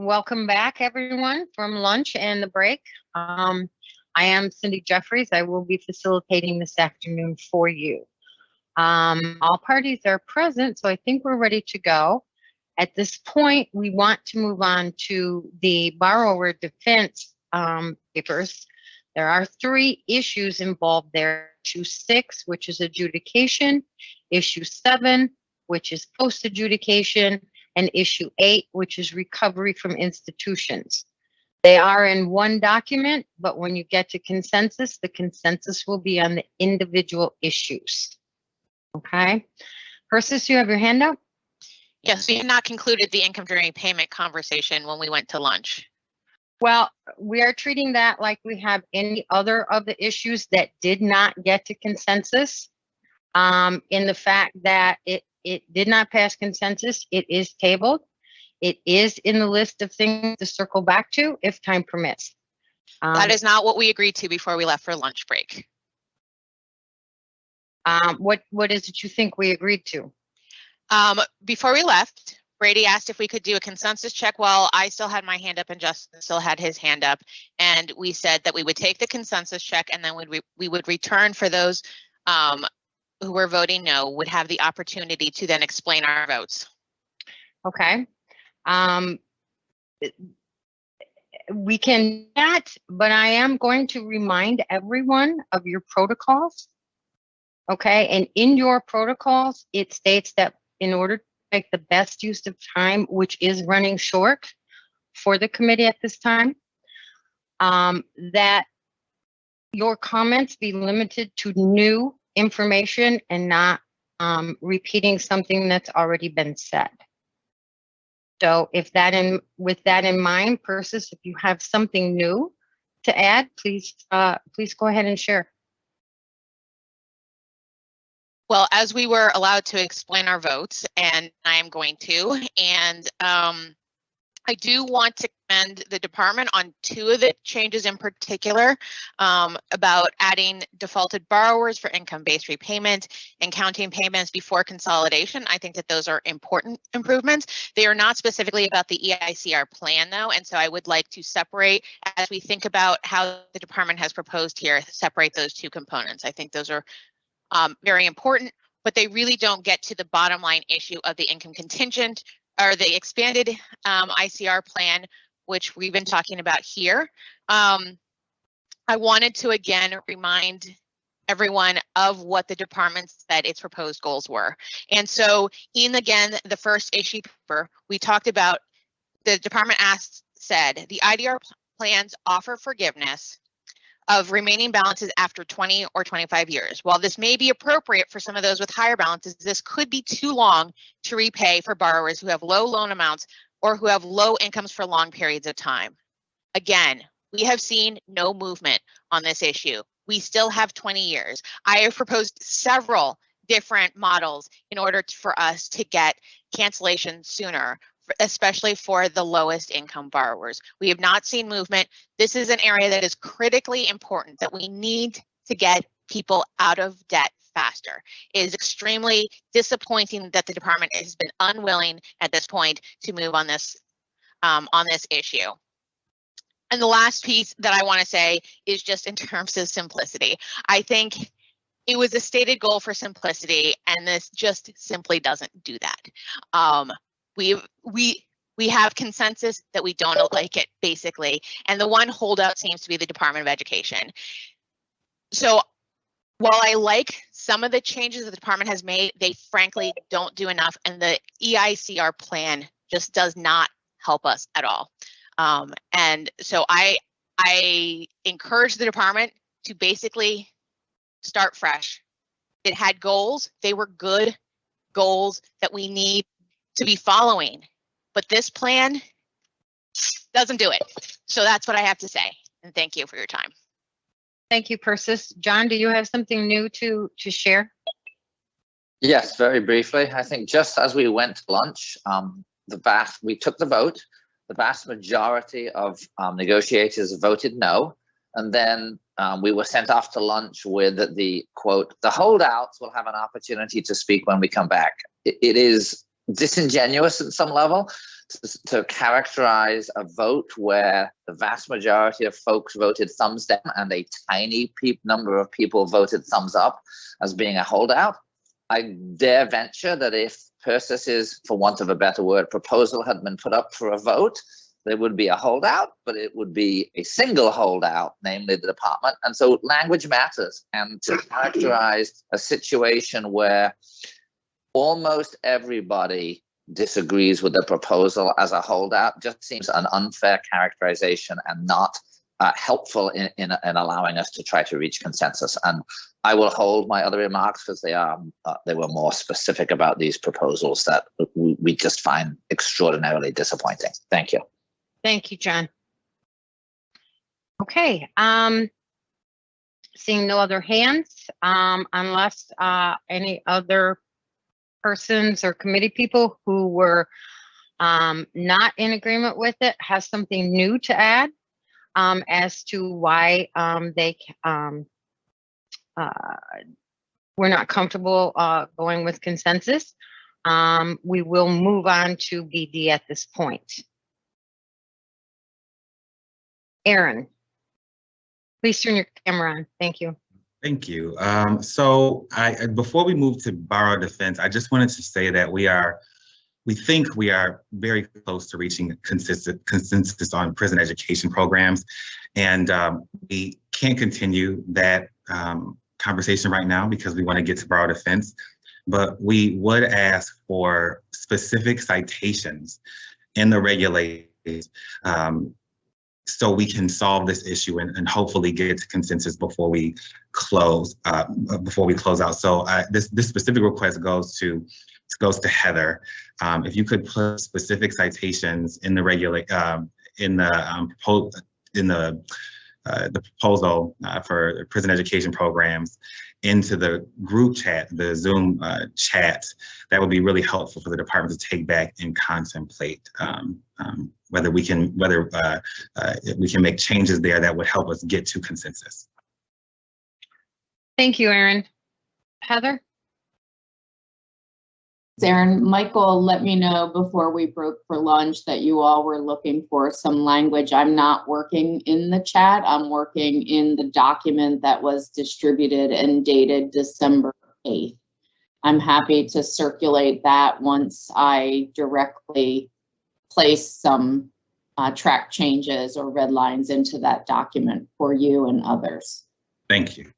Welcome back, everyone, from lunch and the break. I am Cindy Jeffries. I will be facilitating this afternoon for you. All parties are present, so I think we're ready to go. At this point, we want to move on to the borrower defense papers. There are 3 issues involved there. Issue 6, which is adjudication, issue 7, which is post-adjudication, and issue 8, which is recovery from institutions. They are in one document, but when you get to consensus, the consensus will be on the individual issues. Okay. Persis, you have your hand up? Yes, we had not concluded the income during payment conversation when we went to lunch. Well, we are treating that like we have any other of the issues that did not get to consensus. In the fact that it did not pass consensus, it is tabled. It is in the list of things to circle back to if time permits. That is not what we agreed to before we left for lunch break. What is it you think we agreed to? Before we left, Brady asked if we could do a consensus check while I still had my hand up and Justin still had his hand up. And we said that we would take the consensus check and then we would return for those who were voting no, would have the opportunity to then explain our votes. Okay. We can do that, but I am going to remind everyone of your protocols. Okay, and in your protocols, it states that in order to make the best use of time, which is running short for the committee at this time, that your comments be limited to new information and not repeating something that's already been said. So with that in mind, Persis, if you have something new to add, please go ahead and share. Well, as we were allowed to explain our votes, and I am going to, and I do want to commend the department on 2 of the changes in particular about adding defaulted borrowers for income-based repayment and counting payments before consolidation. I think that those are important improvements. They are not specifically about the EICR plan though, and so I would like to separate, as we think about how the department has proposed here, separate those 2 components. I think those are very important, but they really don't get to the bottom line issue of the income contingent or the expanded ICR plan, which we've been talking about here. I wanted to again remind everyone of what the department said its proposed goals were. And so in again, the first issue paper, we talked about the department said the IDR plans offer forgiveness of remaining balances after 20 or 25 years. While this may be appropriate for some of those with higher balances, this could be too long to repay for borrowers who have low loan amounts or who have low incomes for long periods of time. Again, we have seen no movement on this issue. We still have 20 years. I have proposed several different models in order for us to get cancellation sooner, especially for the lowest income borrowers. We have not seen movement. This is an area that is critically important, that we need to get people out of debt faster. It is extremely disappointing that the department has been unwilling at this point to move on this issue. And the last piece that I want to say is just in terms of simplicity. I think it was a stated goal for simplicity, and this just simply doesn't do that. We have consensus that we don't like it, basically, and the one holdout seems to be the Department of Education. So while I like some of the changes that the department has made, they frankly don't do enough, and the EICR plan just does not help us at all. And so I encourage the department to basically start fresh. It had goals. They were good goals that we need to be following, but this plan doesn't do it. So that's what I have to say. And thank you for your time. Thank you, Persis. John, do you have something new to share? Yes, very briefly. I think just as we went to lunch, we took the vote. The vast majority of negotiators voted no. And then we were sent off to lunch with the quote, "The holdouts will have an opportunity to speak when we come back." It is disingenuous at some level to characterize a vote where the vast majority of folks voted thumbs down and a tiny number of people voted thumbs up as being a holdout. I dare venture that if Persis', for want of a better word, proposal had been put up for a vote, there would be a holdout, but it would be a single holdout, namely the department. And so language matters. And to characterize a situation where almost everybody disagrees with the proposal as a holdout just seems an unfair characterization and not helpful in allowing us to try to reach consensus. And I will hold my other remarks because they were more specific about these proposals that we just find extraordinarily disappointing. Thank you. Thank you, John. Okay, seeing no other hands, unless any other persons or committee people who were not in agreement with it has something new to add as to why we're not comfortable going with consensus, we will move on to BD at this point. Aaron, please turn your camera on. Thank you. Thank you. So before we move to borrower defense, I just wanted to say that we think we are very close to reaching consensus on prison education programs. And we can't continue that conversation right now because we want to get to borrower defense. But we would ask for specific citations in the regulations so we can solve this issue and hopefully get to consensus before we close out. So this specific request goes to Heather. If you could put specific citations in the proposal for prison education programs into the group chat, the Zoom chat, that would be really helpful for the department to take back and contemplate whether we can make changes there that would help us get to consensus. Thank you, Aaron. Heather? Aaron, Michael let me know before we broke for lunch that you all were looking for some language. I'm not working in the chat. I'm working in the document that was distributed and dated December 8th. I'm happy to circulate that once I directly place some track changes or red lines into that document for you and others. Thank you.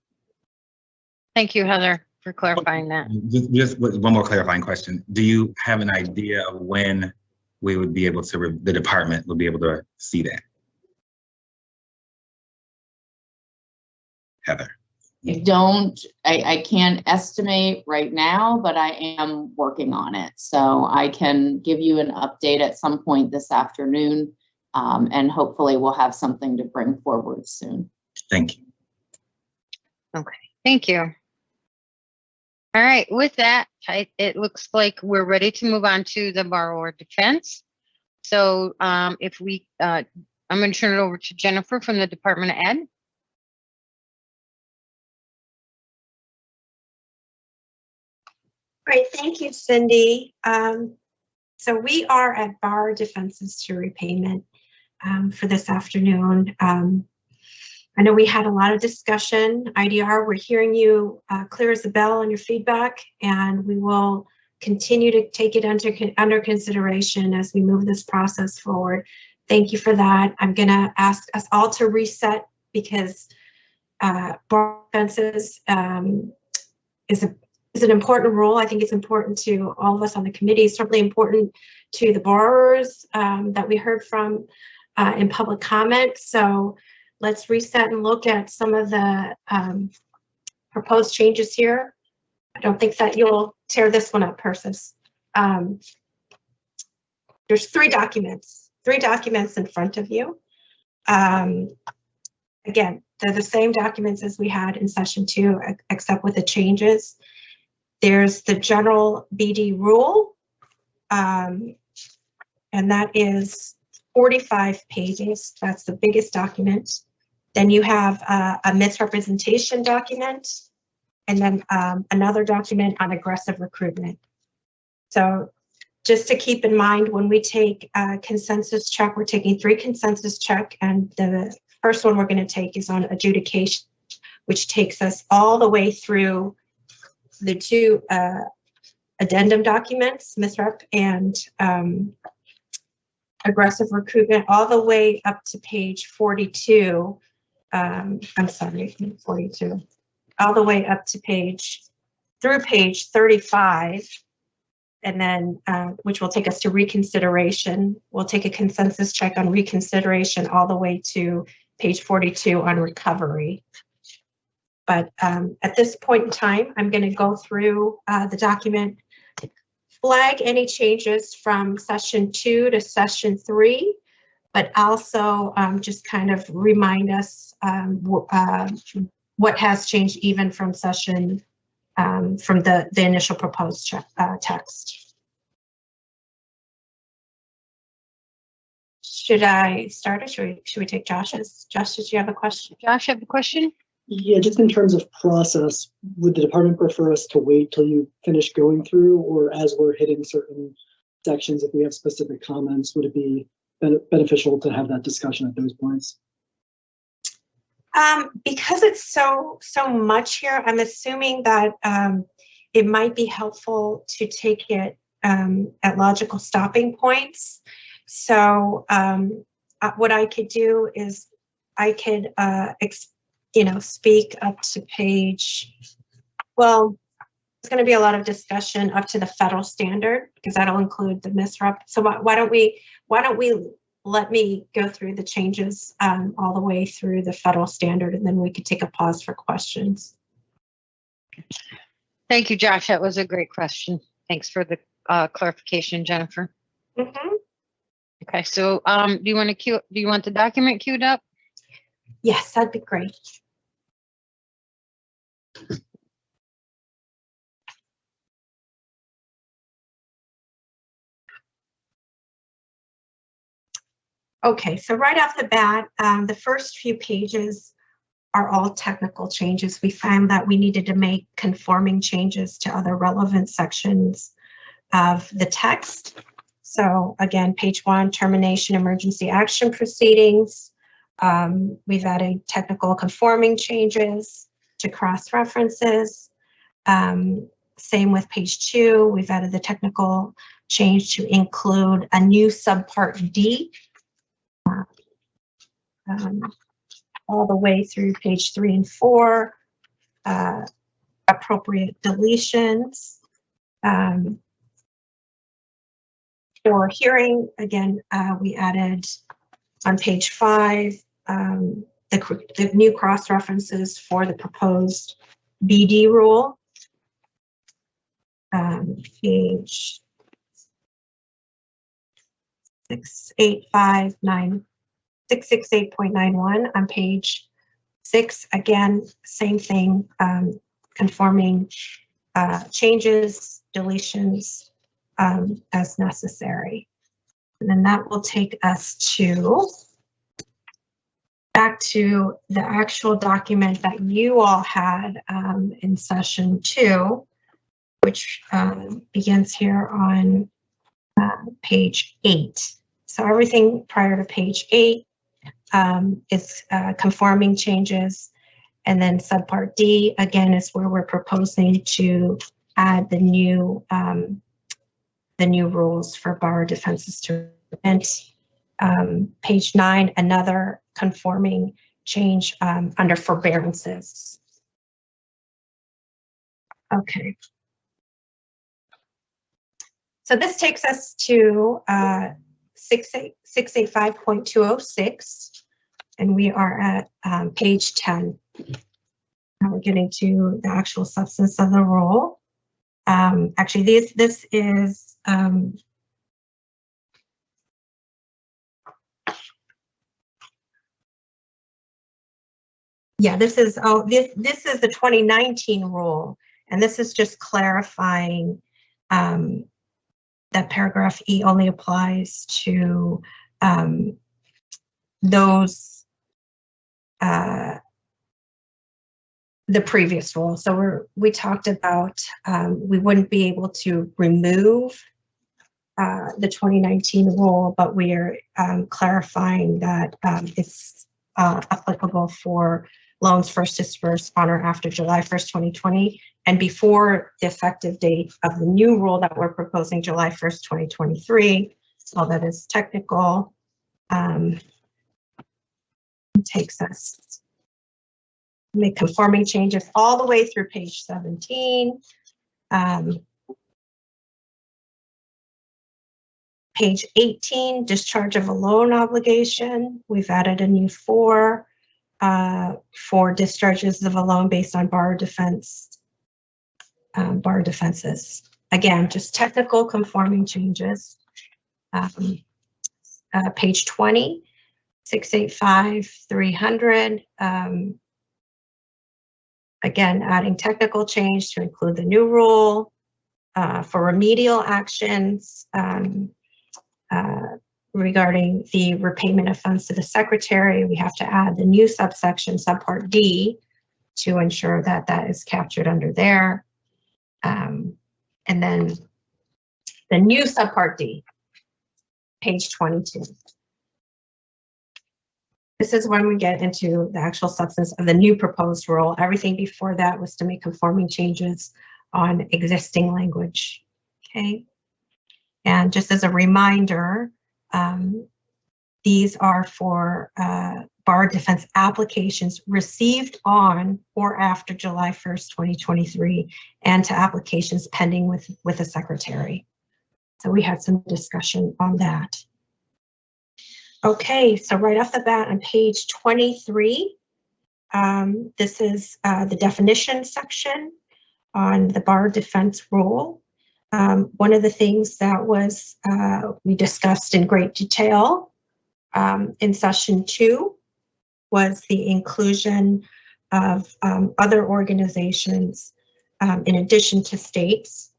Thank you, Heather, for clarifying that. Just one more clarifying question. Do you have an idea of when we would be able to, the department would be able to see that? Heather. I can't estimate right now, but I am working on it. So I can give you an update at some point this afternoon, and hopefully we'll have something to bring forward soon. Thank you. Okay, thank you. All right, with that, it looks like we're ready to move on to the borrower defense. So I'm going to turn it over to Jennifer from the Department of Ed. Great, thank you, Cindy. So we are at borrower defenses to repayment for this afternoon. I know we had a lot of discussion. IDR, we're hearing you clear as a bell on your feedback, and we will continue to take it under consideration as we move this process forward. Thank you for that. I'm gonna ask us all to reset because borrower defenses is an important role. I think it's important to all of us on the committee. It's certainly important to the borrowers that we heard from in public comment. So let's reset and look at some of the proposed changes here. I don't think that you'll tear this one up, Persis. There's three documents in front of you. Again, they're the same documents as we had in session 2, except with the changes. There's the general BD rule, and that is 45 pages. That's the biggest document. Then you have a misrepresentation document, and then another document on aggressive recruitment. So just to keep in mind, when we take a consensus check, we're taking 3 consensus check, and the first one we're going to take is on adjudication, which takes us all the way through the 2 addendum documents, MISREP and aggressive recruitment, all the way up to page 42. I'm sorry, 42, all the way up to page 35. And then, which will take us to reconsideration. We'll take a consensus check on reconsideration all the way to page 42 on recovery. But at this point in time, I'm going to go through the document, flag any changes from session 2 to session 3, but also just kind of remind us what has changed even from session from the initial proposed text. Should I start it? Should we take Josh's? Josh, did you have a question? Josh, have a question? Yeah, just in terms of process, would the department prefer us to wait till you finish going through, or as we're hitting certain sections, if we have specific comments, would it be beneficial to have that discussion at those points? Because it's so much here, I'm assuming that it might be helpful to take it at logical stopping points. So what I could do is I could speak up to page, well, there's going to be a lot of discussion up to the federal standard, because that'll include the MISREP. So why don't we let me go through the changes all the way through the federal standard, and then we could take a pause for questions. Thank you, Josh. That was a great question. Thanks for the clarification, Jennifer. Mm-hmm. Okay, so do you want the document queued up? Yes, that'd be great. Okay, so right off the bat, the first few pages are all technical changes. We found that we needed to make conforming changes to other relevant sections of the text. So again, page 1, termination emergency action proceedings. We've added technical conforming changes to cross-references. Same with page 2, we've added the technical change to include a new subpart D. All the way through page 3 and 4, appropriate deletions. For hearing, again, we added on page 5 the new cross-references for the proposed BD rule. Page 668.91 on page 6, again, same thing, conforming changes, deletions as necessary. And then that will take us back to the actual document that you all had in session 2, which begins here on page 8. So everything prior to page 8 is conforming changes, and then subpart D again is where we're proposing to add the new rules for borrower defenses to prevent. Page 9, another conforming change under forbearances. Okay. So this takes us to 685.206, and we are at page 10. Now we're getting to the actual substance of the rule. Actually, this is this is the 2019 rule, and this is just clarifying that paragraph E only applies to those the previous rule. So we talked about we wouldn't be able to remove the 2019 rule, but we are clarifying that it's applicable for loans first dispersed on or after July 1st, 2020, and before the effective date of the new rule that we're proposing, July 1st, 2023. So that is technical. Takes us make conforming changes all the way through page 17. Page 18, discharge of a loan obligation. We've added a new 4 for discharges of a loan based on borrower defenses. Again, just technical conforming changes. Page 20, 685-300. Again, adding technical change to include the new rule for remedial actions regarding the repayment of funds to the secretary. We have to add the new subsection, subpart D, to ensure that that is captured under there. And then the new subpart D, page 22. This is when we get into the actual substance of the new proposed rule. Everything before that was to make conforming changes on existing language. Okay. And just as a reminder, these are for bar defense applications received on or after July 1st, 2023, and to applications pending with a secretary. So we had some discussion on that. Okay, so right off the bat on page 23, this is the definition section on the bar defense rule. One of the things that was we discussed in great detail in session 2 was the inclusion of other organizations in addition to states.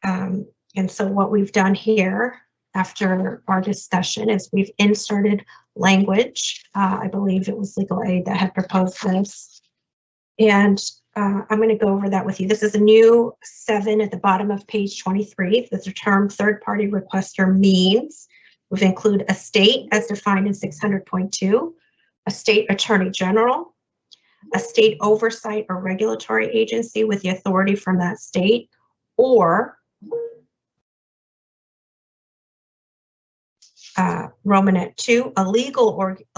And so what we've done here after our discussion is we've inserted language. I believe it was Legal Aid that had proposed this. And I'm going to go over that with you. This is a new 7 at the bottom of page 23. The term third-party requester means we've included a state as defined in 600.2, a state attorney general, a state oversight or regulatory agency with the authority from that state, or Romanet 2, a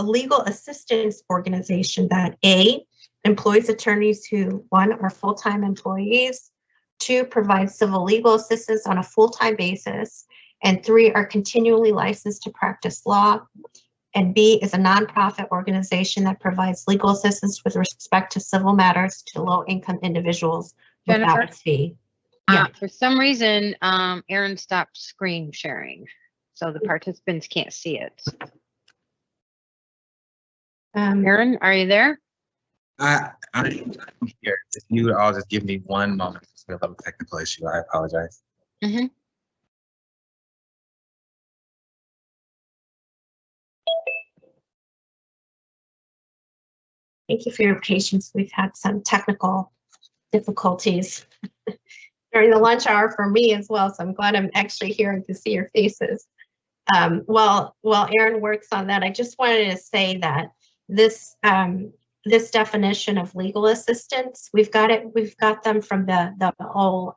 legal assistance organization that A, employs attorneys who 1, are full-time employees, 2, provides civil legal assistance on a full-time basis, and 3, are continually licensed to practice law, and B, is a nonprofit organization that provides legal assistance with respect to civil matters to low-income individuals without a fee. Yeah. For some reason, Erin stopped screen sharing, so the participants can't see it. Erin, are you there? I'm here. If you would all just give me one moment. We have a technical issue. I apologize. Mm-hmm. Thank you for your patience. We've had some technical difficulties during the lunch hour for me as well, so I'm glad I'm actually here to see your faces. While Erin works on that, I just wanted to say that this this definition of legal assistance, we've got them from the whole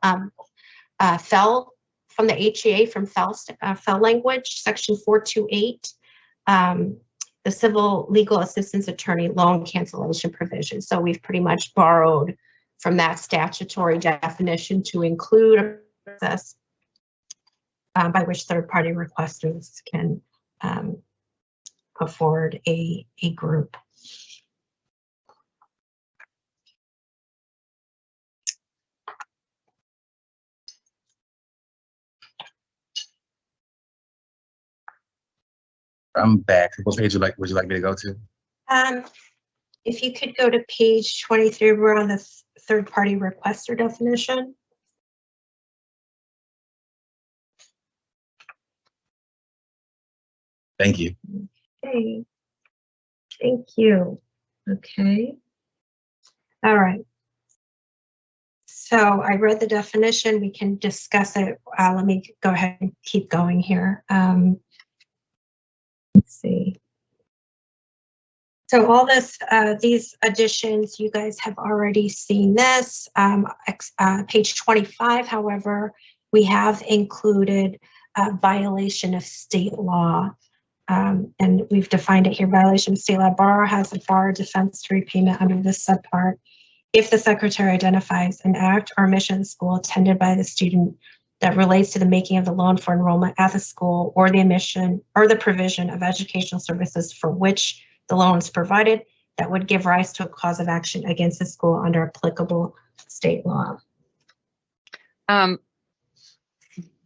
FEL, from the HEA, from FEL language, section 428. The civil legal assistance attorney loan cancellation provision. So we've pretty much borrowed from that statutory definition to include a process by which third-party requesters can put forward a group. I'm back. What page would you like me to go to? If you could go to page 23, we're on the third-party requester definition. Thank you. Okay. Thank you. Okay. All right. So I read the definition. We can discuss it. Let me go ahead and keep going here. Let's see. So all this, these additions, you guys have already seen this. Page 25, however, we have included a violation of state law. And we've defined it here, violation of state law. Borough has a bar defense to repayment under this subpart if the secretary identifies an act or mission of the school attended by the student that relates to the making of the loan for enrollment at the school or the admission or the provision of educational services for which the loan is provided that would give rise to a cause of action against the school under applicable state law.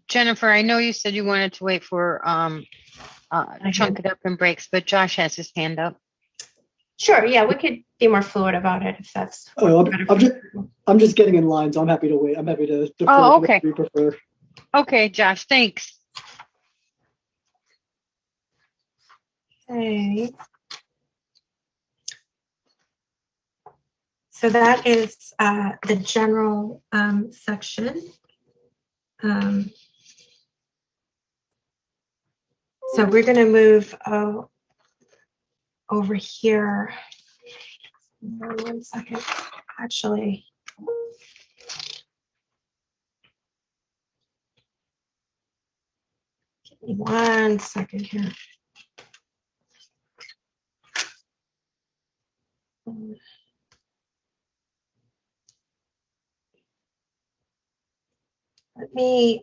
Jennifer, I know you said you wanted to wait for chunk it up in breaks, but Josh has his hand up. Sure, yeah, we could be more fluid about it if that's. I'm just getting in line, so I'm happy to wait. I'm happy to defer Oh, to okay. what you prefer. Okay, Josh, thanks. Okay. So that is the general section. So we're going to move over here. 1 second. Actually, give me 1 second here. Let me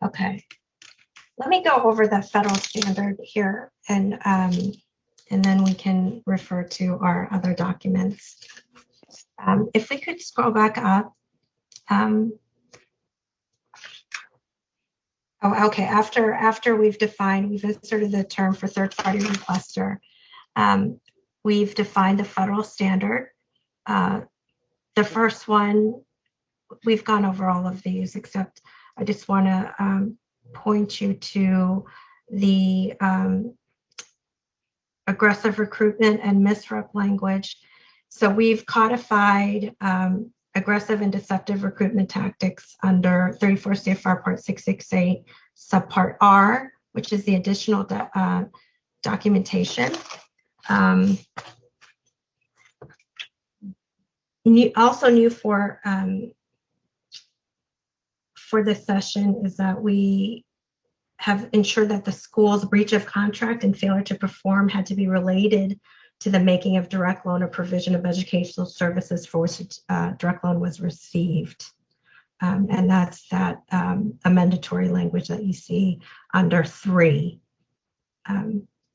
okay. Let me go over the federal standard here, and then we can refer to our other documents. If we could scroll back up. Oh, okay. After we've inserted the term for third-party requester. We've defined the federal standard. The first one, we've gone over all of these, except I just want to point you to the aggressive recruitment and misrep language. So we've codified aggressive and deceptive recruitment tactics under 34 CFR Part 668, Subpart R, which is the additional documentation. Also new for this session is that we have ensured that the school's breach of contract and failure to perform had to be related to the making of direct loan or provision of educational services for which direct loan was received. And that's that amendatory language that you see under 3.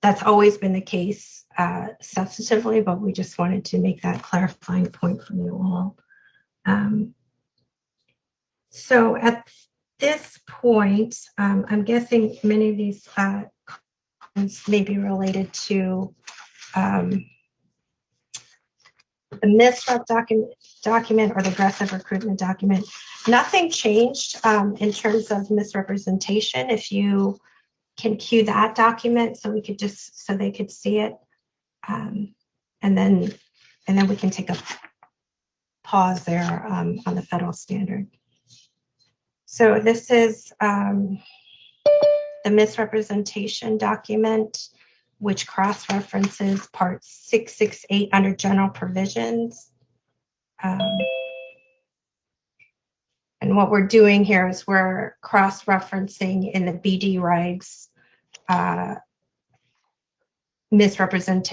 That's always been the case substantively, but we just wanted to make that clarifying point for you all. So at this point, I'm guessing many of these comments may be related to the misrep document or the aggressive recruitment document. Nothing changed in terms of misrepresentation. If you can cue that document so we could so they could see it, and then we can take a pause there on the federal standard. So this is the misrepresentation document, which cross-references Part 668 under general provisions. And what we're doing here is we're cross-referencing in the BD regs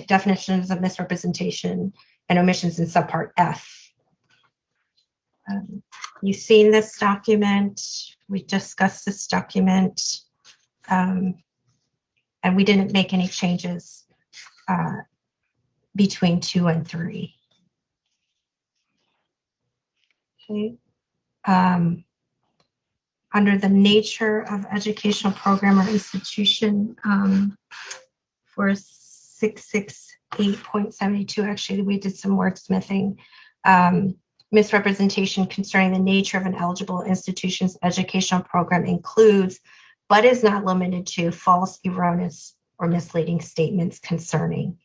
definitions of misrepresentation and omissions in subpart F. You've seen this document. We discussed this document, and we didn't make any changes between 2 and 3. Okay. Under the nature of educational program or institution for 668.72, actually, we did some wordsmithing. misrepresentation concerning the nature of an eligible institution's educational program includes, but is not limited to, false, erroneous, or misleading statements concerning,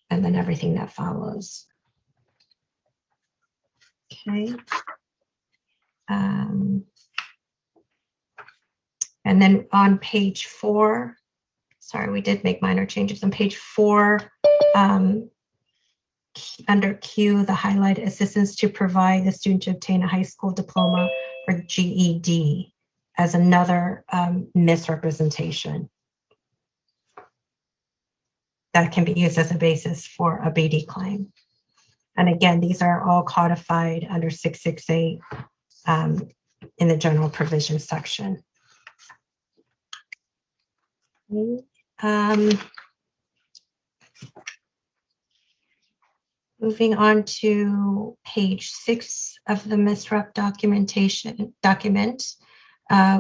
and then everything that follows. Okay. And then on page 4, sorry, we did make minor changes. On page 4, under Q, the highlight assistance to provide the student to obtain a high school diploma or GED as another misrepresentation that can be used as a basis for a BD claim. And again, these are all codified under 668 in the general provision section. Moving on to page 6 of the MISREP document,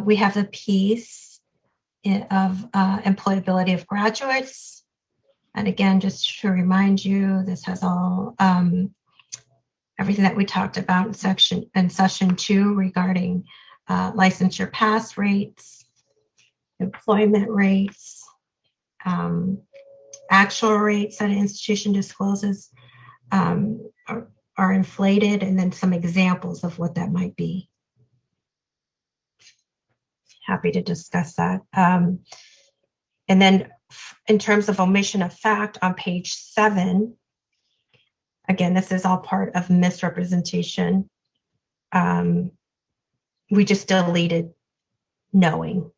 we have the piece of employability of graduates. And again, just to remind you, this has all everything that we talked about in session 2 regarding licensure pass rates, employment rates, actual rates that an institution discloses are inflated, and then some examples of what that might be. Happy to discuss that. And then in terms of omission of fact on page 7, again, this is all part of misrepresentation. We just deleted knowing,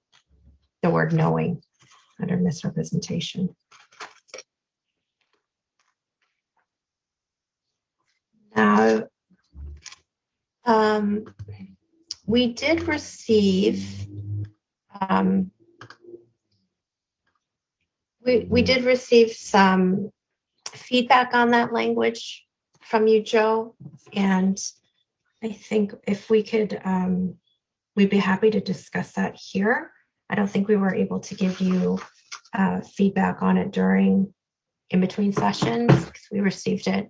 the word knowing under misrepresentation. Now, we did receive we did receive some feedback on that language from you, Joe, and I think if we could, we'd be happy to discuss that here. I don't think we were able to give you feedback on it in between sessions, because we received it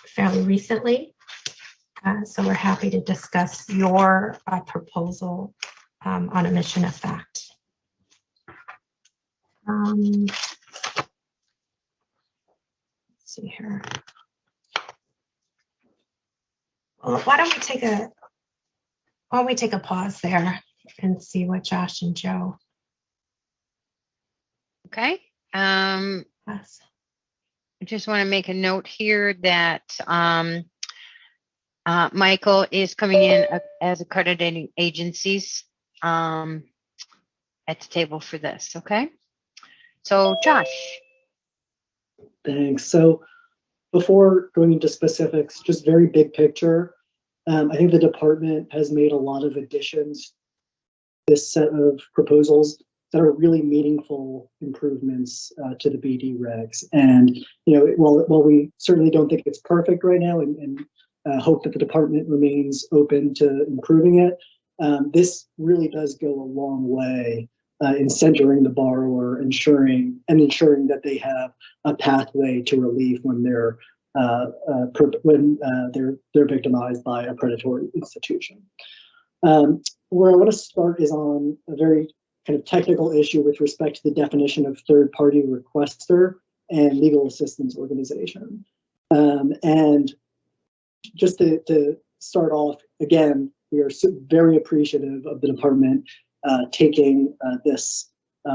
fairly recently. So we're happy to discuss your proposal on omission of fact. Let's see here. Well, why don't we take a pause there and see what Josh and Joe. Okay. Yes. I just want to make a note here that Michael is coming in as accrediting agencies at the table for this. Okay. So Josh. Thanks. So before going into specifics, just very big picture, I think the department has made a lot of additions, this set of proposals that are really meaningful improvements to the BD regs. And, you know, while we certainly don't think it's perfect right now and hope that the department remains open to improving it, this really does go a long way in centering the borrower, ensuring that they have a pathway to relief when they're victimized by a predatory institution. Where I want to start is on a very kind of technical issue with respect to the definition of third-party requester and legal assistance organization. And just to start off, again, we are very appreciative of the department taking this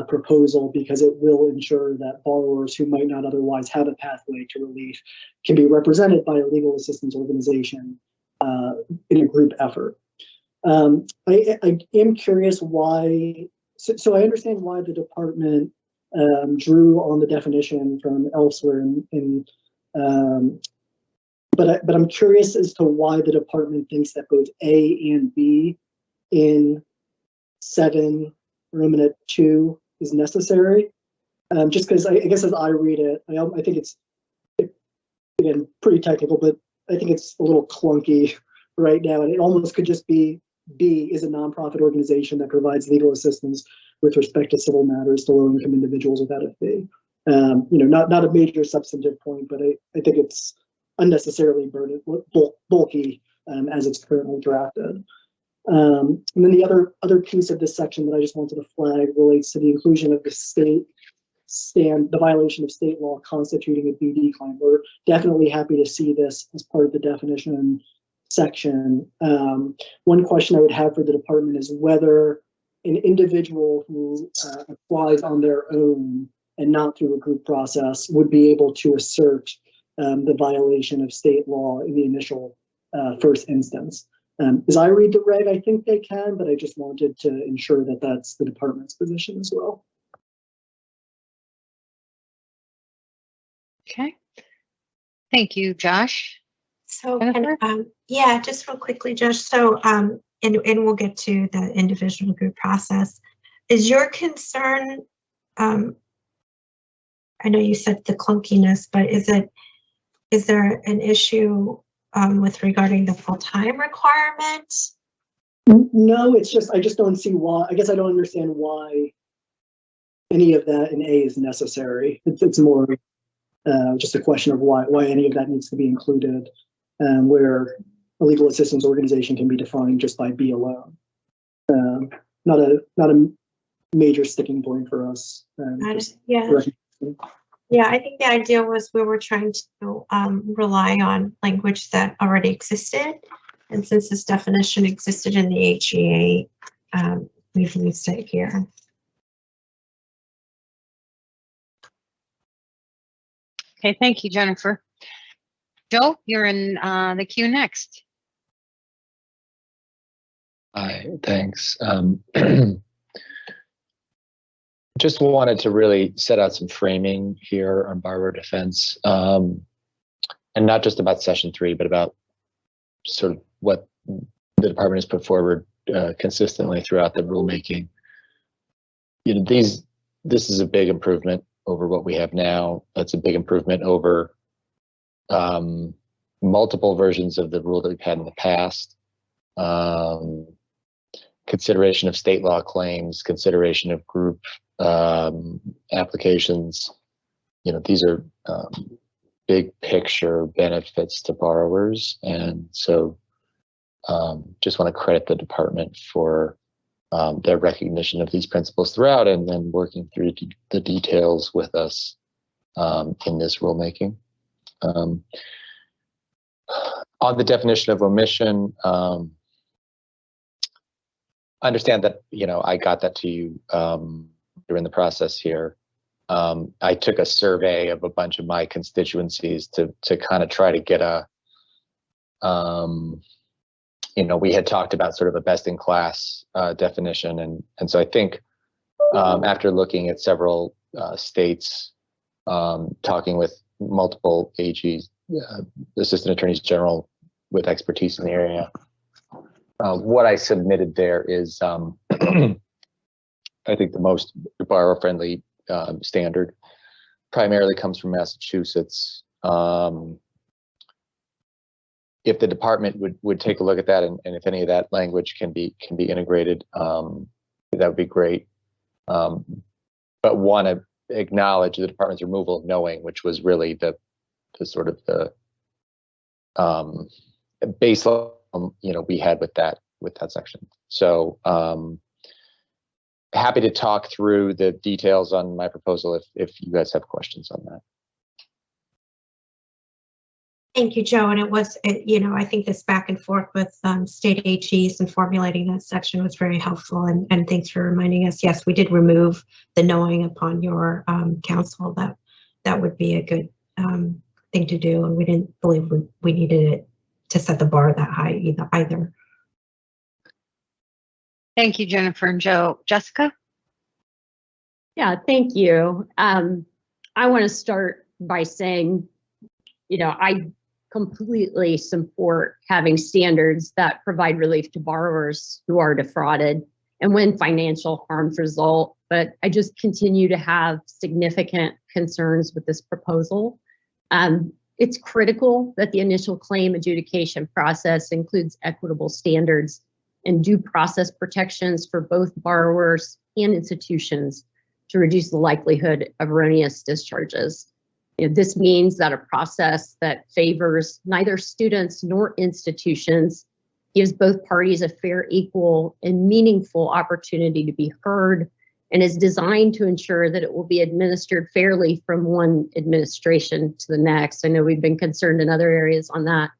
proposal, because it will ensure that borrowers who might not otherwise have a pathway to relief can be represented by a legal assistance organization in a group effort. I am curious why, so I understand why the department drew on the definition from elsewhere but I'm curious as to why the department thinks that both A and B in 7 Romanet 2 is necessary. Just because I guess as I read it, I think it's, again, pretty technical, but I think it's a little clunky right now. And it almost could just be B is a nonprofit organization that provides legal assistance with respect to civil matters to low-income individuals without a fee. You know, not a major substantive point, but I think it's unnecessarily bulky as it's currently drafted. And then the other piece of this section that I just wanted to flag relates to the inclusion of the the violation of state law constituting a BD claim. We're definitely happy to see this as part of the definition section. One question I would have for the department is whether an individual who applies on their own and not through a group process would be able to assert the violation of state law in the initial first instance. As I read the reg, I think they can, but I just wanted to ensure that that's the department's position as well. Okay. Thank you, Josh. So, Jennifer? yeah, just real quickly, Josh. So, and we'll get to the individual group process. Is your concern, I know you said the clunkiness, but is there an issue with regarding the full-time requirement? No, it's just, I just don't see why, I guess I don't understand why any of that in A is necessary. It's more just a question of why any of that needs to be included, where a legal assistance organization can be defined just by B alone. Not a major sticking point for us. Yeah, I think the idea was we were trying to rely on language that already existed. And since this definition existed in the HEA, we've used it here. Okay, thank you, Jennifer. Joe, you're in the queue next. Hi, thanks. Just wanted to really set out some framing here on borrower defense, and not just about session 3, but about sort of what the department has put forward consistently throughout the rulemaking. You know, this is a big improvement over what we have now. That's a big improvement over multiple versions of the rule that we've had in the past. Consideration of state law claims, consideration of group applications. You know, these are big picture benefits to borrowers. And so just want to credit the department for their recognition of these principles throughout, and then working through the details with us in this rulemaking. On the definition of omission, understand that, you know, I got that to you during the process here. I took a survey of a bunch of my constituencies to kind of try to get a, you know, we had talked about sort of a best in class definition. And so I think after looking at several states, talking with multiple AGs, assistant attorneys general with expertise in the area, what I submitted there is, I think the most borrower friendly standard primarily comes from Massachusetts. If the department would take a look at that, and if any of that language can be integrated, that would be great. But want to acknowledge the department's removal of knowing, which was really the sort of the baseline, you know, we had with that section. So happy to talk through the details on my proposal if you guys have questions on that. Thank you, Joe. And it was, you know, I think this back and forth with state AGs and formulating that section was very helpful. And thanks for reminding us. Yes, we did remove the knowing upon your counsel. That would be a good thing to do. And we didn't believe we needed it to set the bar that high either. Thank you, Jennifer and Joe. Jessica? Yeah, thank you. I want to start by saying, you know, I completely support having standards that provide relief to borrowers who are defrauded and when financial harms result, but I just continue to have significant concerns with this proposal. It's critical that the initial claim adjudication process includes equitable standards and due process protections for both borrowers and institutions to reduce the likelihood of erroneous discharges. This means that a process that favors neither students nor institutions gives both parties a fair, equal, and meaningful opportunity to be heard, and is designed to ensure that it will be administered fairly from one administration to the next. I know we've been concerned in other areas on that.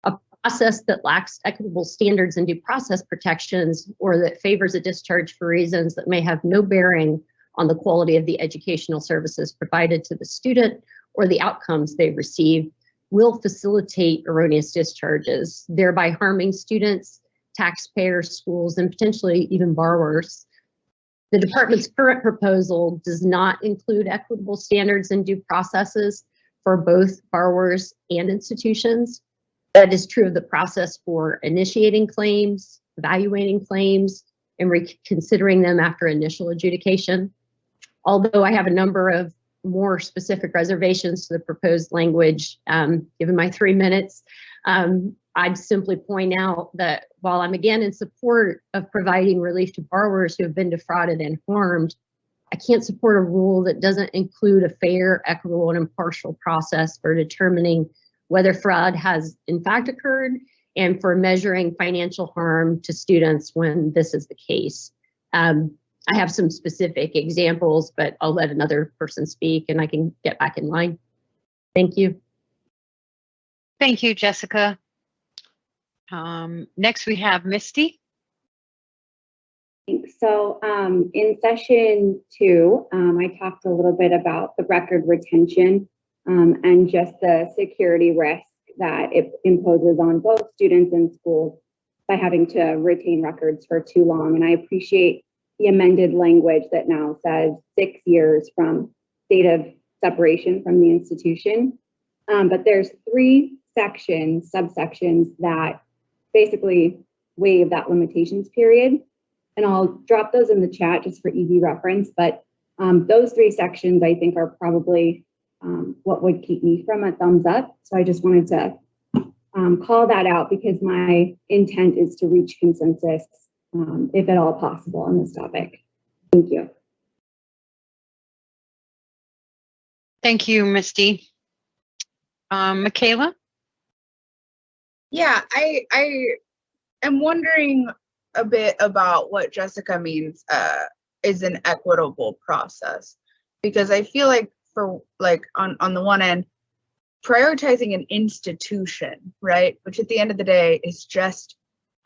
A process that lacks equitable standards and due process protections, or that favors a discharge for reasons that may have no bearing on the quality of the educational services provided to the student or the outcomes they receive, will facilitate erroneous discharges, thereby harming students, taxpayers, schools, and potentially even borrowers. The department's current proposal does not include equitable standards and due processes for both borrowers and institutions. That is true of the process for initiating claims, evaluating claims, and reconsidering them after initial adjudication. Although I have a number of more specific reservations to the proposed language, given my 3 minutes, I'd simply point out that while I'm again in support of providing relief to borrowers who have been defrauded and harmed, I can't support a rule that doesn't include a fair, equitable, and impartial process for determining whether fraud has in fact occurred and for measuring financial harm to students when this is the case. I have some specific examples, but I'll let another person speak and I can get back in line. Thank you. Thank you, Jessica. Next we have Misty. Thanks. So in session 2, I talked a little bit about the record retention and just the security risk that it imposes on both students and schools by having to retain records for too long. And I appreciate the amended language that now says 6 years from date of separation from the institution. But there's 3 subsections that basically waive that limitations period. And I'll drop those in the chat just for easy reference. But those 3 sections I think are probably what would keep me from a thumbs up. So I just wanted to call that out because my intent is to reach consensus if at all possible on this topic. Thank you. Thank you, Misty. Michaela? Yeah, I am wondering a bit about what Jessica means is an equitable process, because I feel like on the one end, prioritizing an institution, right, which at the end of the day is just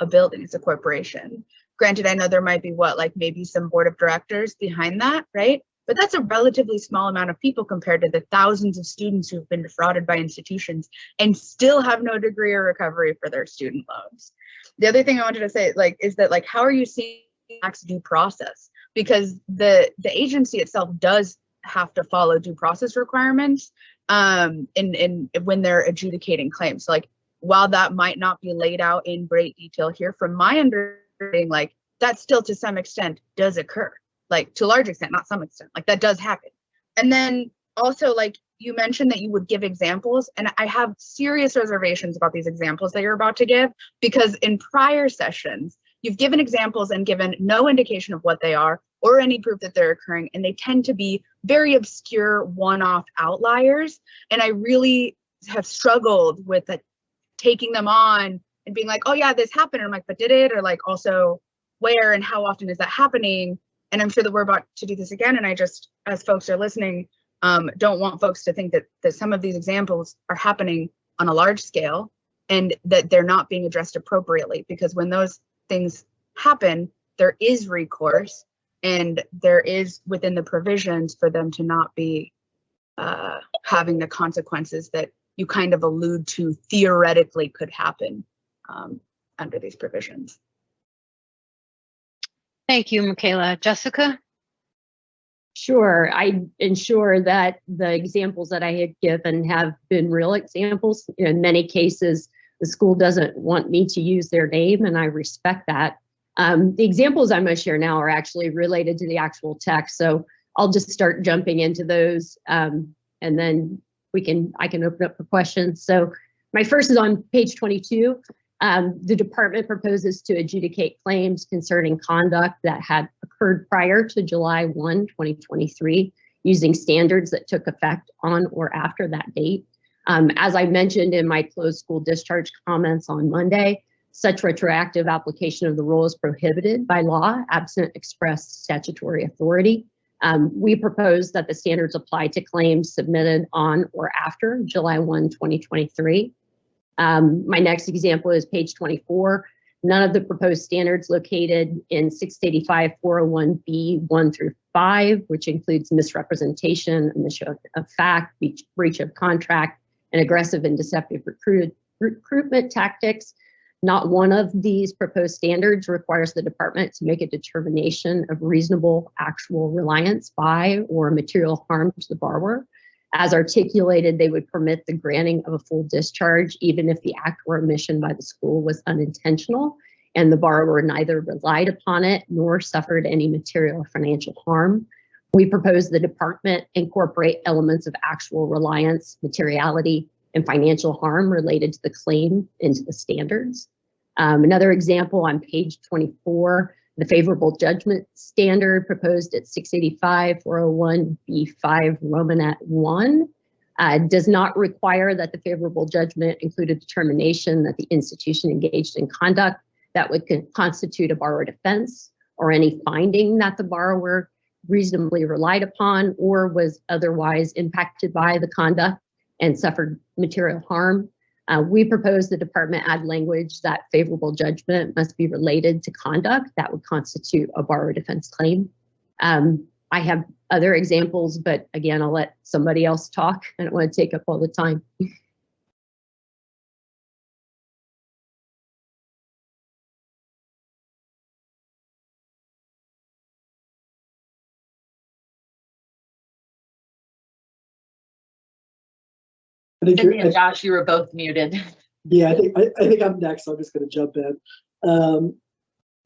a building, it's a corporation. Granted, I know there might be maybe some board of directors behind that, right? But that's a relatively small amount of people compared to the thousands of students who've been defrauded by institutions and still have no degree or recovery for their student loans. The other thing I wanted to say is that how are you seeing max due process? Because the agency itself does have to follow due process requirements in when they're adjudicating claims. So while that might not be laid out in great detail here, from my understanding, that still to some extent does occur. To a large extent, not some extent, that does happen. And then also, you mentioned that you would give examples, and I have serious reservations about these examples that you're about to give, because in prior sessions, you've given examples and given no indication of what they are or any proof that they're occurring, and they tend to be very obscure one-off outliers. And I really have struggled with taking them on and being like, oh yeah, this happened. And I'm like, but did it? Or also where and how often is that happening? And I'm sure that we're about to do this again. And I just, as folks are listening, don't want folks to think that some of these examples are happening on a large scale and that they're not being addressed appropriately, because when those things happen, there is recourse and there is within the provisions for them to not be having the consequences that you kind of allude to theoretically could happen under these provisions. Thank you, Michaela. Jessica? Sure, I ensure that the examples that I had given have been real examples. In many cases, the school doesn't want me to use their name, and I respect that. The examples I'm going to share now are actually related to the actual text, so I'll just start jumping into those, and then I can open up for questions. So my first is on page 22. The department proposes to adjudicate claims concerning conduct that had occurred prior to July 1, 2023, using standards that took effect on or after that date. As I mentioned in my closed school discharge comments on Monday, such retroactive application of the rule is prohibited by law, absent express statutory authority. We propose that the standards apply to claims submitted on or after July 1, 2023. My next example is page 24. None of the proposed standards located in 685 401B 1 through 5, which includes misrepresentation, omission of fact, breach of contract, and aggressive and deceptive recruitment tactics. Not one of these proposed standards requires the department to make a determination of reasonable actual reliance by or material harm to the borrower. As articulated, they would permit the granting of a full discharge, even if the act or omission by the school was unintentional and the borrower neither relied upon it nor suffered any material or financial harm. We propose the department incorporate elements of actual reliance, materiality, and financial harm related to the claim into the standards. Another example on page 24, the favorable judgment standard proposed at 685 401B5 Romanet 1 does not require that the favorable judgment include a determination that the institution engaged in conduct that would constitute a borrower defense, or any finding that the borrower reasonably relied upon or was otherwise impacted by the conduct and suffered material harm. We propose the department add language that favorable judgment must be related to conduct that would constitute a borrower defense claim. I have other examples, but again, I'll let somebody else talk. I don't want to take up all the time. I think Cindy and Josh, you were both muted. yeah, I think I'm next. So I'm just going to jump in.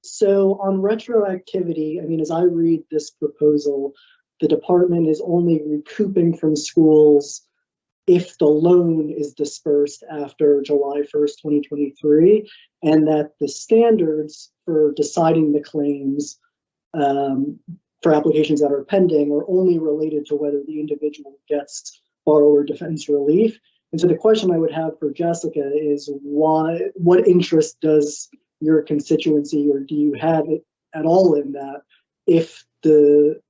So on retroactivity, I mean, as I read this proposal, the department is only recouping from schools if the loan is dispersed after July 1st, 2023, and that the standards for deciding the claims for applications that are pending are only related to whether the individual gets borrower defense relief. And so the question I would have for Jessica is what interest does your constituency, or do you have it at all in that, if the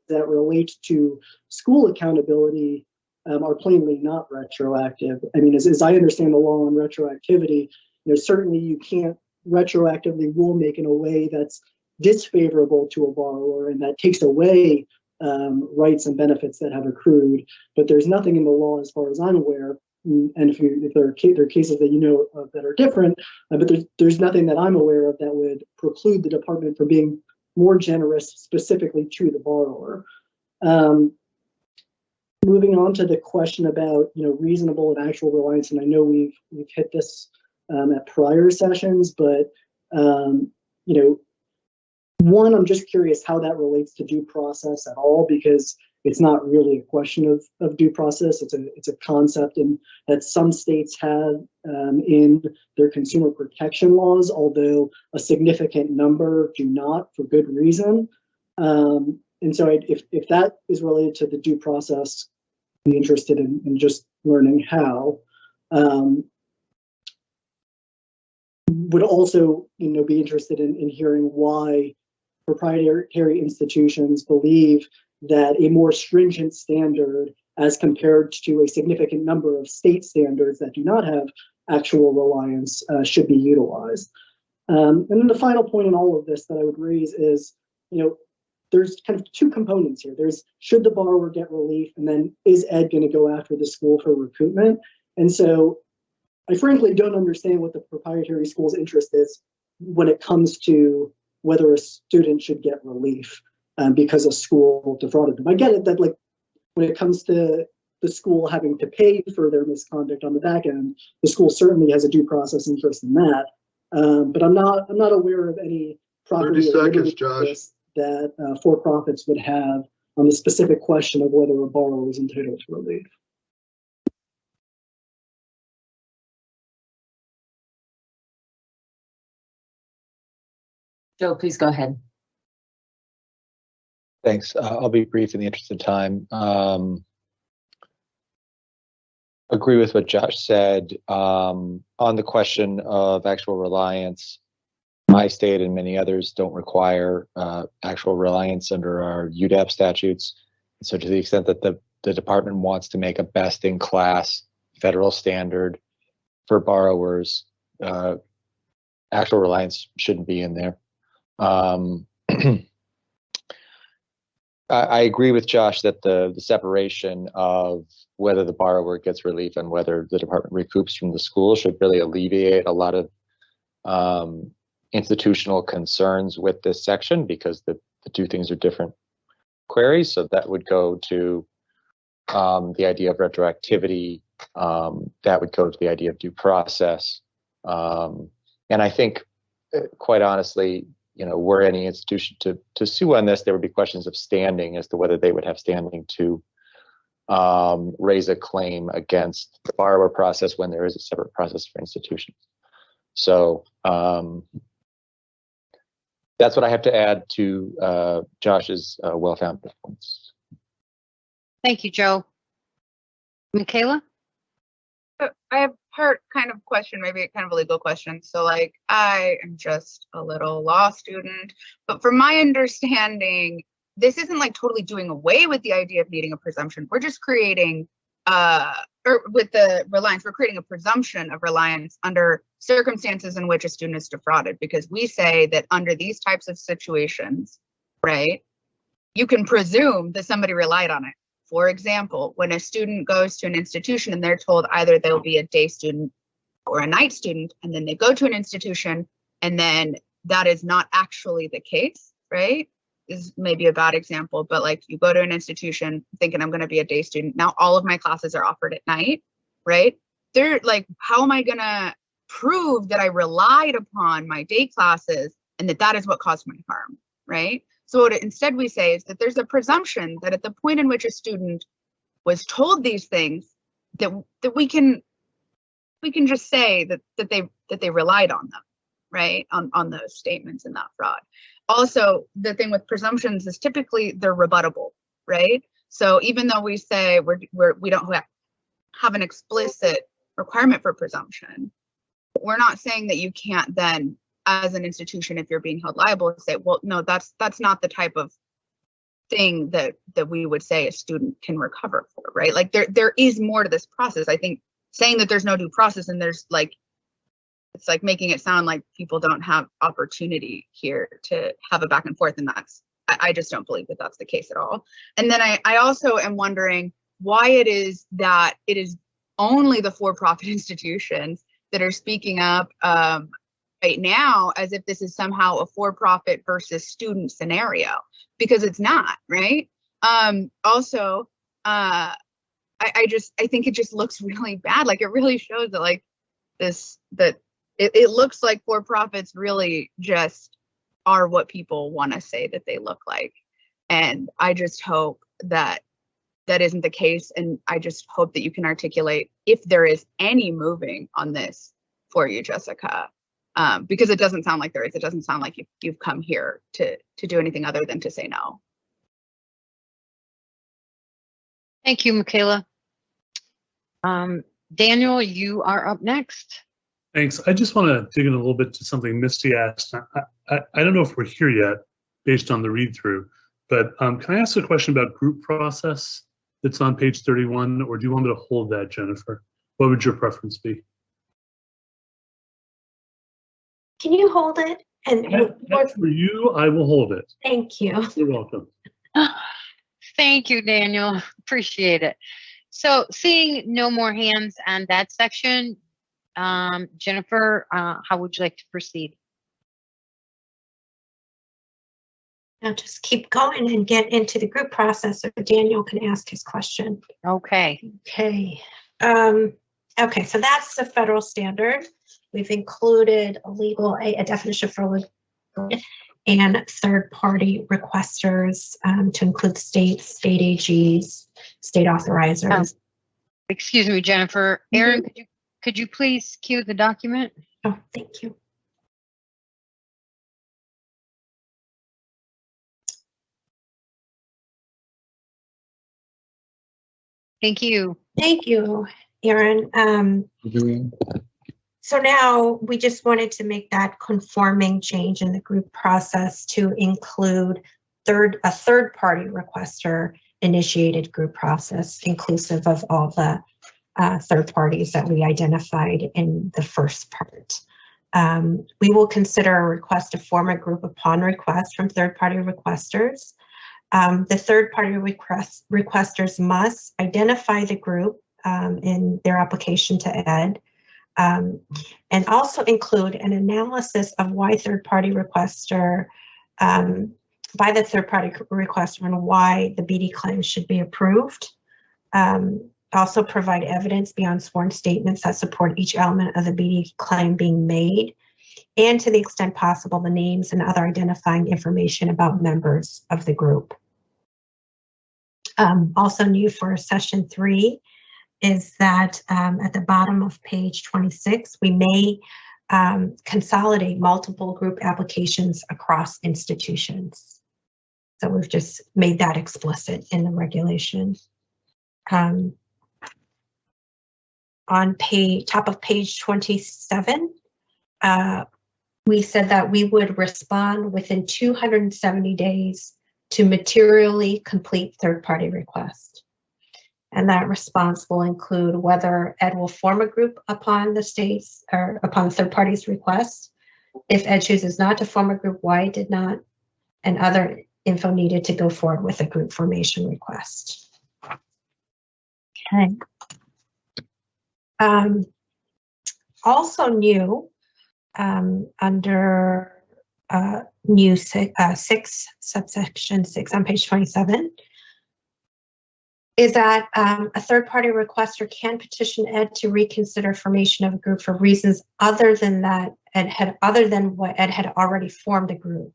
that relate to school accountability are plainly not retroactive? I mean, as I understand the law on retroactivity, certainly you can't retroactively rulemaking in a way that's disfavorable to a borrower and that takes away rights and benefits that have accrued. But there's nothing in the law, as far as I'm aware, and if there are cases that you know of that are different, but there's nothing that I'm aware of that would preclude the department from being more generous specifically to the borrower. Moving on to the question about reasonable and actual reliance, and I know we've hit this at prior sessions, but one, I'm just curious how that relates to due process at all, because it's not really a question of due process. It's a concept that some states have in their consumer protection laws, although a significant number do not, for good reason. And so if that is related to the due process, I'm interested in just learning how. Would also be interested in hearing why proprietary institutions believe that a more stringent standard as compared to a significant number of state standards that do not have actual reliance should be utilized. And then the final point in all of this that I would raise is, there's kind of two components here. There's, should the borrower get relief, and then is Ed going to go after the school for recoupment? And so I frankly don't understand what the proprietary school's interest is when it comes to whether a student should get relief because a school defrauded them. I get it that when it comes to the school having to pay for their misconduct on the back end, the school certainly has a due process interest in that. But I'm not aware of any property 30 seconds, Josh, that for-profits would have on the specific question of whether a borrower is entitled to relief. Joe, please go ahead. Thanks. I'll be brief in the interest of time. Agree with what Josh said. On the question of actual reliance, my state and many others don't require actual reliance under our UDAP statutes. So to the extent that the department wants to make a best-in-class federal standard for borrowers, actual reliance shouldn't be in there. I agree with Josh that the separation of whether the borrower gets relief and whether the department recoups from the school should really alleviate a lot of institutional concerns with this section, because the two things are different queries. So that would go to the idea of retroactivity. That would go to the idea of due process. And I think, quite honestly, were any institution to sue on this, there would be questions of standing as to whether they would have standing to raise a claim against the borrower process when there is a separate process for institutions. So that's what I have to add to Josh's well-founded points. Thank you, Joe. Michaela? I have part kind of question, maybe kind of a legal question. So like, I am just a little law student, but from my understanding, this isn't like totally doing away with the idea of needing a presumption. We're just creating, or with the reliance, we're creating a presumption of reliance under circumstances in which a student is defrauded, because we say that under these types of situations, right, you can presume that somebody relied on it. For example, when a student goes to an institution and they're told either they'll be a day student or a night student, and then they go to an institution and then that is not actually the case, right? This is maybe a bad example, but like you go to an institution thinking I'm going to be a day student. Now all of my classes are offered at night, right? They're like, how am I going to prove that I relied upon my day classes and that is what caused my harm, right? So what instead we say is that there's a presumption that at the point in which a student was told these things, that we can just say that they relied on them, right? On those statements and that fraud. Also, the thing with presumptions is typically they're rebuttable, right? So even though we say we don't have an explicit requirement for presumption, we're not saying that you can't then, as an institution, if you're being held liable, say, well, no, that's not the type of thing that we would say a student can recover for, right? Like there is more to this process. I think saying that there's no due process and there's like, it's like making it sound like people don't have opportunity here to have a back and forth, and I just don't believe that that's the case at all. And then I also am wondering why it is that it is only the for-profit institutions that are speaking up right now as if this is somehow a for-profit versus student scenario, because it's not, right? Also, I think it just looks really bad. Like it really shows that like it looks like for-profits really just are what people want to say that they look like. And I just hope that isn't the case. And I just hope that you can articulate if there is any moving on this for you, Jessica. Because it doesn't sound like there is. It doesn't sound like you've come here to do anything other than to say no. Thank you, Michaela. Daniel, you are up next. Thanks. I just want to dig in a little bit to something Misty asked. I don't know if we're here yet based on the read through, but can I ask a question about group process that's on page 31, or do you want me to hold that, Jennifer? What would your preference be? Can you hold it? And for you, I will hold it. Thank you. You're welcome. Thank you, Daniel. Appreciate it. So seeing no more hands on that section, Jennifer, how would you like to proceed? Now just keep going and get into the group process so Daniel can ask his question. Okay. Okay. Okay, so that's the federal standard. We've included a definition for legal and third-party requesters to include state AGs, state authorizers. Excuse me, Jennifer. Erin, could you please cue the document? Oh, thank you. Thank you. Thank you, Erin. So now we just wanted to make that conforming change in the group process to include a third-party requester initiated group process, inclusive of all the third parties that we identified in the first part. We will consider a request to form a group upon request from third-party requesters. The third-party requesters must identify the group in their application to ED, and also include an analysis of why third-party requester, by the third-party requester, and why the BD claim should be approved. Also provide evidence beyond sworn statements that support each element of the BD claim being made, and to the extent possible, the names and other identifying information about members of the group. Also new for session 3 is that at the bottom of page 26, we may consolidate multiple group applications across institutions. So we've just made that explicit in the regulation. On top of page 27, we said that we would respond within 270 days to materially complete third-party request. And that response will include whether ED will form a group upon the state's or upon the third party's request, if ED chooses not to form a group, why it did not, and other info needed to go forward with a group formation request. Okay. Also new under new 6, subsection 6 on page 27, is that a third-party requester can petition ED to reconsider formation of a group for reasons other than what ED had already formed a group.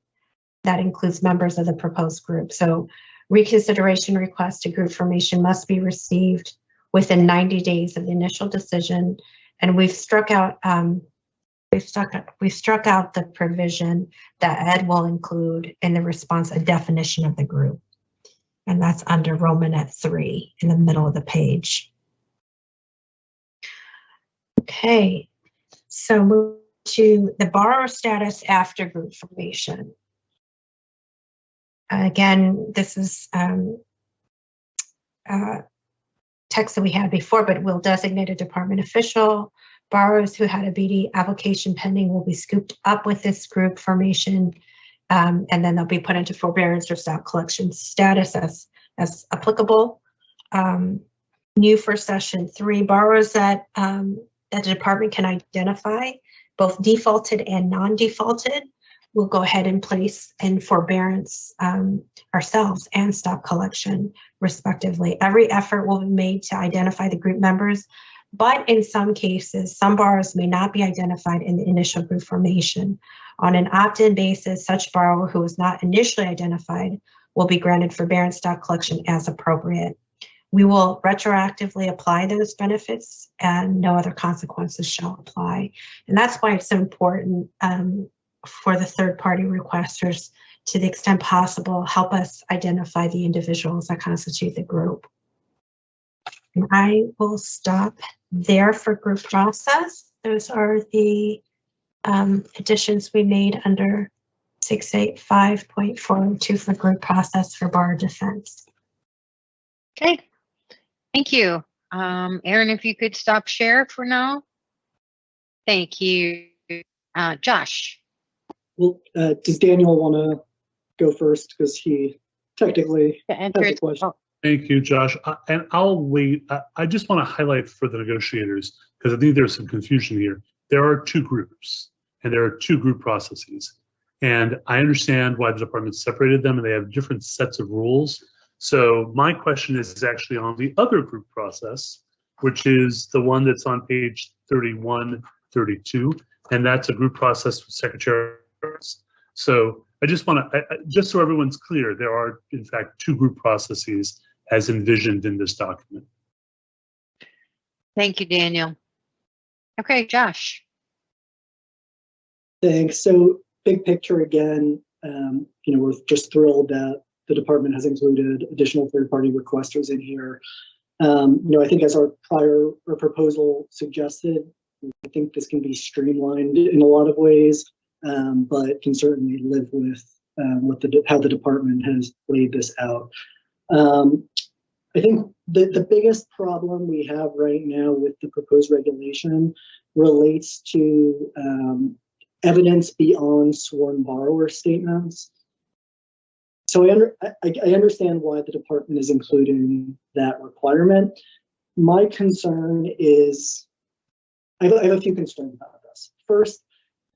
That includes members of the proposed group. So reconsideration request to group formation must be received within 90 days of the initial decision, and we've struck out the provision that ED will include in the response a definition of the group. And that's under Romanet 3 in the middle of the page. Okay, so move to the borrower status after group formation. Again, this is text that we had before, but we'll designate a department official. Borrowers who had a BD application pending will be scooped up with this group formation, and then they'll be put into forbearance or stock collection status as applicable. New for session 3, borrowers that the department can identify, both defaulted and non-defaulted, we'll go ahead and place in forbearance ourselves and stock collection, respectively. Every effort will be made to identify the group members, but in some cases, some borrowers may not be identified in the initial group formation. On an opt-in basis, such borrower who was not initially identified will be granted forbearance stock collection as appropriate. We will retroactively apply those benefits and no other consequences shall apply. And that's why it's so important for the third-party requesters, to the extent possible, help us identify the individuals that constitute the group. And I will stop there for group process. Those are the additions we made under 685.402 for group process for borrower defense. Okay, thank you. Erin, if you could stop share for now. Thank you. Josh. Well, does Daniel want to go first, because he technically has a question? Thank you, Josh. And I'll wait. I just want to highlight for the negotiators, because I think there's some confusion here. There are 2 groups, and there are 2 group processes. And I understand why the department separated them, and they have different sets of rules. So my question is actually on the other group process, which is the one that's on page 31, 32, and that's a group process with secretary. So I just want to, just so everyone's clear, there are in fact 2 group processes as envisioned in this document. Thank you, Daniel. Okay, Josh. Thanks. So big picture again, we're just thrilled that the department has included additional third-party requesters in here. I think as our prior proposal suggested, I think this can be streamlined in a lot of ways, but can certainly live with how the department has laid this out. I think the biggest problem we have right now with the proposed regulation relates to evidence beyond sworn borrower statements. So I understand why the department is including that requirement. My concern is, I have a few concerns about this. First,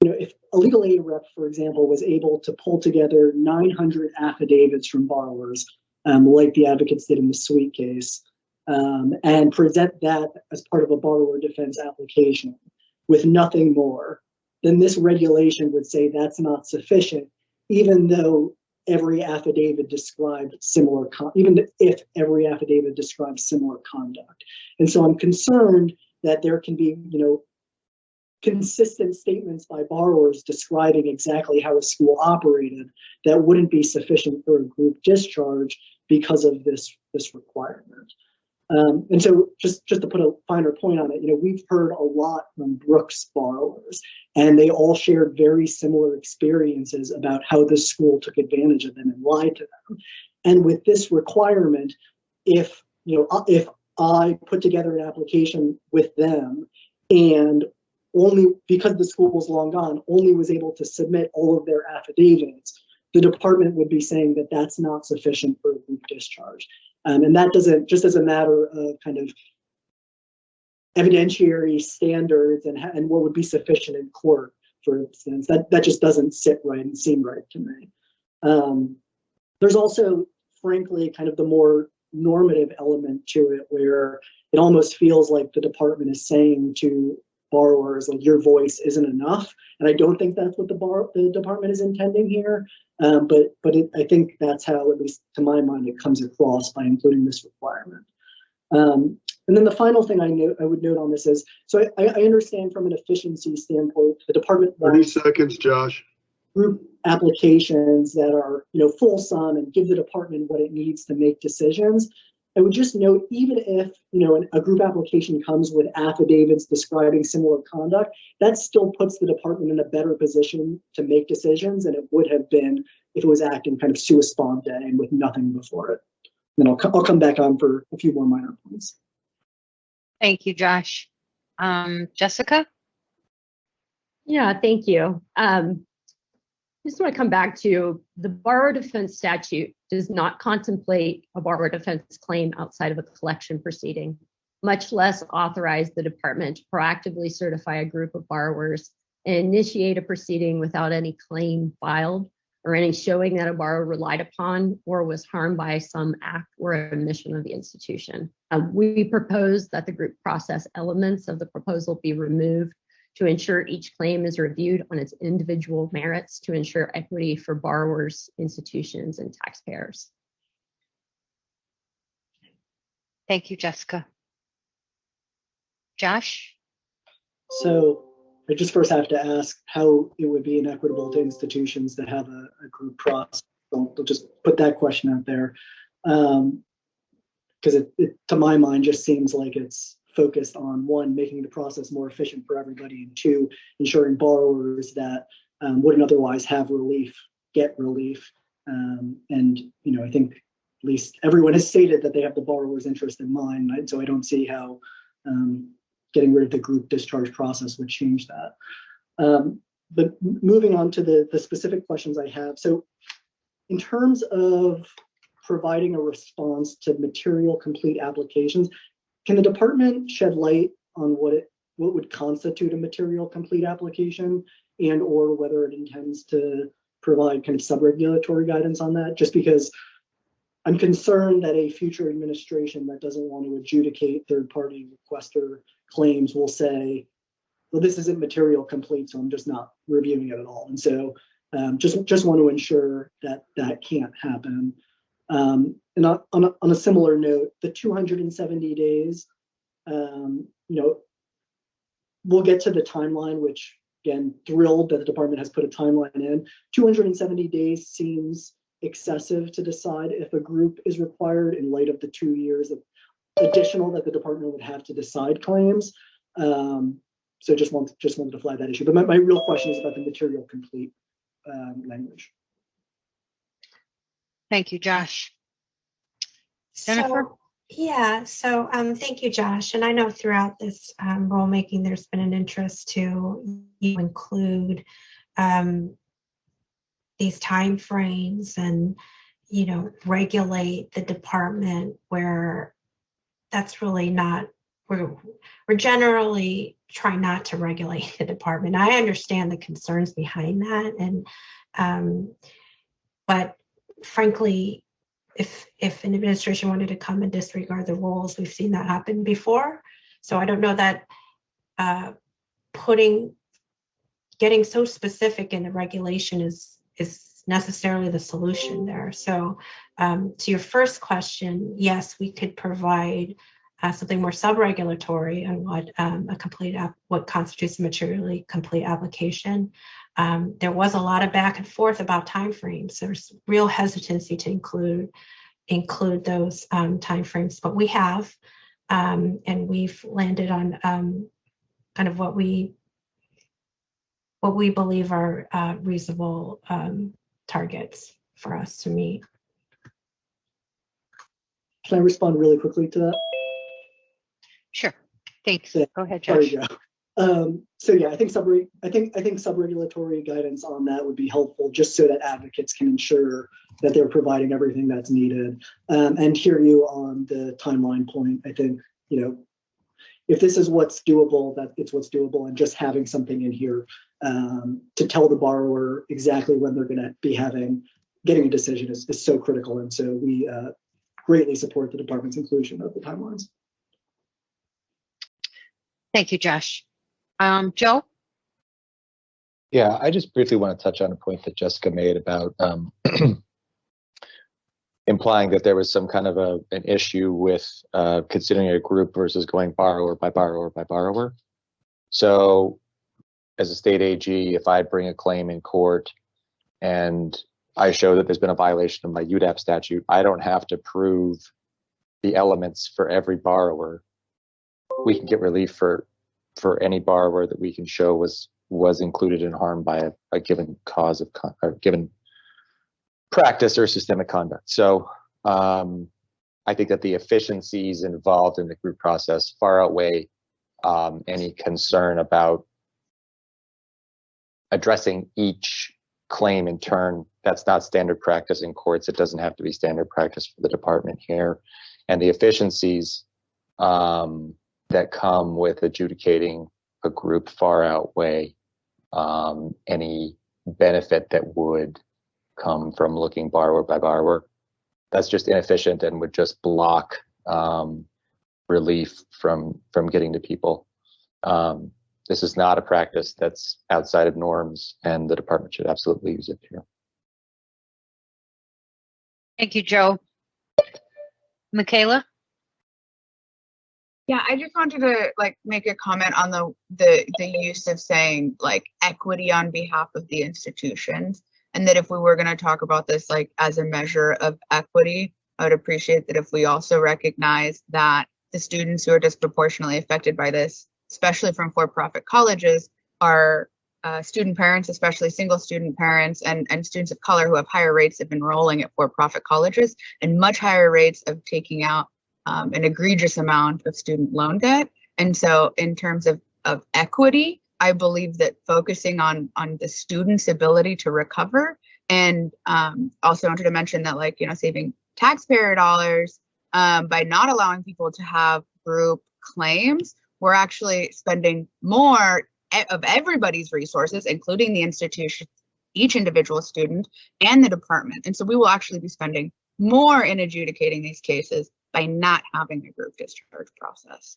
if a legal aid rep, for example, was able to pull together 900 affidavits from borrowers, like the advocates did in the Sweet case, and present that as part of a borrower defense application with nothing more, then this regulation would say that's not sufficient, even though every affidavit described similar, even if every affidavit describes similar conduct. And so I'm concerned that there can be, consistent statements by borrowers describing exactly how a school operated that wouldn't be sufficient for a group discharge because of this requirement. And so just to put a finer point on it, we've heard a lot from Brooks borrowers, and they all shared very similar experiences about how the school took advantage of them and lied to them. And with this requirement, if I put together an application with them and only because the school was long gone, only was able to submit all of their affidavits, the department would be saying that that's not sufficient for a group discharge. And that doesn't, just as a matter of kind of evidentiary standards and what would be sufficient in court, for instance, that just doesn't sit right and seem right to me. There's also, frankly, kind of the more normative element to it, where it almost feels like the department is saying to borrowers, like, your voice isn't enough. And I don't think that's what the department is intending here. But I think that's how, at least to my mind, it comes across by including this requirement. And then the final thing I would note on this is, so I understand from an efficiency standpoint, the department 30 seconds, Josh. Group applications that are fulsome and give the department what it needs to make decisions. I would just note, even if a group application comes with affidavits describing similar conduct, that still puts the department in a better position to make decisions than it would have been if it was acting kind of sua sponte and with nothing before it. Then I'll come back on for a few more minor points. Thank you, Josh. Jessica? Yeah, thank you. I just want to come back to the borrower defense statute does not contemplate a borrower defense claim outside of a collection proceeding, much less authorize the department to proactively certify a group of borrowers and initiate a proceeding without any claim filed or any showing that a borrower relied upon or was harmed by some act or omission of the institution. We propose that the group process elements of the proposal be removed to ensure each claim is reviewed on its individual merits to ensure equity for borrowers, institutions, and taxpayers. Thank you, Jessica. Josh? So I just first have to ask how it would be inequitable to institutions that have a group process. So I'll just put that question out there. Because it, to my mind, just seems like it's focused on, one, making the process more efficient for everybody, and two, ensuring borrowers that wouldn't otherwise have relief get relief. And I think at least everyone has stated that they have the borrower's interest in mind, right? So I don't see how getting rid of the group discharge process would change that. But moving on to the specific questions I have. So in terms of providing a response to material complete applications, can the department shed light on what would constitute a material complete application, and or whether it intends to provide kind of sub-regulatory guidance on that? Just because I'm concerned that a future administration that doesn't want to adjudicate third-party requester claims will say, well, this isn't material complete, so I'm just not reviewing it at all. And so just want to ensure that that can't happen. And on a similar note, the 270 days, we'll get to the timeline, which, again, thrilled that the department has put a timeline in. 270 days seems excessive to decide if a group is required in light of the 2 years of additional that the department would have to decide claims. So just wanted to flag that issue. But my real question is about the material complete language. Thank you, Josh. Jennifer? So thank you, Josh. And I know throughout this rulemaking, there's been an interest to include these timeframes and, regulate the department where that's really not, we're generally trying not to regulate the department. I understand the concerns behind that. And, but frankly, if an administration wanted to come and disregard the rules, we've seen that happen before. So I don't know that getting so specific in the regulation is necessarily the solution there. So to your first question, yes, we could provide something more sub-regulatory on what constitutes a materially complete application. There was a lot of back and forth about timeframes. There's real hesitancy to include those timeframes, but we have, and we've landed on kind of what we believe are reasonable targets for us to meet. Can I respond really quickly to that? Sure. Thanks. Yeah. Go ahead, Sorry, Josh. Joe. So yeah, I think sub-regulatory guidance on that would be helpful, just so that advocates can ensure that they're providing everything that's needed. And hear you on the timeline point. I think, if this is what's doable, that it's what's doable, and just having something in here to tell the borrower exactly when they're going to be getting a decision is so critical. And so we greatly support the department's inclusion of the timelines. Thank you, Josh. Joe? Yeah, I just briefly want to touch on a point that Jessica made about implying that there was some kind of an issue with considering a group versus going borrower by borrower by borrower. So as a state AG, if I bring a claim in court and I show that there's been a violation of my UDAP statute, I don't have to prove the elements for every borrower. We can get relief for any borrower that we can show was included in harm by a given cause of or given practice or systemic conduct. So I think that the efficiencies involved in the group process far outweigh any concern about addressing each claim in turn. That's not standard practice in courts. It doesn't have to be standard practice for the department here. And the efficiencies that come with adjudicating a group far outweigh any benefit that would come from looking borrower by borrower. That's just inefficient and would just block relief from getting to people. This is not a practice that's outside of norms, and the department should absolutely use it here. Thank you, Joe. Michaela? Yeah, I just wanted to make a comment on the use of saying equity on behalf of the institutions, and that if we were going to talk about this as a measure of equity, I would appreciate that if we also recognize that the students who are disproportionately affected by this, especially from for-profit colleges, are student parents, especially single student parents and students of color who have higher rates of enrolling at for-profit colleges and much higher rates of taking out an egregious amount of student loan debt. And so in terms of equity, I believe that focusing on the student's ability to recover, and also wanted to mention that saving taxpayer dollars by not allowing people to have group claims, we're actually spending more of everybody's resources, including the institution, each individual student, and the department. And so we will actually be spending more in adjudicating these cases by not having a group discharge process.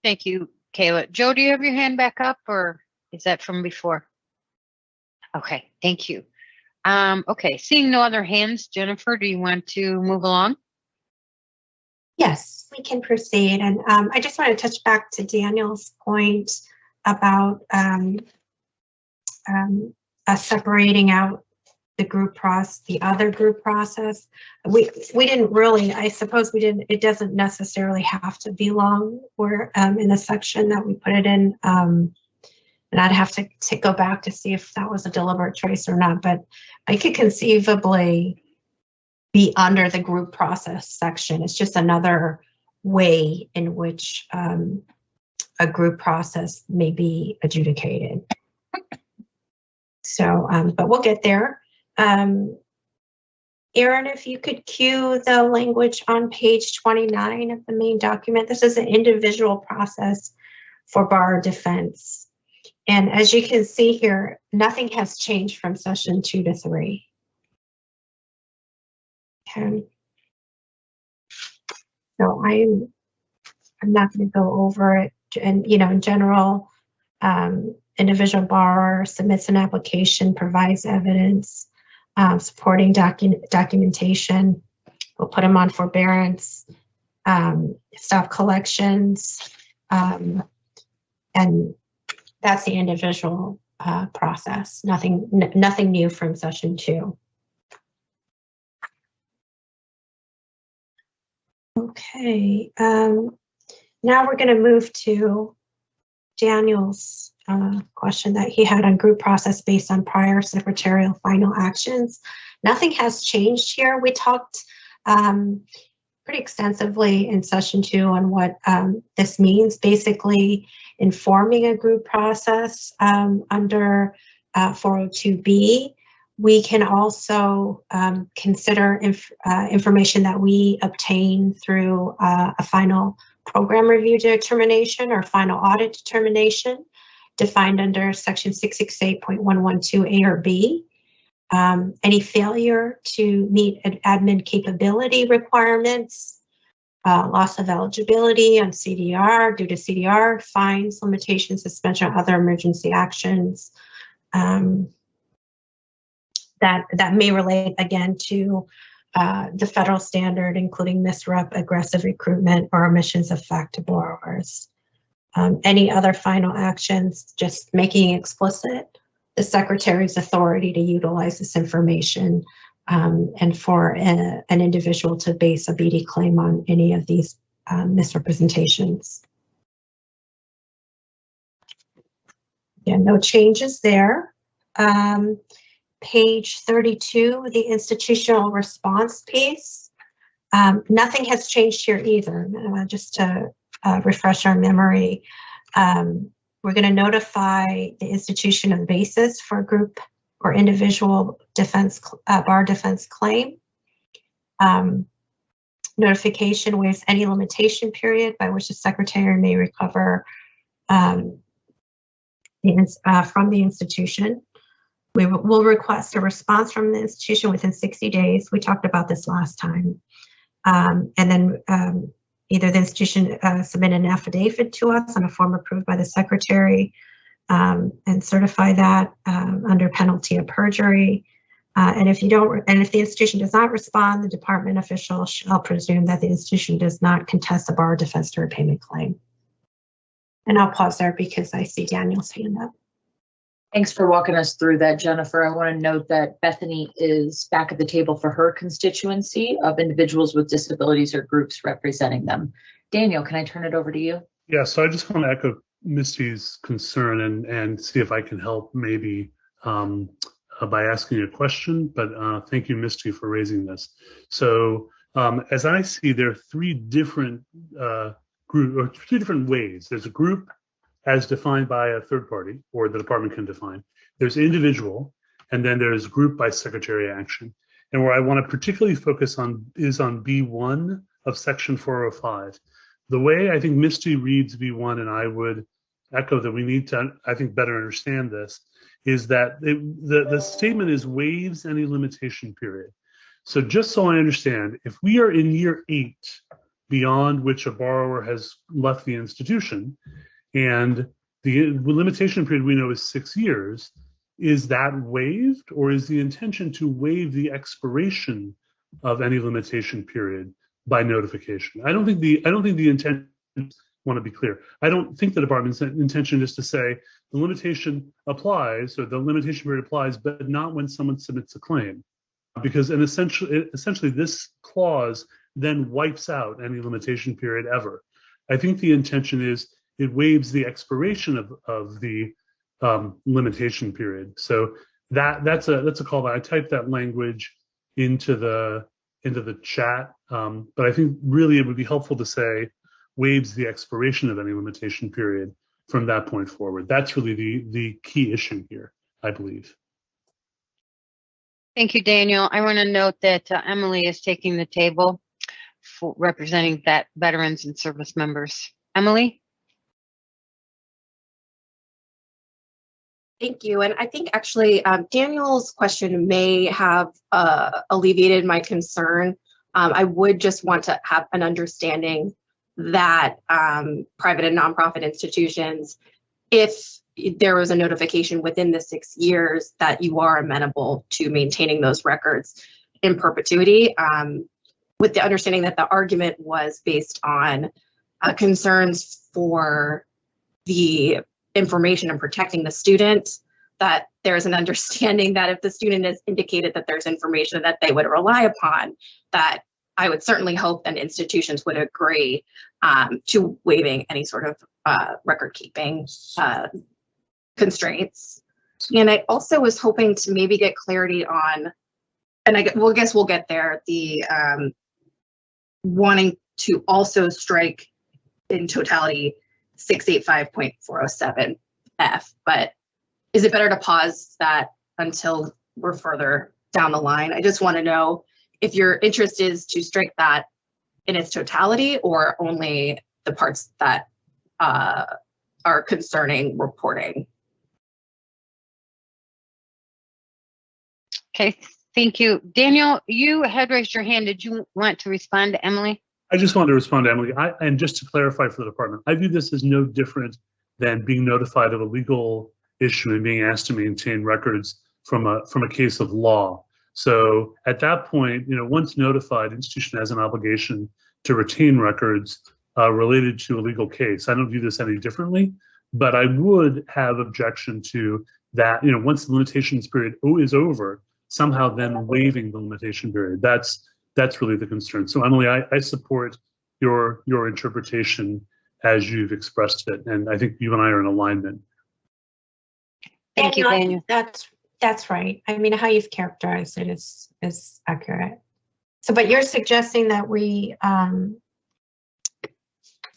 Thank you, Kayla. Joe, do you have your hand back up, or is that from before? Okay, thank you. Okay, seeing no other hands, Jennifer, do you want to move along? Yes, we can proceed. And I just want to touch back to Daniel's point about separating out the other group process. We didn't really, I suppose we didn't, it doesn't necessarily have to belong or in the section that we put it in. And I'd have to go back to see if that was a deliberate choice or not, but I could conceivably be under the group process section. It's just another way in which a group process may be adjudicated. So, but we'll get there. Erin, if you could cue the language on page 29 of the main document. This is an individual process for bar defense. And as you can see here, nothing has changed from session 2 to 3. Okay. So I'm not going to go over it. And, you know, in general, individual bar submits an application, provides evidence, supporting documentation. We'll put them on forbearance, stop collections, and that's the individual process. Nothing new from session 2. Okay, now we're going to move to Daniel's question that he had on group process based on prior secretarial final actions. Nothing has changed here. We talked pretty extensively in session 2 on what this means. Basically, informing a group process under 402B. We can also consider information that we obtain through a final program review determination or final audit determination defined under section 668.112A or B. Any failure to meet admin capability requirements, loss of eligibility on CDR due to CDR, fines, limitations, suspension, or other emergency actions that may relate again to the federal standard, including misrep, aggressive recruitment, or omissions of fact to borrowers. Any other final actions, just making explicit the Secretary's authority to utilize this information and for an individual to base a BD claim on any of these misrepresentations. Again, no changes there. Page 32, the institutional response piece. Nothing has changed here either. Just to refresh our memory, we're going to notify the institution of the basis for a group or individual defense bar defense claim. Notification waives any limitation period by which the Secretary may recover from the institution. We will request a response from the institution within 60 days. We talked about this last time. And then either the institution submit an affidavit to us on a form approved by the Secretary and certify that under penalty of perjury. And if the institution does not respond, the department official shall presume that the institution does not contest a bar defense to repayment claim. And I'll pause there because I see Daniel's hand up. Thanks for walking us through that, Jennifer. I want to note that Bethany is back at the table for her constituency of individuals with disabilities or groups representing them. Daniel, can I turn it over to you? Yeah, so I just want to echo Misty's concern and see if I can help maybe by asking you a question, but thank you, Misty, for raising this. So as I see, there are three different three different ways. There's a group as defined by a third party, or the department can define. There's individual, and then there's group by secretary action. And where I want to particularly focus on is on B1 of section 405. The way I think Misty reads B1, and I would echo that we need to, I think, better understand this, is that the statement is waives any limitation period. So just so I understand, if we are in year 8, beyond which a borrower has left the institution, and the limitation period we know is 6 years, is that waived, or is the intention to waive the expiration of any limitation period by notification? I don't think the intent is want to be clear. I don't think the department's intention is to say the limitation applies or the limitation period applies, but not when someone submits a claim. Because essentially this clause then wipes out any limitation period ever. I think the intention is it waives the expiration of the limitation period. So that's a call. I typed that language into the chat, but I think really it would be helpful to say waives the expiration of any limitation period from that point forward. That's really the key issue here, I believe. Thank you, Daniel. I want to note that Emily is taking the table for representing that veterans and service members. Emily? Thank you. And I think actually Daniel's question may have alleviated my concern. I would just want to have an understanding that private and nonprofit institutions, if there was a notification within the 6 years that you are amenable to maintaining those records in perpetuity, with the understanding that the argument was based on concerns for the information and protecting the student, that there's an understanding that if the student has indicated that there's information that they would rely upon, that I would certainly hope that institutions would agree to waiving any sort of record keeping constraints. And I also was hoping to maybe get clarity on, and I guess we'll get there, the wanting to also strike in totality 685.407F, but is it better to pause that until we're further down the line? I just want to know if your interest is to strike that in its totality or only the parts that are concerning reporting. Okay, thank you. Daniel, you had raised your hand. Did you want to respond to Emily? I just wanted to respond to Emily. And just to clarify for the department, I view this as no different than being notified of a legal issue and being asked to maintain records from a case of law. So at that point, once notified, institution has an obligation to retain records related to a legal case. I don't view this any differently, but I would have objection to that. Once the limitations period is over, somehow then waiving the limitation period. That's really the concern. So Emily, I support your interpretation as you've expressed it, and I think you and I are in alignment. Thank you, Daniel. That's right. I mean, how you've characterized it is accurate. So, but you're suggesting that we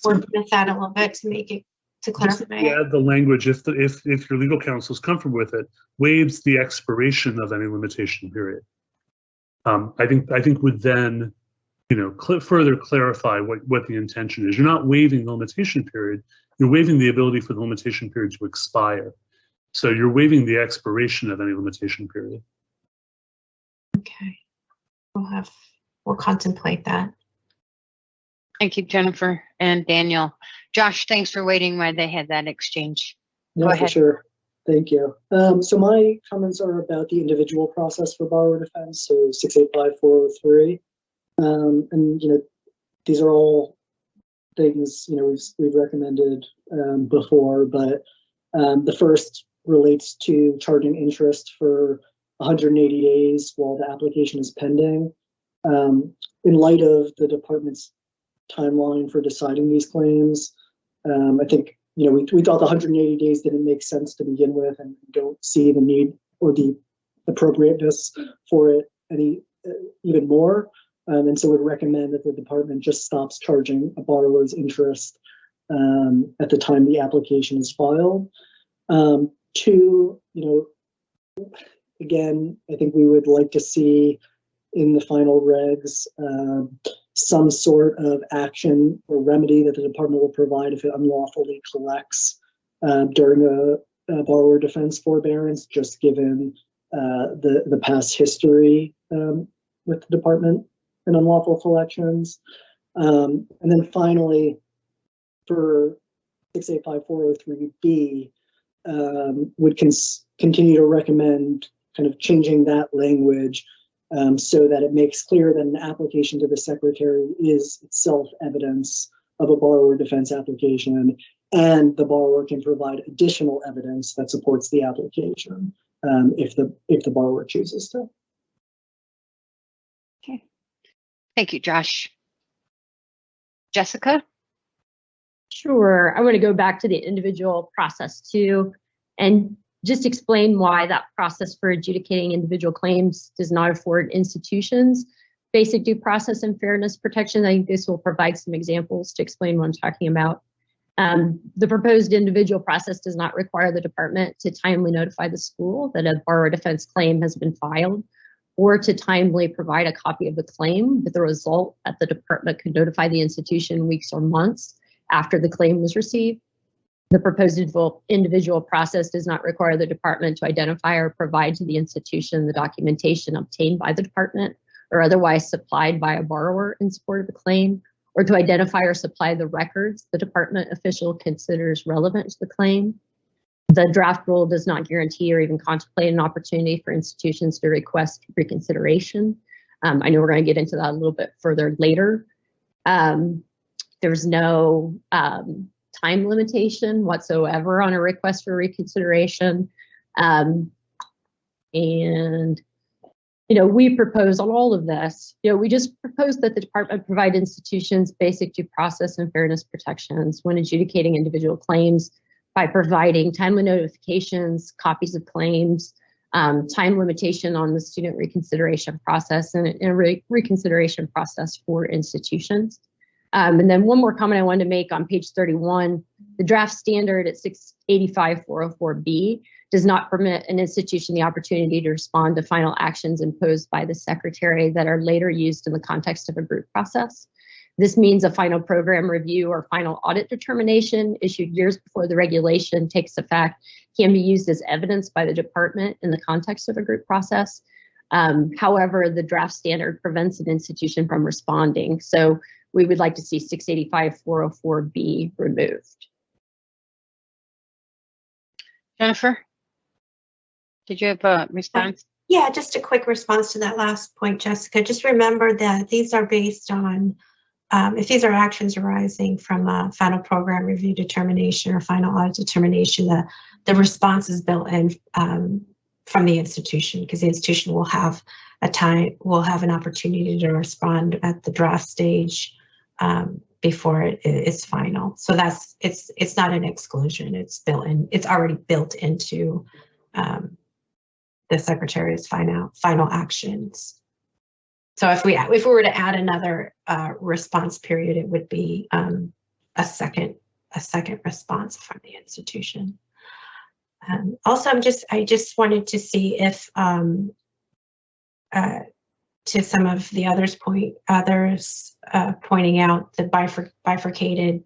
work with that a little bit to make it, to clarify. Yeah, the language, if your legal counsel is comfortable with it, waives the expiration of any limitation period. I think would then, further clarify what the intention is. You're not waiving the limitation period. You're waiving the ability for the limitation period to expire. So you're waiving the expiration of any limitation period. Okay, we'll contemplate that. Thank you, Jennifer and Daniel. Josh, thanks for waiting while they had that exchange. No, Go for ahead. sure. Thank you. So my comments are about the individual process for borrower defense, so 685-403. And these are all things we've recommended before, but the first relates to charging interest for 180 days while the application is pending. In light of the department's timeline for deciding these claims, I think we thought the 180 days didn't make sense to begin with, and don't see the need or the appropriateness for it even more. And so would recommend that the department just stops charging a borrower's interest at the time the application is filed. Two, again, I think we would like to see in the final regs some sort of action or remedy that the department will provide if it unlawfully collects during a borrower defense forbearance, just given the past history with the department and unlawful collections. And then finally, for 685-403B, would continue to recommend kind of changing that language so that it makes clear that an application to the secretary is itself evidence of a borrower defense application, and the borrower can provide additional evidence that supports the application if the borrower chooses to. Okay. Thank you, Josh. Jessica? Sure. I want to go back to the individual process too, and just explain why that process for adjudicating individual claims does not afford institutions basic due process and fairness protection. I think this will provide some examples to explain what I'm talking about. The proposed individual process does not require the department to timely notify the school that a borrower defense claim has been filed, or to timely provide a copy of the claim, with the result that the department could notify the institution weeks or months after the claim was received. The proposed individual process does not require the department to identify or provide to the institution the documentation obtained by the department or otherwise supplied by a borrower in support of the claim, or to identify or supply the records the department official considers relevant to the claim. The draft rule does not guarantee or even contemplate an opportunity for institutions to request reconsideration. I know we're going to get into that a little bit further later. There's no time limitation whatsoever on a request for reconsideration. And, we propose on all of this, we just propose that the department provide institutions basic due process and fairness protections when adjudicating individual claims by providing timely notifications, copies of claims, time limitation on the student reconsideration process, and a reconsideration process for institutions. And then one more comment I wanted to make on page 31, the draft standard at 685-404B does not permit an institution the opportunity to respond to final actions imposed by the secretary that are later used in the context of a group process. This means a final program review or final audit determination issued years before the regulation takes effect can be used as evidence by the department in the context of a group process. However, the draft standard prevents an institution from responding. So we would like to see 685-404B removed. Jennifer, did you have a response? Yeah, just a quick response to that last point, Jessica. Just remember that these are based on, if these are actions arising from a final program review determination or final audit determination, the response is built in from the institution, because the institution will have an opportunity to respond at the draft stage before it is final. So it's not an exclusion. It's built in. It's already built into the secretary's final actions. So if we were to add another response period, it would be a second response from the institution. Also, I just wanted to see if to some of the others pointing out the bifurcated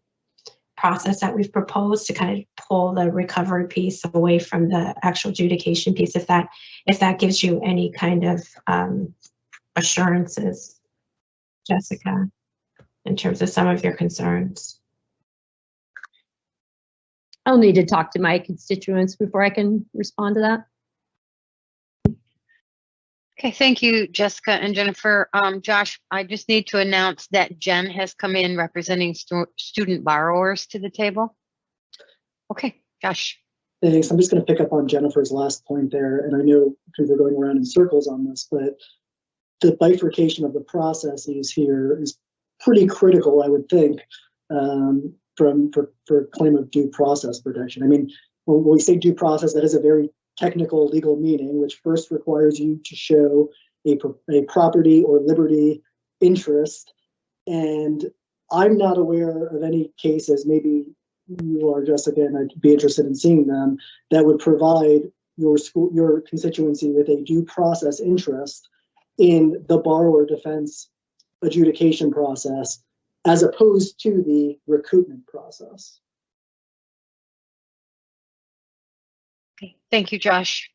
process that we've proposed to kind of pull the recovery piece away from the actual adjudication piece, if that gives you any kind of assurances, Jessica, in terms of some of your concerns. I'll need to talk to my constituents before I can respond to that. Okay, thank you, Jessica and Jennifer. Josh, I just need to announce that Jen has come in representing student borrowers to the table. Okay, Josh. Thanks. I'm just going to pick up on Jennifer's last point there, and I know because we're going around in circles on this, but the bifurcation of the processes here is pretty critical, I would think, for claim of due process protection. I mean, when we say due process, that is a very technical legal meaning, which first requires you to show a property or liberty interest. And I'm not aware of any cases, maybe you are, Jessica, and I'd be interested in seeing them, that would provide your constituency with a due process interest in the borrower defense adjudication process, as opposed to the recoupment process. Okay, thank you, Josh.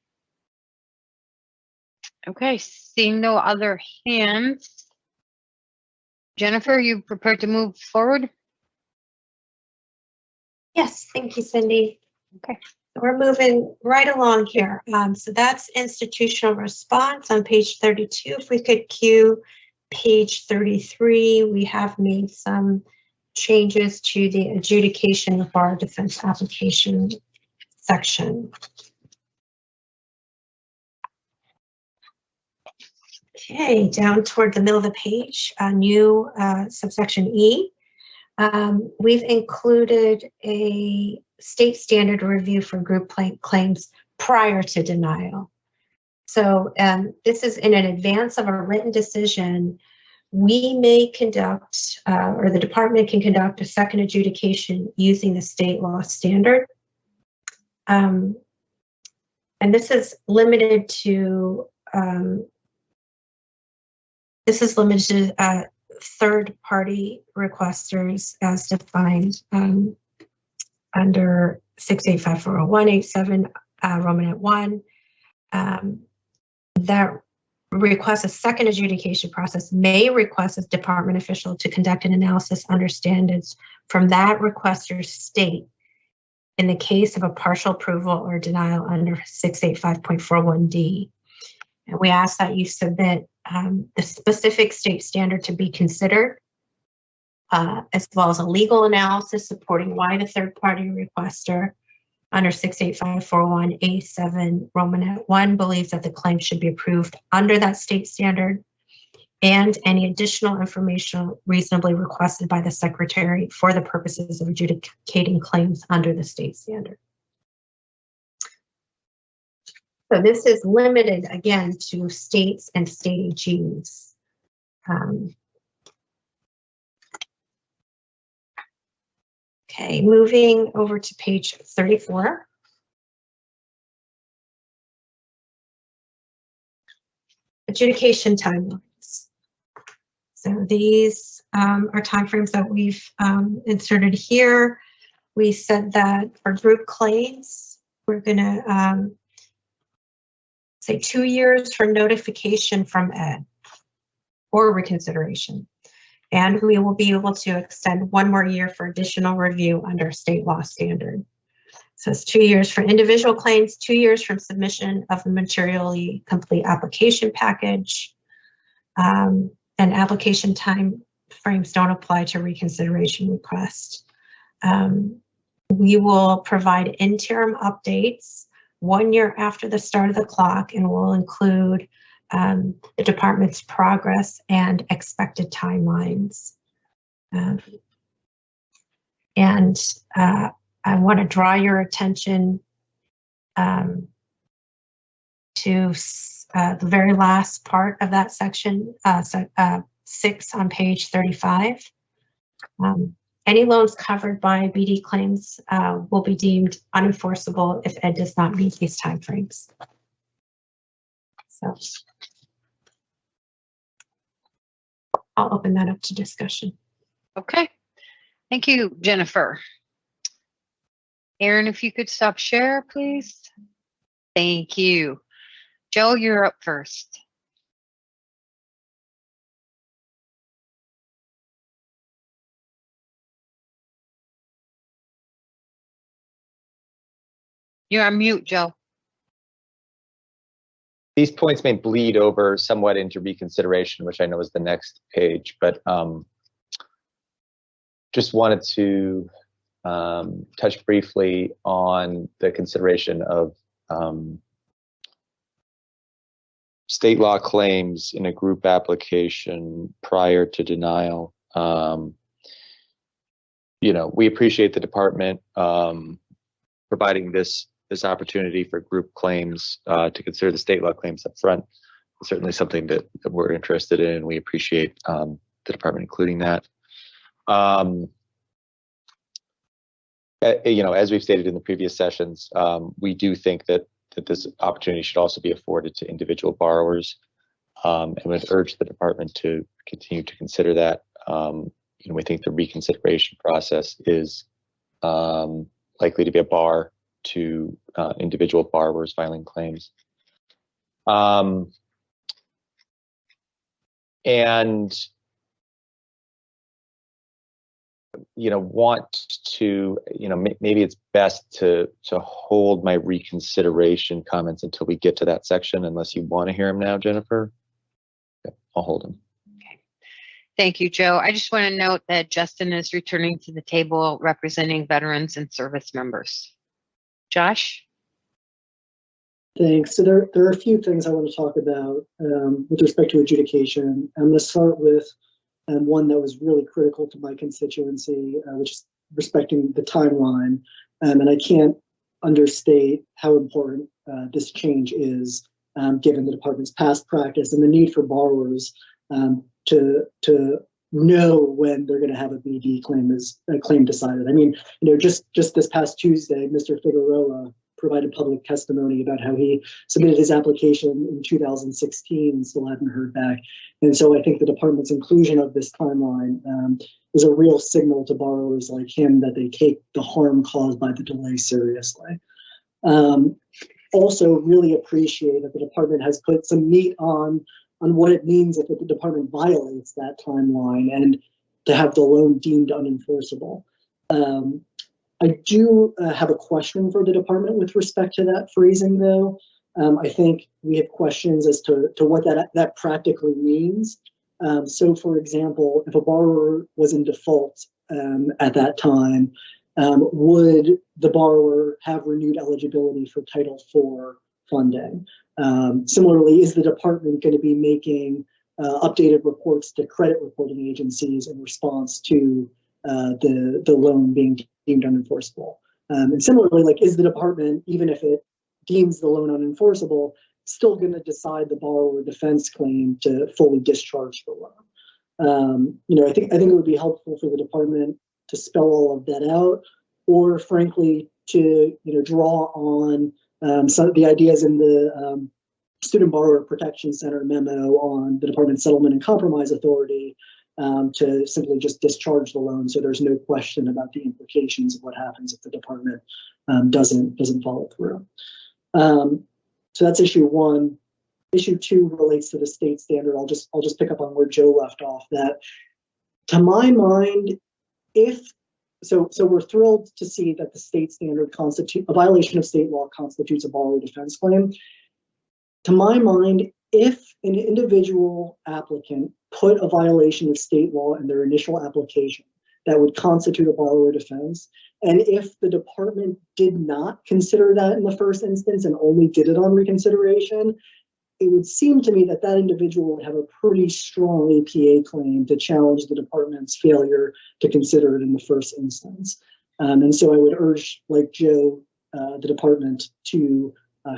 Okay, seeing no other hands. Jennifer, you prepared to move forward? Yes, thank you, Cindy. Okay. We're moving right along here. So that's institutional response on page 32. If we could cue page 33, we have made some changes to the adjudication of bar defense application section. Okay, down toward the middle of the page, a new subsection E. We've included a state standard review for group claims prior to denial. So this is in advance of a written decision. We may conduct, or the department can conduct, a second adjudication using the state law standard. And this is limited to third-party requesters as defined under 6854018.7 Romanet 1. That requests a second adjudication process may request a department official to conduct an analysis under standards from that requester's state in the case of a partial approval or denial under 685.41D. And we ask that you submit the specific state standard to be considered, as well as a legal analysis supporting why the third-party requester under 68541A7 Romanet 1 believes that the claim should be approved under that state standard, and any additional information reasonably requested by the secretary for the purposes of adjudicating claims under the state standard. So this is limited again to states and state AGs. Okay, moving over to page 34. Adjudication timelines. So these are timeframes that we've inserted here. We said that for group claims, we're going to say 2 years for notification from ED or reconsideration. And we will be able to extend 1 more year for additional review under state law standard. So it's 2 years for individual claims, 2 years from submission of the materially complete application package. And application time frames don't apply to reconsideration request. We will provide interim updates 1 year after the start of the clock, and will include the department's progress and expected timelines. I want to draw your attention to the very last part of that section, 6 on page 35. Any loans covered by BD claims will be deemed unenforceable if Ed does not meet these timeframes. So I'll open that up to discussion. Okay. Thank you, Jennifer. Aaron, if you could stop share, please. Thank you. Joe, you're up first. You're on mute, Joe. These points may bleed over somewhat into reconsideration, which I know is the next page, but just wanted to touch briefly on the consideration of state law claims in a group application prior to denial. We appreciate the department providing this opportunity for group claims to consider the state law claims up front. It's certainly something that we're interested in. We appreciate the department including that. As we've stated in the previous sessions, we do think that this opportunity should also be afforded to individual borrowers, and would urge the department to continue to consider that. We think the reconsideration process is likely to be a bar to individual borrowers filing claims. Maybe it's best to hold my reconsideration comments until we get to that section, unless you want to hear them now, Jennifer. Okay, I'll hold them. Okay. Thank you, Joe. I just want to note that Justin is returning to the table representing veterans and service members. Josh? Thanks. So there are a few things I want to talk about with respect to adjudication. I'm going to start with one that was really critical to my constituency, which is respecting the timeline. And I can't understate how important this change is, given the department's past practice and the need for borrowers to know when they're going to have a BD claim decided. I mean, just this past Tuesday, Mr. Figueroa provided public testimony about how he submitted his application in 2016 and still hadn't heard back. And so I think the department's inclusion of this timeline is a real signal to borrowers like him that they take the harm caused by the delay seriously. Also really appreciate that the department has put some meat on what it means if the department violates that timeline and to have the loan deemed unenforceable. I do have a question for the department with respect to that phrasing, though. I think we have questions as to what that practically means. So, for example, if a borrower was in default at that time, would the borrower have renewed eligibility for Title IV funding? Similarly, is the department going to be making updated reports to credit reporting agencies in response to the loan being deemed unenforceable? And similarly, like, is the department, even if it deems the loan unenforceable, still going to decide the borrower defense claim to fully discharge the loan? I think it would be helpful for the department to spell all of that out, or frankly, to draw on some of the ideas in the Student Borrower Protection Center memo on the department's settlement and compromise authority, to simply just discharge the loan, so there's no question about the implications of what happens if the department doesn't follow through. So that's issue one. Issue two relates to the state standard. I'll just pick up on where Joe left off. That, to my mind, so we're thrilled to see that the state standard a violation of state law constitutes a borrower defense claim. To my mind, if an individual applicant put a violation of state law in their initial application, that would constitute a borrower defense. And if the department did not consider that in the first instance and only did it on reconsideration, it would seem to me that that individual would have a pretty strong APA claim to challenge the department's failure to consider it in the first instance. And so I would urge, like Joe, the department to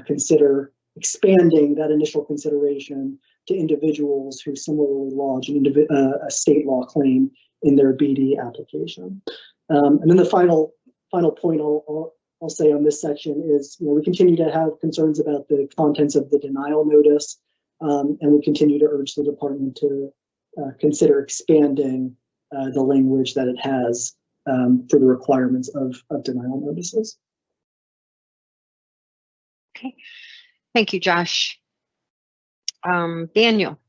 consider expanding that initial consideration to individuals who similarly lodge a state law claim in their BD application. And then the final point I'll say on this section is, we continue to have concerns about the contents of the denial notice, and we continue to urge the department to consider expanding the language that it has for the requirements of denial notices. Okay, thank you, Josh. Daniel.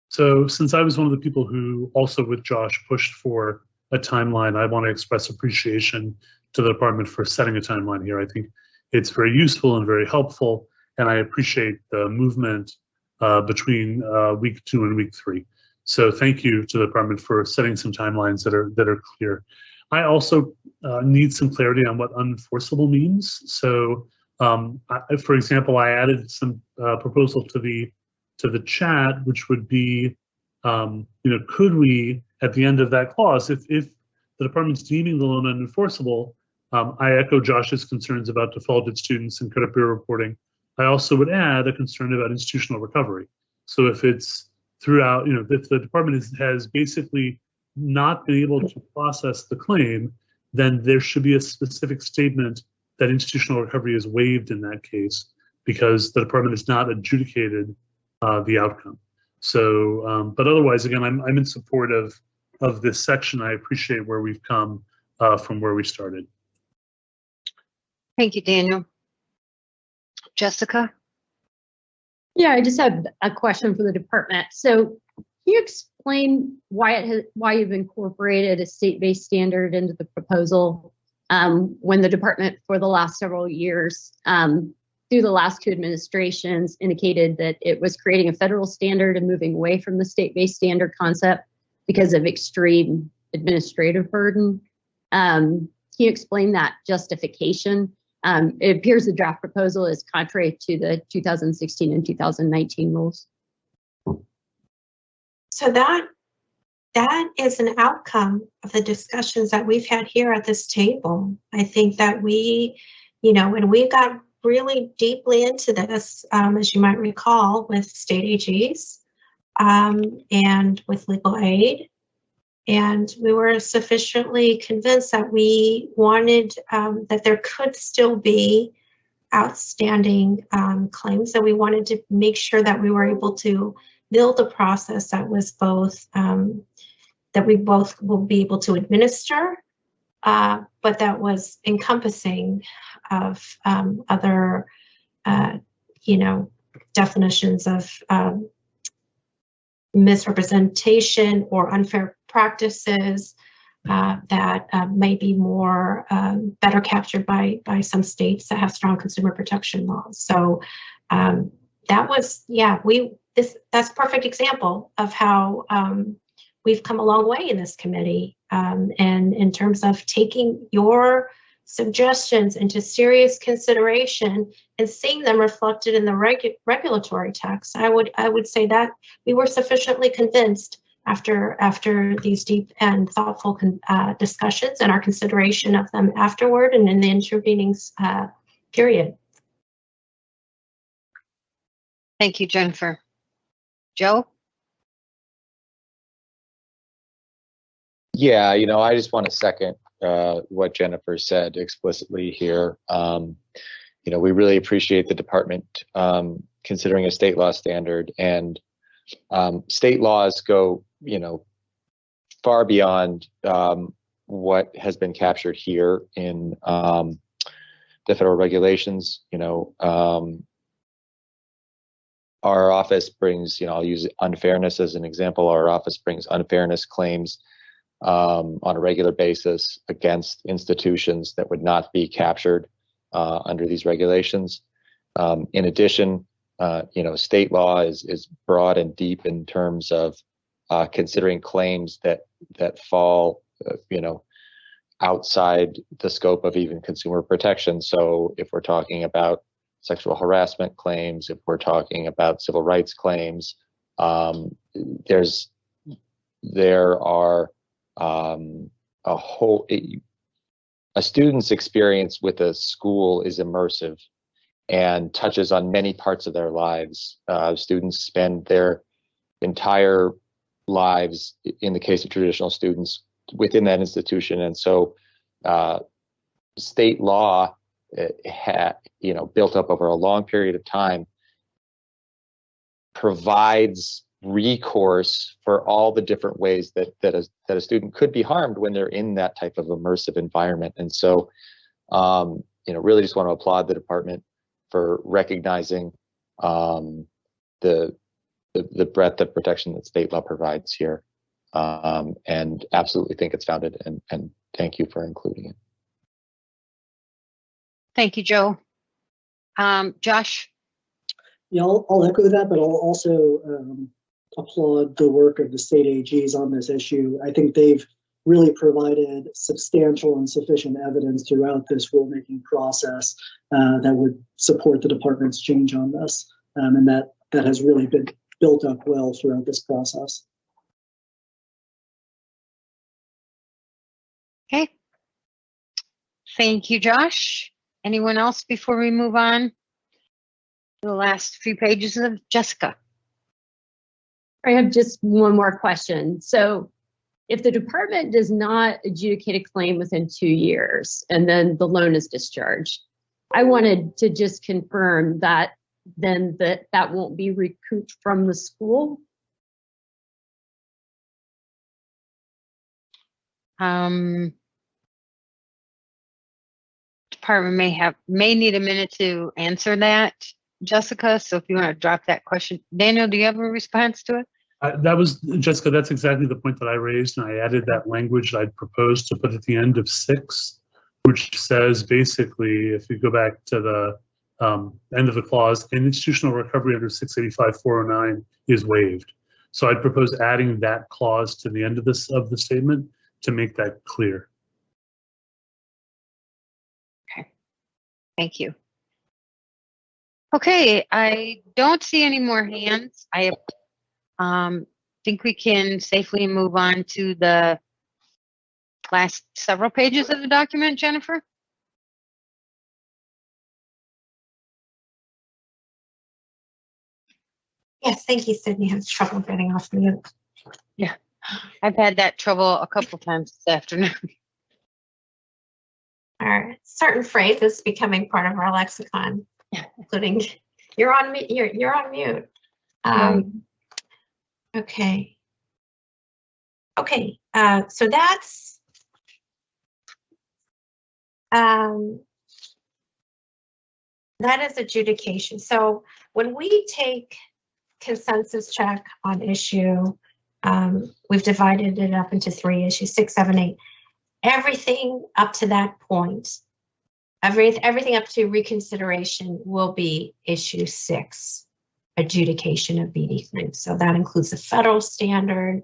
So since I was one of the people who also with Josh pushed for a timeline, I want to express appreciation to the department for setting a timeline here. I think it's very useful and very helpful, and I appreciate the movement between week 2 and week 3. So thank you to the department for setting some timelines that are clear. I also need some clarity on what unenforceable means. So for example, I added some proposal to the chat, which would be, could we, at the end of that clause, if the department's deeming the loan unenforceable, I echo Josh's concerns about defaulted students and credit bureau reporting. I also would add a concern about institutional recovery. So if it's throughout, if the department has basically not been able to process the claim, then there should be a specific statement that institutional recovery is waived in that case, because the department has not adjudicated the outcome. So, but otherwise, again, I'm in support of this section. I appreciate where we've come from where we started. Thank you, Daniel. Jessica? Yeah, I just have a question for the department. So can you explain why you've incorporated a state-based standard into the proposal when the department for the last several years, through the last 2 administrations, indicated that it was creating a federal standard and moving away from the state-based standard concept? because of extreme administrative burden. Can you explain that justification? It appears the draft proposal is contrary to the 2016 and 2019 rules. So that is an outcome of the discussions that we've had here at this table. I think that we, when we got really deeply into this, as you might recall, with state AGs and with legal aid, and we were sufficiently convinced that we wanted that there could still be outstanding claims, that we wanted to make sure that we were able to build a process that was both that we both will be able to administer, but that was encompassing of other, definitions of misrepresentation or unfair practices that may be more better captured by some states that have strong consumer protection laws. So that was, that's a perfect example of how we've come a long way in this committee, and in terms of taking your suggestions into serious consideration and seeing them reflected in the regulatory text. I would say that we were sufficiently convinced after these deep and thoughtful discussions and our consideration of them afterward and in the intervening period. Thank you, Jennifer. Joe? Yeah, I just want to second what Jennifer said explicitly here. We really appreciate the department considering a state law standard, and state laws go, far beyond what has been captured here in the federal regulations. Our office brings, I'll use unfairness as an example. Our office brings unfairness claims on a regular basis against institutions that would not be captured under these regulations. In addition, state law is broad and deep in terms of considering claims that fall, outside the scope of even consumer protection. So if we're talking about sexual harassment claims, if we're talking about civil rights claims, there are a student's experience with a school is immersive and touches on many parts of their lives. Students spend their entire lives, in the case of traditional students, within that institution. And so state law built up over a long period of time provides recourse for all the different ways that a student could be harmed when they're in that type of immersive environment. And so, really just want to applaud the department for recognizing the breadth of protection that state law provides here, and absolutely think it's founded, and thank you for including it. Thank you, Joe. Josh? Yeah, I'll echo that, but I'll also applaud the work of the state AGs on this issue. I think they've really provided substantial and sufficient evidence throughout this rulemaking process that would support the department's change on this, and that has really been built up well throughout this process. Okay. Thank you, Josh. Anyone else before we move on to the last few pages of Jessica? I have just one more question. So if the department does not adjudicate a claim within 2 years and then the loan is discharged, I wanted to just confirm that then that won't be recouped from the school? Department may need a minute to answer that, Jessica. So if you want to drop that question. Daniel, do you have a response to it? That was, Jessica, that's exactly the point that I raised, and I added that language that I'd proposed to put at the end of 6, which says basically, if you go back to the end of the clause, an institutional recovery under 685-409 is waived. So I'd propose adding that clause to the end of the statement to make that clear. Thank you. Okay, I don't see any more hands. I think we can safely move on to the last several pages of the document, Jennifer. Yes, thank you, Sydney. I have trouble getting off mute. Yeah, I've had that trouble a couple times this afternoon. All right, certain phrases becoming part of our lexicon, including you're on mute. You're on mute. Okay. Okay. So that's that is adjudication. So when we take consensus check on issue, we've divided it up into 3 issues, 6, 7, 8. Everything up to that point, everything up to reconsideration will be issue 6, adjudication of BD claims. So that includes the federal standard,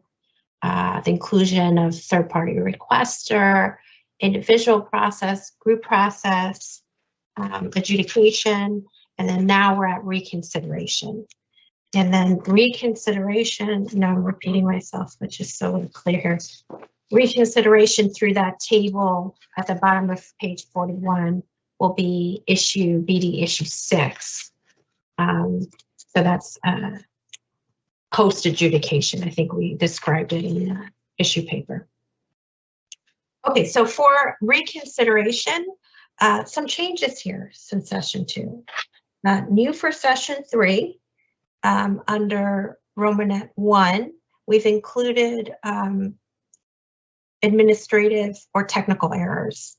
the inclusion of third-party requester, individual process, group process, adjudication, and then now we're at reconsideration. And then reconsideration, now I'm repeating myself, but just so it's clear here. Reconsideration through that table at the bottom of page 41 will be BD issue 6. So that's post adjudication. I think we described it in the issue paper. Okay, so for reconsideration, some changes here since session 2. New for session 3, under Romanet 1, we've included administrative or technical errors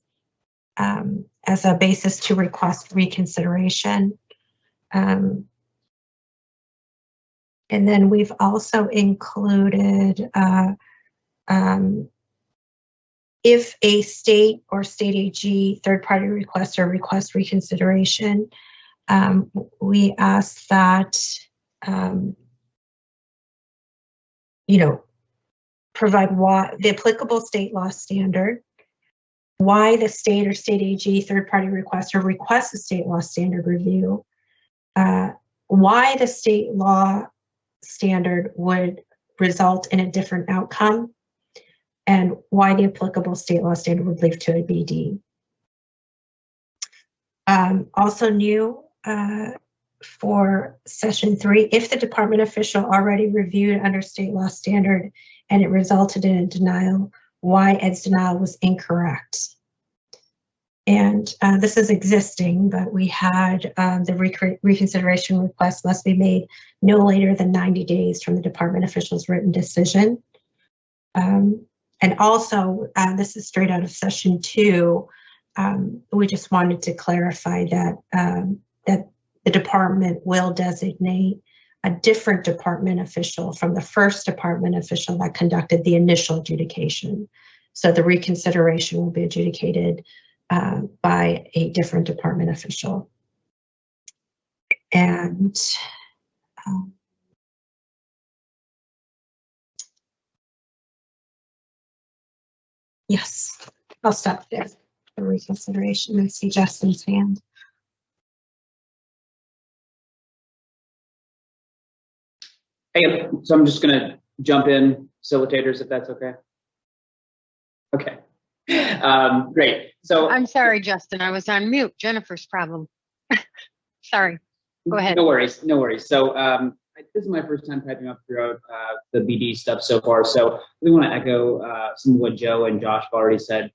as a basis to request reconsideration. And then we've also included if a state or state AG third-party requester requests reconsideration, we ask that provide why the applicable state law standard, why the state or state AG third-party requester requests a state law standard review, why the state law standard would result in a different outcome, and why the applicable state law standard would lead to a BD. Also new for session 3, if the department official already reviewed under state law standard and it resulted in a denial, why Ed's denial was incorrect. And this is existing, but we had the reconsideration request must be made no later than 90 days from the department official's written decision. And also, this is straight out of session 2. We just wanted to clarify that that the department will designate a different department official from the first department official that conducted the initial adjudication. So the reconsideration will be adjudicated by a different department official. And yes, I'll stop there for reconsideration. I see Justin's hand. Hey, so I'm just gonna jump in, facilitators, if that's okay. Okay, great. So I'm sorry, Justin, I was on mute. Jennifer's problem. Sorry, go ahead. No worries, no worries. So this is my first time typing up throughout the BD stuff so far. So we want to echo some of what Joe and Josh have already said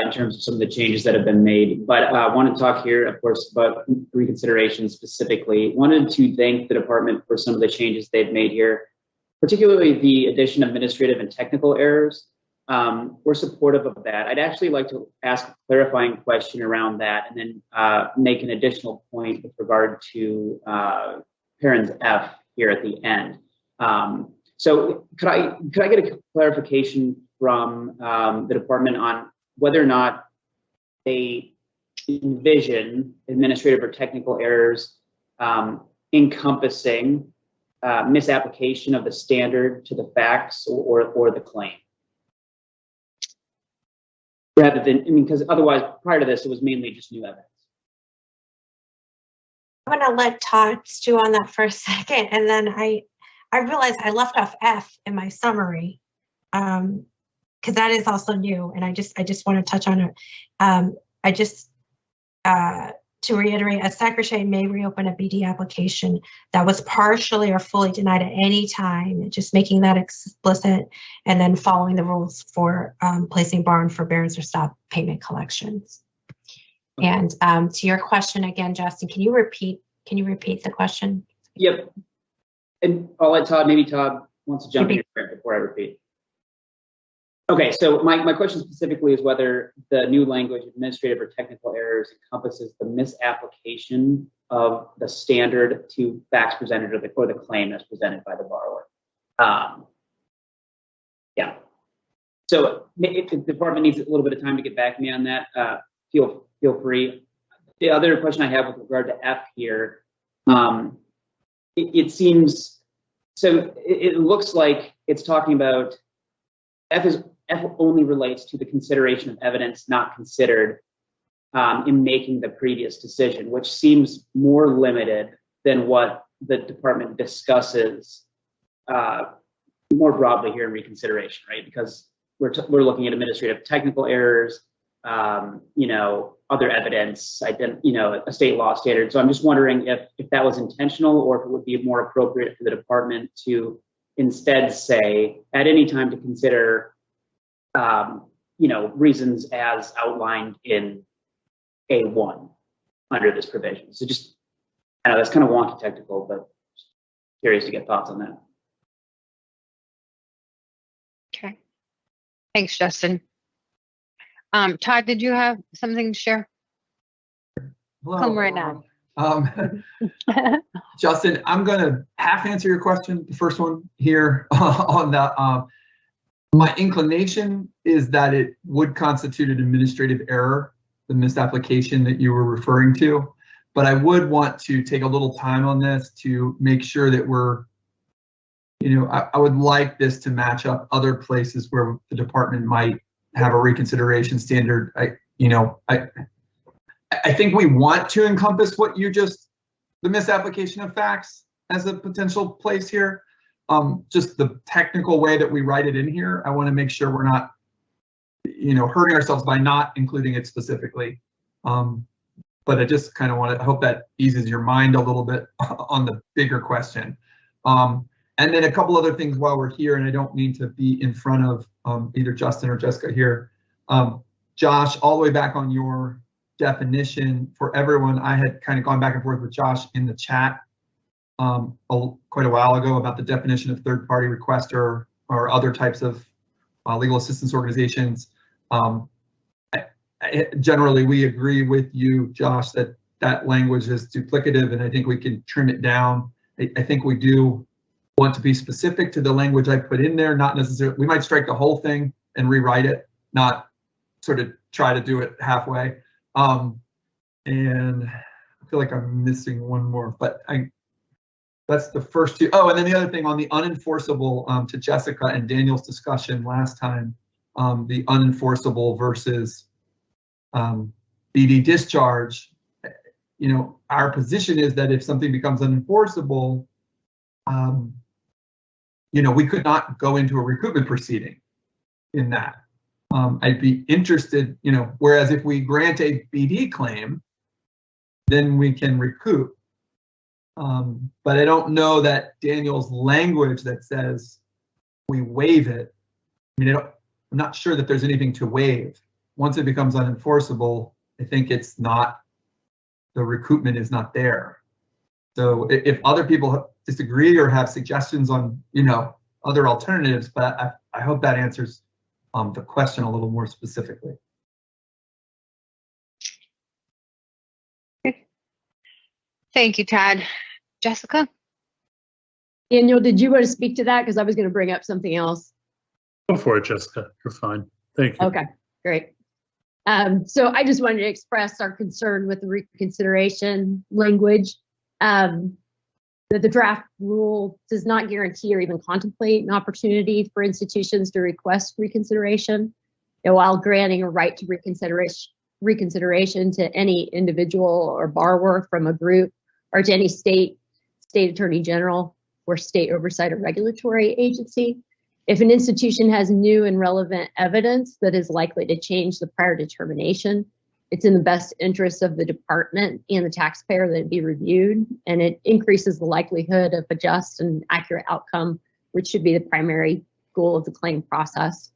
in terms of some of the changes that have been made. But I want to talk here, of course, about reconsideration specifically. Wanted to thank the department for some of the changes they've made here, particularly the addition of administrative and technical errors. We're supportive of that. I'd actually like to ask a clarifying question around that and then make an additional point with regard to parens F here at the end. So could I get a clarification from the department on whether or not they envision administrative or technical errors encompassing misapplication of the standard to the facts or the claim. Rather than, I mean, because otherwise, prior to this, it was mainly just new evidence. I'm gonna let Todd stew on that for a second, and then I realized I left off F in my summary, because that is also new, and I just want to touch on it. To reiterate, a secretary may reopen a BD application that was partially or fully denied at any time, just making that explicit, and then following the rules for placing bar and forbearance or stop payment collections. And to your question again, Justin, can you repeat the question? Yep. And I'll let Todd, maybe Todd wants to jump in here before I repeat. Okay, so my question specifically is whether the new language, administrative or technical errors, encompasses the misapplication of the standard to facts presented or the claim as presented by the borrower. Yeah. So if the department needs a little bit of time to get back to me on that, feel free. The other question I have with regard to F here, it seems, so it looks like it's talking about F only relates to the consideration of evidence not considered in making the previous decision, which seems more limited than what the department discusses more broadly here in reconsideration, right? Because we're looking at administrative technical errors, other evidence, a state law standard. So I'm just wondering if that was intentional, or if it would be more appropriate for the department to instead say at any time to consider reasons as outlined in A1 under this provision. So just, I know that's kind of wonky technical, but curious to get thoughts on that. Okay. Thanks, Justin. Todd, did you have something to share? Hello. Come right now. Justin, I'm going to half answer your question, the first one here on the, my inclination is that it would constitute an administrative error, the misapplication that you were referring to, but I would want to take a little time on this to make sure that we're, I would like this to match up other places where the department might have a reconsideration standard. I think we want to encompass what you just, the misapplication of facts as a potential place here. Just the technical way that we write it in here, I want to make sure we're not, hurting ourselves by not including it specifically. But I just kind of want to, I hope that eases your mind a little bit on the bigger question. And then a couple other things while we're here, and I don't mean to be in front of either Justin or Jessica here. Josh, all the way back on your definition for everyone, I had kind of gone back and forth with Josh in the chat quite a while ago about the definition of third-party requester or other types of legal assistance organizations. Generally, we agree with you, Josh, that that language is duplicative, and I think we can trim it down. I think we do want to be specific to the language I put in there, not necessarily, we might strike the whole thing and rewrite it, not sort of try to do it halfway. And I feel like I'm missing one more, but that's the first two. Oh, and then the other thing on the unenforceable, to Jessica and Daniel's discussion last time, the unenforceable versus BD discharge, our position is that if something becomes unenforceable, we could not go into a recoupment proceeding in that. I'd be interested, whereas if we grant a BD claim, then we can recoup. But I don't know that Daniel's language that says we waive it. I'm not sure that there's anything to waive. Once it becomes unenforceable, I think it's not, the recoupment is not there. So if other people disagree or have suggestions on, other alternatives, but I hope that answers the question a little more specifically. Thank you, Todd. Jessica? Daniel, did you want to speak to that? Because I was going to bring up something else. Go for it, Jessica. You're fine. Thank you. Okay, great. So I just wanted to express our concern with the reconsideration language. that the draft rule does not guarantee or even contemplate an opportunity for institutions to request reconsideration, while granting a right to reconsideration to any individual or borrower from a group or to any state attorney general or state oversight or regulatory agency. If an institution has new and relevant evidence that is likely to change the prior determination, it's in the best interest of the department and the taxpayer that it be reviewed, and it increases the likelihood of a just and accurate outcome, which should be the primary goal of the claim process.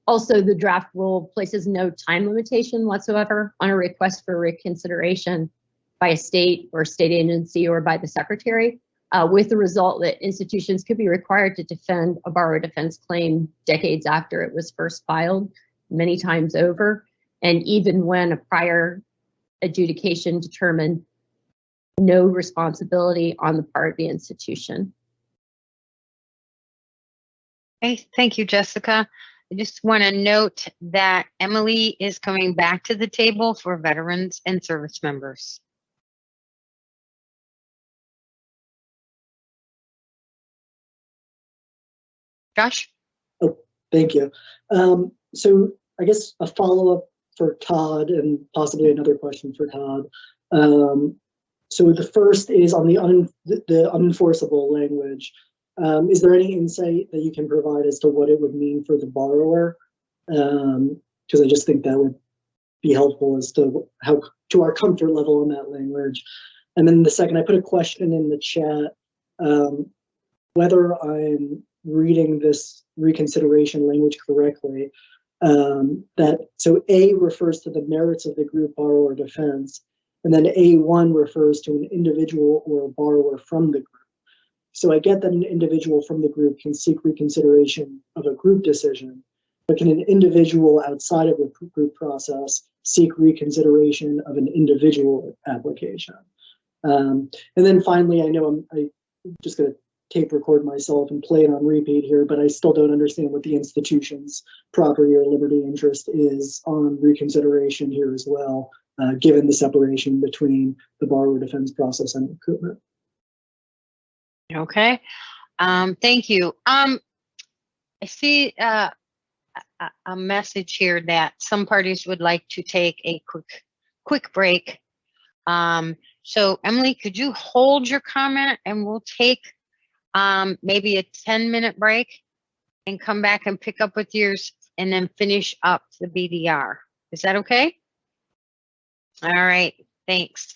Also, the draft rule places no time limitation whatsoever on a request for reconsideration by a state or state agency or by the secretary, with the result that institutions could be required to defend a borrower defense claim decades after it was first filed, many times over, and even when a prior adjudication determined no responsibility on the part of the institution. Okay, thank you, Jessica. I just want to note that Emily is coming back to the table for veterans and service members. Josh? Oh, thank you. So I guess a follow-up for Todd and possibly another question for Todd. So the first is on the unenforceable language. Is there any insight that you can provide as to what it would mean for the borrower? Because I just think that would be helpful as to how to our comfort level in that language. And then the second, I put a question in the chat, whether I'm reading this reconsideration language correctly, that so A refers to the merits of the group borrower defense, and then A1 refers to an individual or a borrower from the group. So I get that an individual from the group can seek reconsideration of a group decision, but can an individual outside of the group process seek reconsideration of an individual application? And then finally, I know I'm just going to tape record myself and play it on repeat here, but I still don't understand what the institution's property or liberty interest is on reconsideration here as well, given the separation between the borrower defense process and recoupment. Okay, thank you. I see a message here that some parties would like to take a quick break. So Emily, could you hold your comment and we'll take maybe a 10-minute break and come back and pick up with yours and then finish up the BDR. Is that okay? All right, thanks.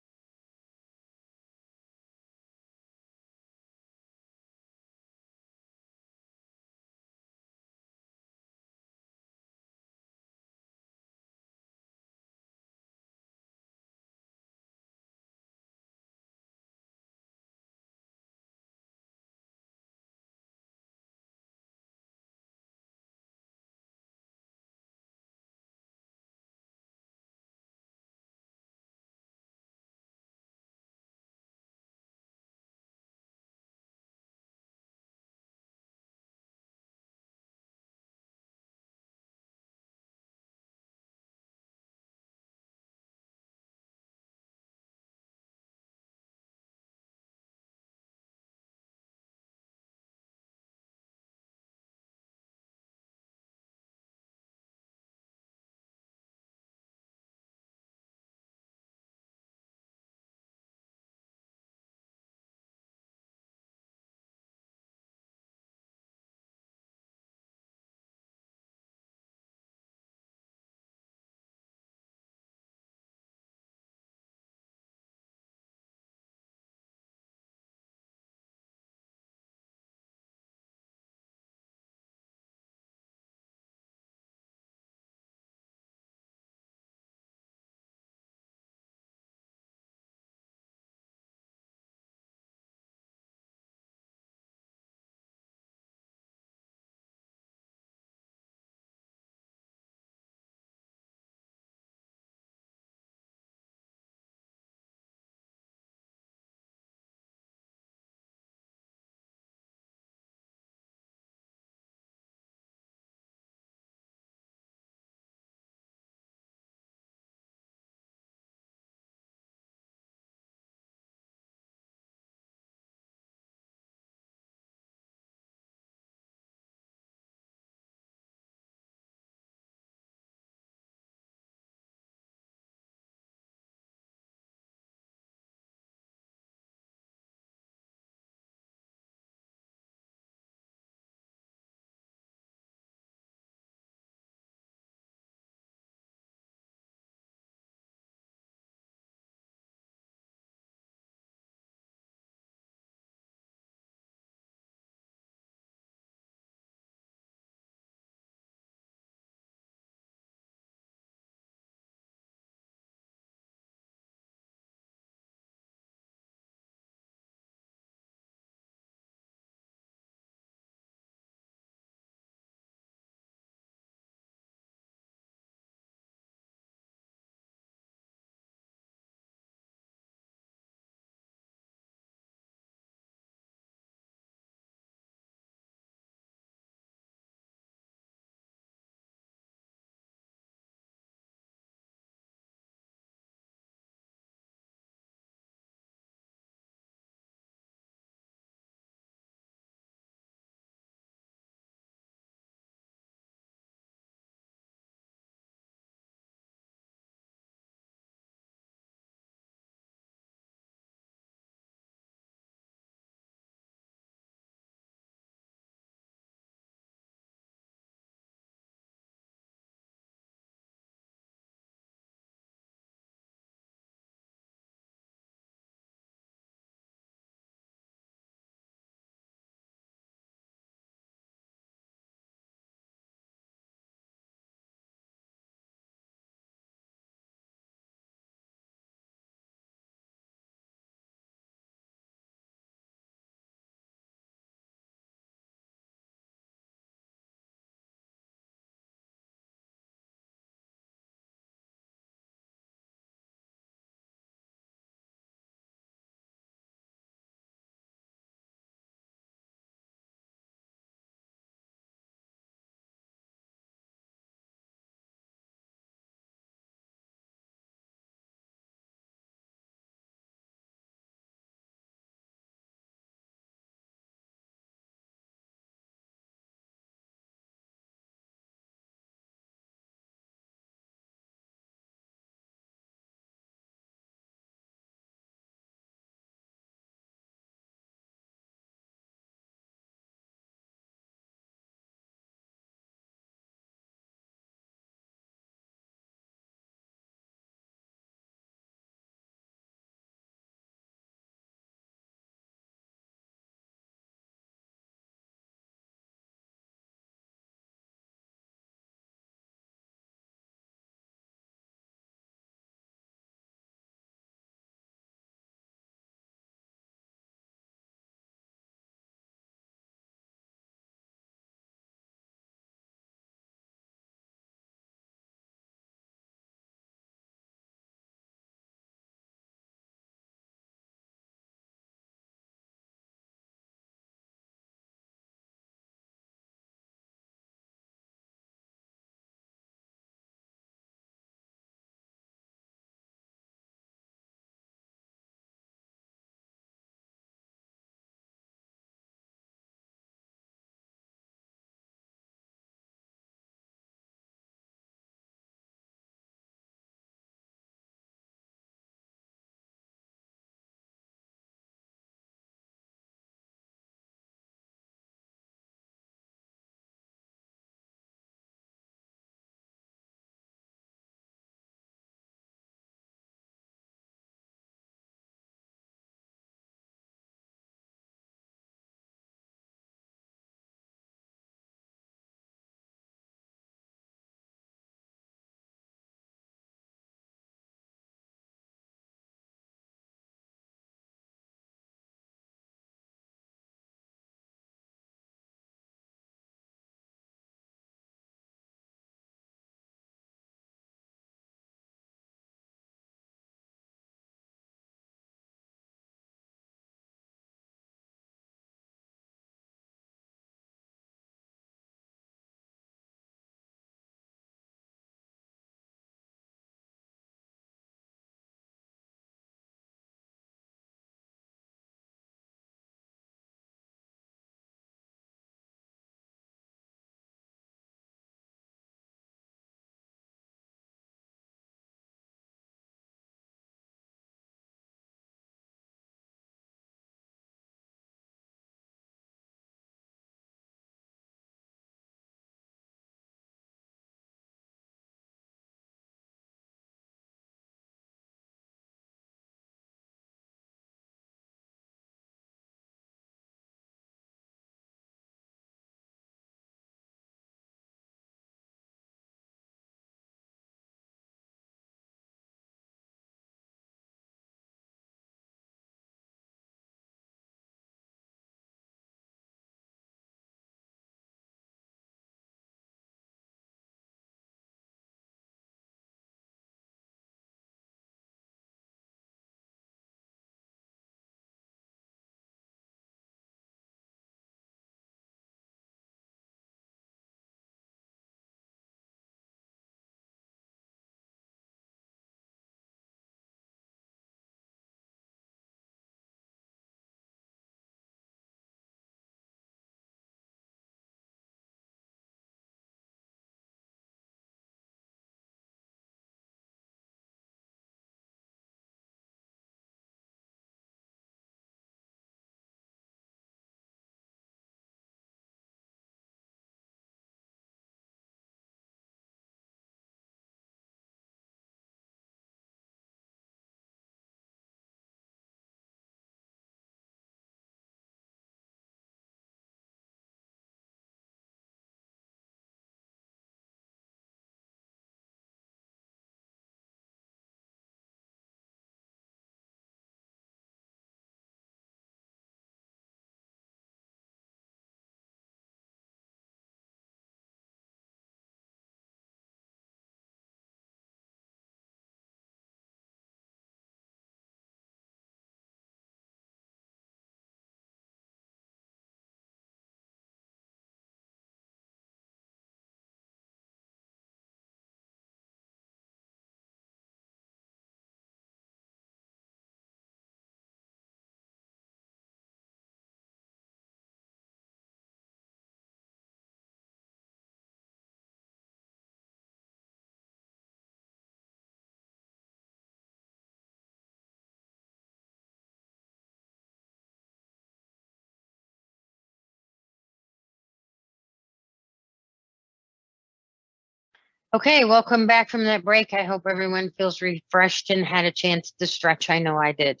Okay, welcome back from that break. I hope everyone feels refreshed and had a chance to stretch. I know I did.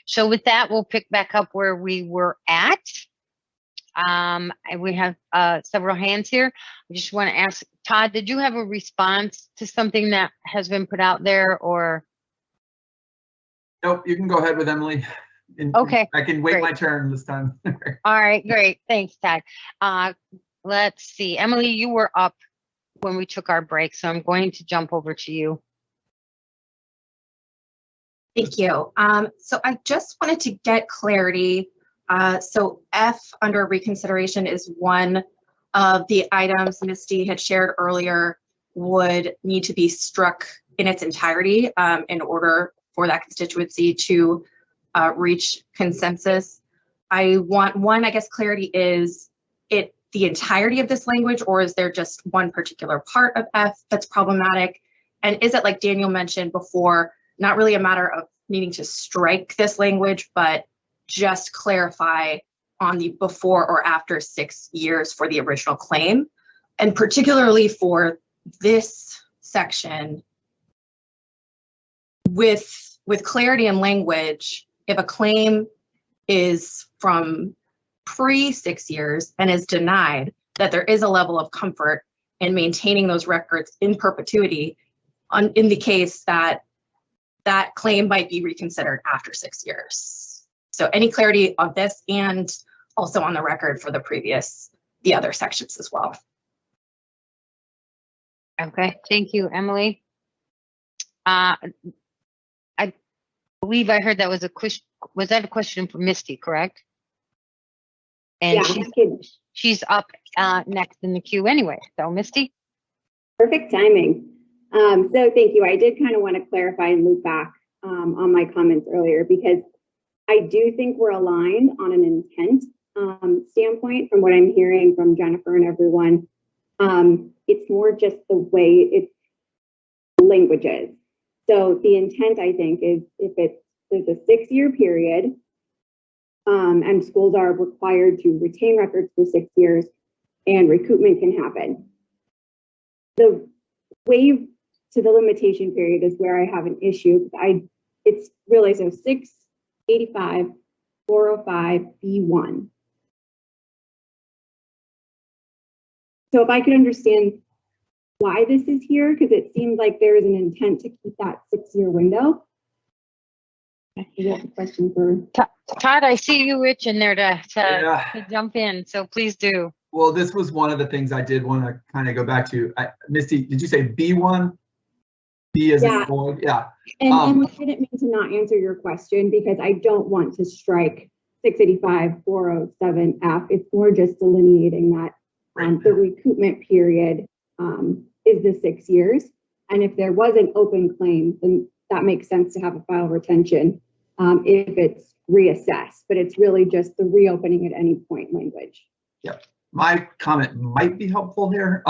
So with that, we'll pick back up where we were at. And we have several hands here. I just want to ask, Todd, did you have a response to something that has been put out there, or? Nope, you can go ahead with Emily. Okay, I can wait great. my turn this time. All right, great. Thanks, Todd. Let's see. Emily, you were up when we took our break, so I'm going to jump over to you. Thank you. So I just wanted to get clarity. So F under reconsideration is one of the items Misty had shared earlier would need to be struck in its entirety in order for that constituency to reach consensus. I want one, I guess, clarity. Is it the entirety of this language, or is there just one particular part of F that's problematic? And is it, like Daniel mentioned before, not really a matter of needing to strike this language, but just clarify on the before or after 6 years for the original claim? And particularly for this section, with clarity in language, if a claim is from pre 6 years and is denied, that there is a level of comfort in maintaining those records in perpetuity in the case that that claim might be reconsidered after 6 years. So any clarity on this, and also on the record for the other sections as well. Okay, thank you, Emily. I believe I heard that was a question. Was that a question for Misty, correct? And Yeah, she's up next in the queue anyway. So Misty. Perfect timing. So thank you. I did kind of want to clarify and loop back on my comments earlier, because I do think we're aligned on an intent standpoint from what I'm hearing from Jennifer and everyone. It's more just the way it's languages. So the intent, I think, is if there's a 6-year period and schools are required to retain records for 6 years and recoupment can happen. The waive to the limitation period is where I have an issue. It's really so 685 405 B1. So if I could understand why this is here, because it seems like there is an intent to keep that 6-year window. Is that a question for Todd? I see you itching there to jump in, so please do. Well, this was one of the things I did want to kind of go back to. Misty, did you say B1? B as in boy? Yeah. And I didn't mean to not answer your question, because I don't want to strike 685 407 F. It's more just delineating that the recoupment period is the 6 years. And if there was an open claim, then that makes sense to have a file retention if it's reassessed, but it's really just the reopening at any point language. Yep. My comment might be helpful here.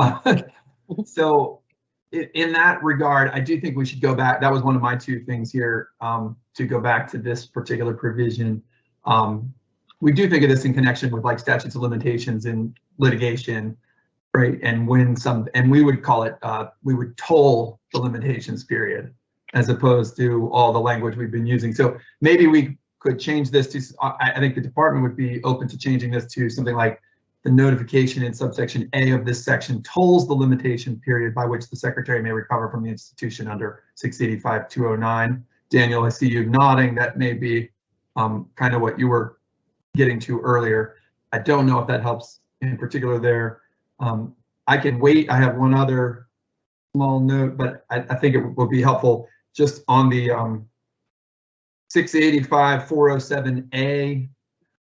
So in that regard, I do think we should go back. That was one of my 2 things here, to go back to this particular provision. We do think of this in connection with like statutes of limitations in litigation, right? And and we would call it, we would toll the limitations period as opposed to all the language we've been using. So maybe we could change this to, I think the department would be open to changing this to something like the notification in subsection A of this section tolls the limitation period by which the secretary may recover from the institution under 685-209. Daniel, I see you nodding. That may be kind of what you were getting to earlier. I don't know if that helps in particular there. I can wait. I have one other small note, but I think it will be helpful just on the 685-407A,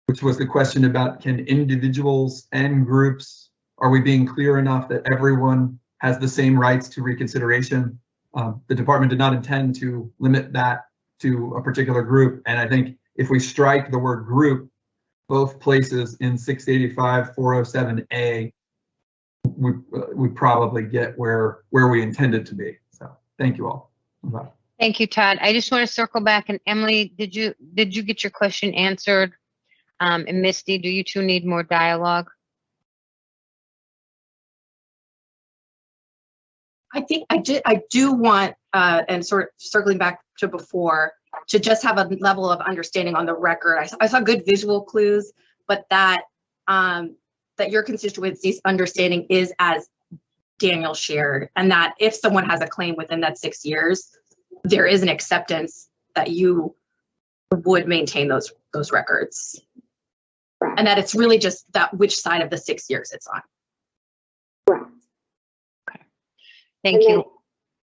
which was the question about can individuals and groups, are we being clear enough that everyone has the same rights to reconsideration? The department did not intend to limit that to a particular group. And I think if we strike the word group, both places in 685-407A, we probably get where we intended to be. So thank you all. Bye. Thank you, Todd. I just want to circle back, and Emily, did you get your question answered? And Misty, do you 2 need more dialogue? think I do want, and sort of circling back to before, to just have a level of understanding on the record. I saw good visual clues, but that your constituency's understanding is as Daniel shared, and that if someone has a claim within that 6 years, there is an acceptance that you would maintain those records. And that it's really just that which side of the 6 years it's on. Correct. Okay. Thank you.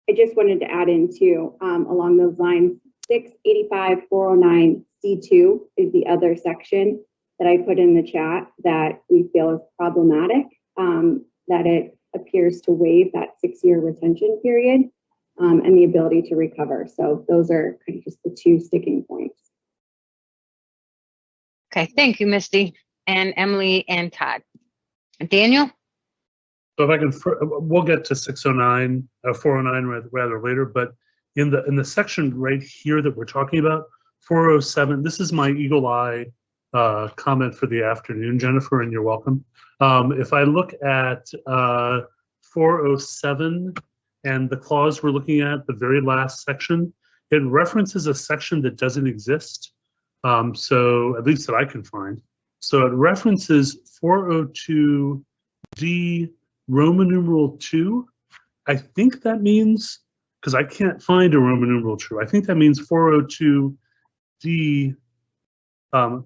I just wanted to add in too, along those lines, 685 409 C2 is the other section that I put in the chat that we feel is problematic, that it appears to waive that 6-year retention period and the ability to recover. So those are kind of just the two sticking points. Okay, thank you, Misty and Emily and Todd. Daniel? So if I can, we'll get to 609, 409 rather later, but in the section right here that we're talking about, 407, this is my eagle eye comment for the afternoon, Jennifer, and you're welcome. If I look at 407 and the clause we're looking at, the very last section, it references a section that doesn't exist. So at least that I can find. So it references 402D Roman numeral 2. I think that means, because I can't find a Roman numeral 2, I think that means 402D, sorry,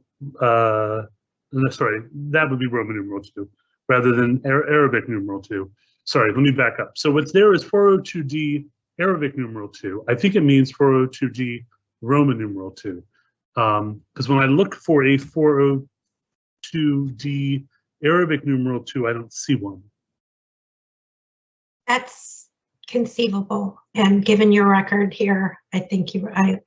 that would be Roman numeral 2 rather than Arabic numeral 2. Sorry, let me back up. So what's there is 402D Arabic numeral 2. I think it means 402D Roman numeral 2. Because when I look for a 402D Arabic numeral 2, I don't see one. That's conceivable. And given your record here, I think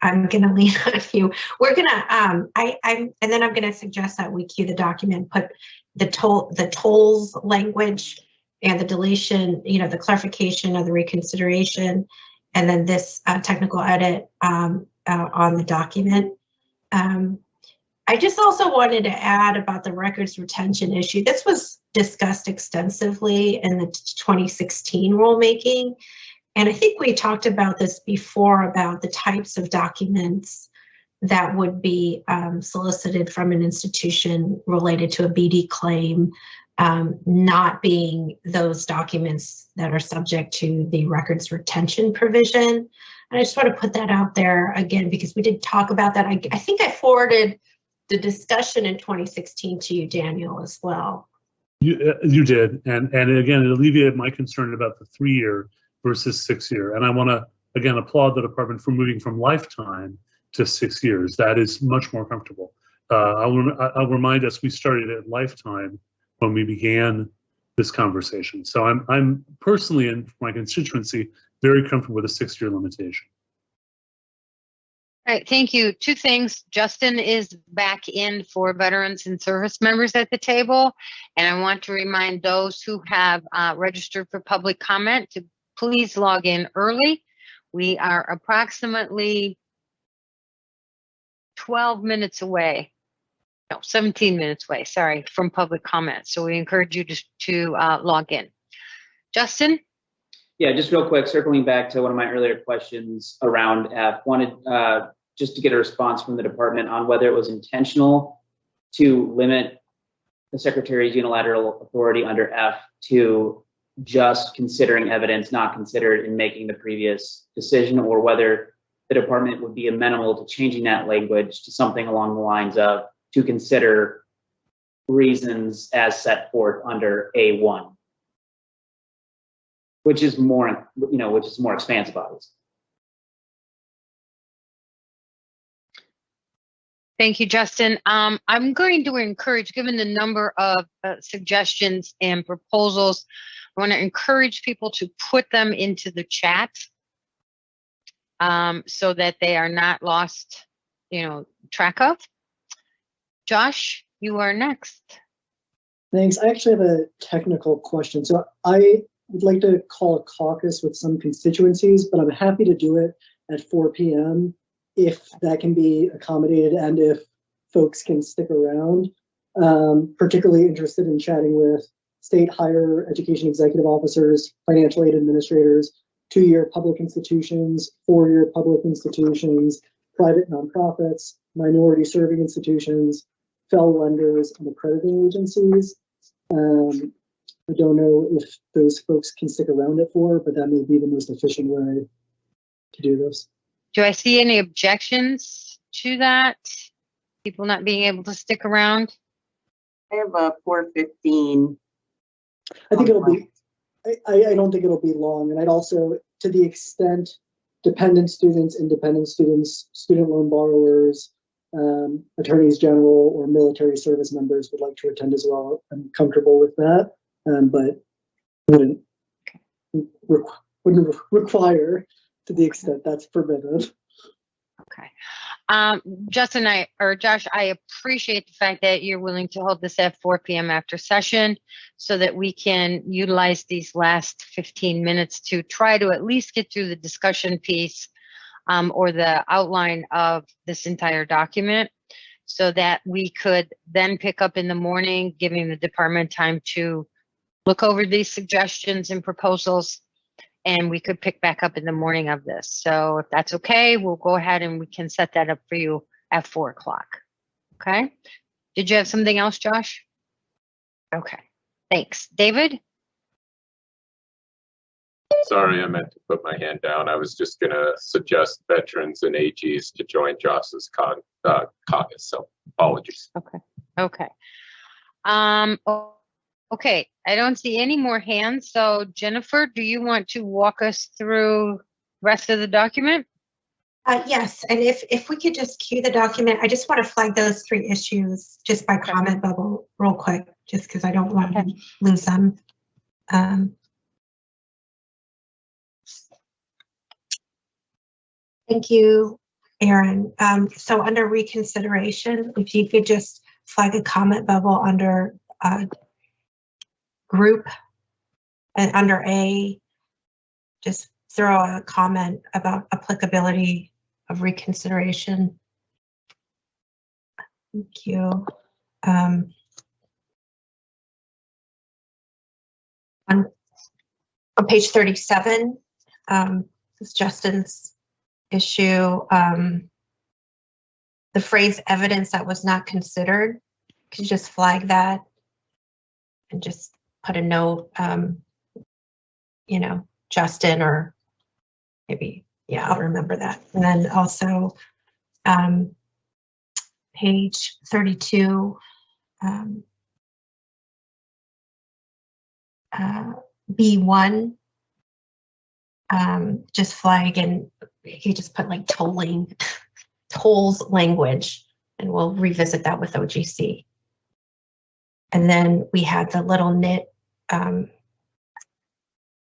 I'm going to lean on you. We're going to, and then I'm going to suggest that we queue the document, put the tolls language and the deletion, the clarification of the reconsideration, and then this technical edit on the document. I just also wanted to add about the records retention issue. This was discussed extensively in the 2016 rulemaking. And I think we talked about this before about the types of documents that would be solicited from an institution related to a BD claim, not being those documents that are subject to the records retention provision. And I just want to put that out there again, because we did talk about that. I think I forwarded the discussion in 2016 to you, Daniel, as well. You did. And again, it alleviated my concern about the 3-year versus 6-year. And I want to, again, applaud the department for moving from lifetime to 6 years. That is much more comfortable. I'll remind us, we started at lifetime when we began this conversation. So I'm personally, in my constituency, very comfortable with a 6-year limitation. All right, thank you. 2 things. Justin is back in for veterans and service members at the table. And I want to remind those who have registered for public comment to please log in early. We are approximately 12 minutes away. No, 17 minutes away, sorry, from public comment. So we encourage you to log in. Justin? Yeah, just real quick, circling back to one of my earlier questions around F, wanted just to get a response from the department on whether it was intentional to limit the secretary's unilateral authority under F to just considering evidence not considered in making the previous decision, or whether the department would be amenable to changing that language to something along the lines of to consider reasons as set forth under A1. Which is more, expansive, obviously. Thank you, Justin. I'm going to encourage, given the number of suggestions and proposals, I want to encourage people to put them into the chat so that they are not lost, track of. Josh, you are next. Thanks. I actually have a technical question. So I would like to call a caucus with some constituencies, but I'm happy to do it at 4 p.m. if that can be accommodated and if folks can stick around. Particularly interested in chatting with state higher education executive officers, financial aid administrators, 2-year public institutions, 4-year public institutions, private nonprofits, minority serving institutions, FEL lenders, and accrediting agencies. I don't know if those folks can stick around at 4, but that may be the most efficient way to do this. Do I see any objections to that? People not being able to stick around? I have a 4:15. I think it'll be, I don't think it'll be long. And I'd also, to the extent dependent students, independent students, student loan borrowers, attorneys general, or military service members would like to attend as well, I'm comfortable with that, but wouldn't require to the extent that's permitted. Okay. Josh, I appreciate the fact that you're willing to hold this at 4 p.m. after session so that we can utilize these last 15 minutes to try to at least get through the discussion piece or the outline of this entire document so that we could then pick up in the morning, giving the department time to look over these suggestions and proposals, and we could pick back up in the morning of this. So if that's okay, we'll go ahead and we can set that up for you at 4 o'clock. Okay. Did you have something else, Josh? Okay, thanks. David? Sorry, I meant to put my hand down. I was just gonna suggest veterans and AGs to join Josh's caucus, so apologies. Okay, okay. Okay, I don't see any more hands. So Jennifer, do you want to walk us through the rest of the document? Yes, and if we could just cue the document, I just want to flag those 3 issues just by comment bubble real quick, just because I don't want to lose them. Thank you, Aaron. So under reconsideration, if you could just flag a comment bubble under group and under A, just throw a comment about applicability of reconsideration. Thank you. On page 37, this is Justin's issue. The phrase evidence that was not considered, could you just flag that and just put a note, you know, Justin, or maybe, yeah, I'll remember that. And then also page 32, B1, just flag, and you just put like tolls language, and we'll revisit that with OGC. And then we had the little knit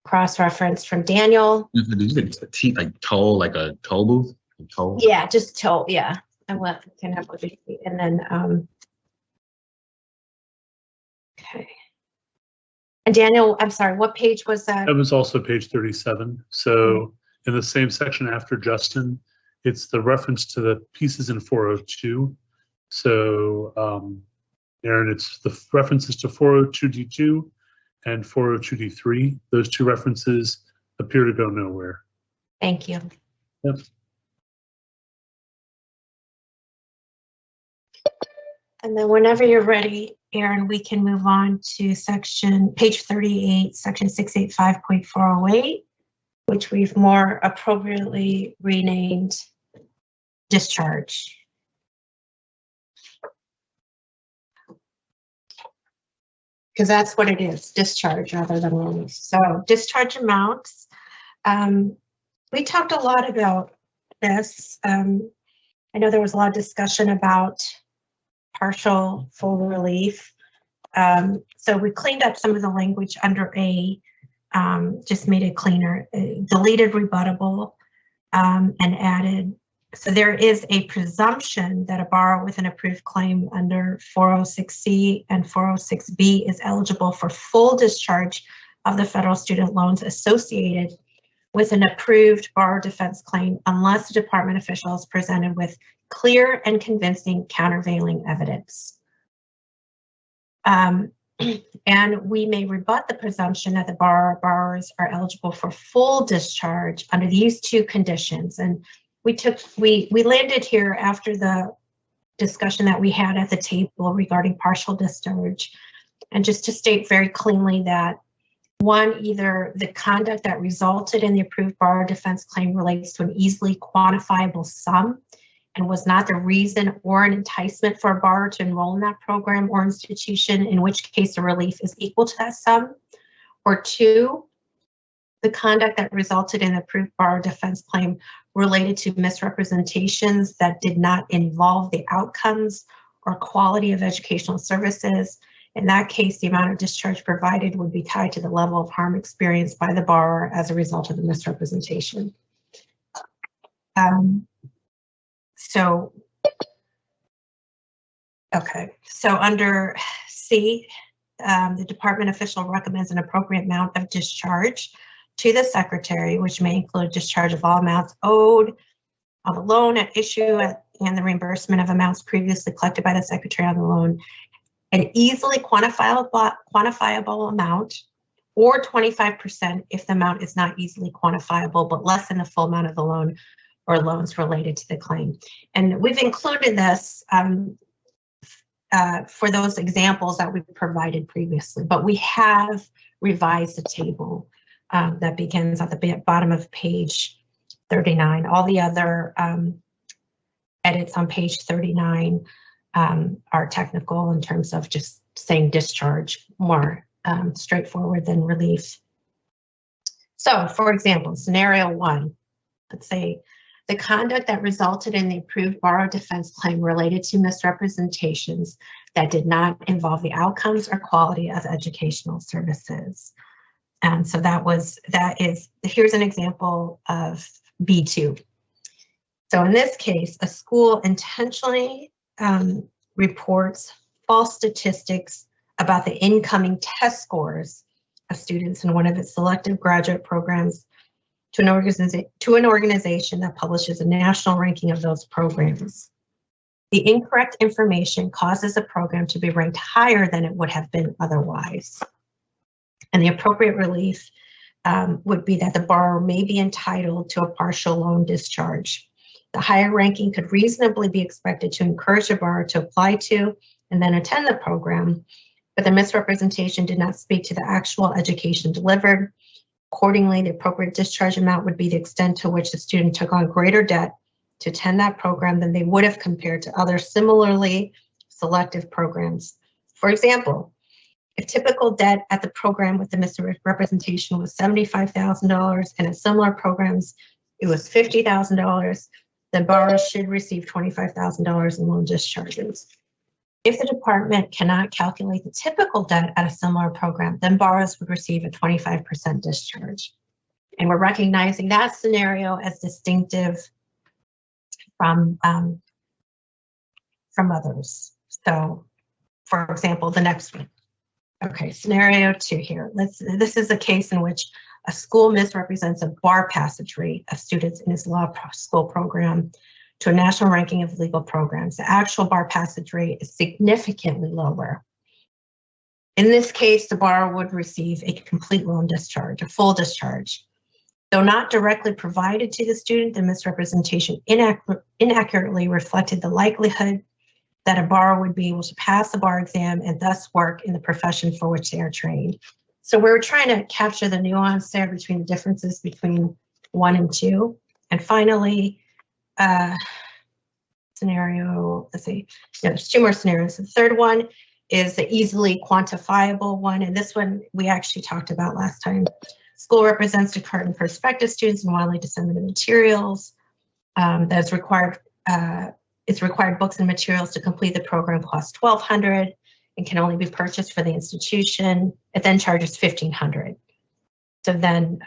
cross-reference from Daniel. Did you get like toll, like a toll booth? Toll? Yeah, just toll, yeah. I can have OGC. And then, okay. And Daniel, I'm sorry, what page was that? That was also page 37. So in the same section after Justin, it's the reference to the pieces in 402. So Aaron, it's the references to 402D2 and 402D3. Those 2 references appear to go nowhere. Thank you. Yep. And then whenever you're ready, Aaron, we can move on to page 38, section 685.408, which we've more appropriately renamed discharge. Because that's what it is, discharge rather than release. So discharge amounts. We talked a lot about this. I know there was a lot of discussion about partial, full relief. So we cleaned up some of the language under A, just made it cleaner, deleted rebuttable, and added. So there is a presumption that a borrower with an approved claim under 406C and 406B is eligible for full discharge of the federal student loans associated with an approved borrower defense claim unless the department official is presented with clear and convincing countervailing evidence. And we may rebut the presumption that the borrowers are eligible for full discharge under these two conditions. And we landed here after the discussion that we had at the table regarding partial discharge. And just to state very cleanly that one, either the conduct that resulted in the approved borrower defense claim relates to an easily quantifiable sum and was not the reason or an enticement for a borrower to enroll in that program or institution, in which case the relief is equal to that sum. Or two, the conduct that resulted in the approved borrower defense claim related to misrepresentations that did not involve the outcomes or quality of educational services. In that case, the amount of discharge provided would be tied to the level of harm experienced by the borrower as a result of the misrepresentation. So under C, the department official recommends an appropriate amount of discharge to the secretary, which may include discharge of all amounts owed on the loan at issue and the reimbursement of amounts previously collected by the secretary on the loan, an easily quantifiable amount, or 25% if the amount is not easily quantifiable, but less than the full amount of the loan or loans related to the claim. And we've included this for those examples that we provided previously, but we have revised the table that begins at the bottom of page 39. All the other edits on page 39 are technical in terms of just saying discharge, more straightforward than relief. So for example, scenario one, let's say the conduct that resulted in the approved borrower defense claim related to misrepresentations that did not involve the outcomes or quality of educational services. And so here's an example of B2. So in this case, a school intentionally reports false statistics about the incoming test scores of students in one of its selective graduate programs to an organization that publishes a national ranking of those programs. The incorrect information causes a program to be ranked higher than it would have been otherwise. And the appropriate relief would be that the borrower may be entitled to a partial loan discharge. The higher ranking could reasonably be expected to encourage a borrower to apply to and then attend the program, but the misrepresentation did not speak to the actual education delivered. Accordingly, the appropriate discharge amount would be the extent to which the student took on greater debt to attend that program than they would have compared to other similarly selective programs. For example, if typical debt at the program with the misrepresentation was $75,000 and at similar programs it was $50,000, then borrowers should receive $25,000 in loan discharges. If the department cannot calculate the typical debt at a similar program, then borrowers would receive a 25% discharge. And we're recognizing that scenario as distinctive from others. So, for example, the next one. Okay, scenario 2 here. This is a case in which a school misrepresents a bar passage rate of students in its law school program to a national ranking of legal programs. The actual bar passage rate is significantly lower. In this case, the borrower would receive a complete loan discharge, a full discharge. Though not directly provided to the student, the misrepresentation inaccurately reflected the likelihood that a borrower would be able to pass the bar exam and thus work in the profession for which they are trained. So we're trying to capture the nuance there between the differences between 1 and 2. And finally, scenario, let's see, there's 2 more scenarios. The third one is the easily quantifiable one. And this one we actually talked about last time. School represents to current and prospective students and widely disseminated materials. That's required. It's required books and materials to complete the program cost $1,200 and can only be purchased for the institution. It then charges $1,500. So then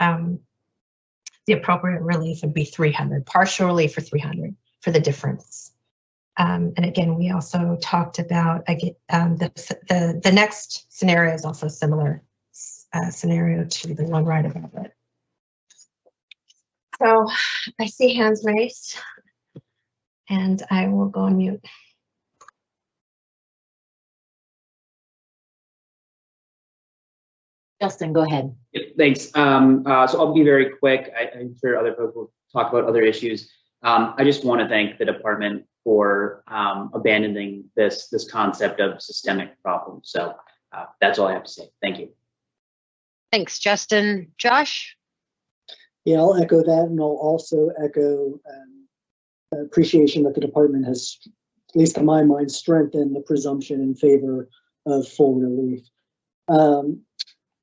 the appropriate relief would be $300, partial relief for $300 for the difference. And again, we also talked about the next scenario is also similar scenario to the one right above it. So I see hands raised, and I will go on mute. Justin, go ahead. Yep, thanks. So I'll be very quick. I'm sure other folks will talk about other issues. I just want to thank the department for abandoning this concept of systemic problems. So that's all I have to say. Thank you. Thanks, Justin. Josh? Yeah, I'll echo that, and I'll also echo appreciation that the department has, at least in my mind, strengthened the presumption in favor of full relief.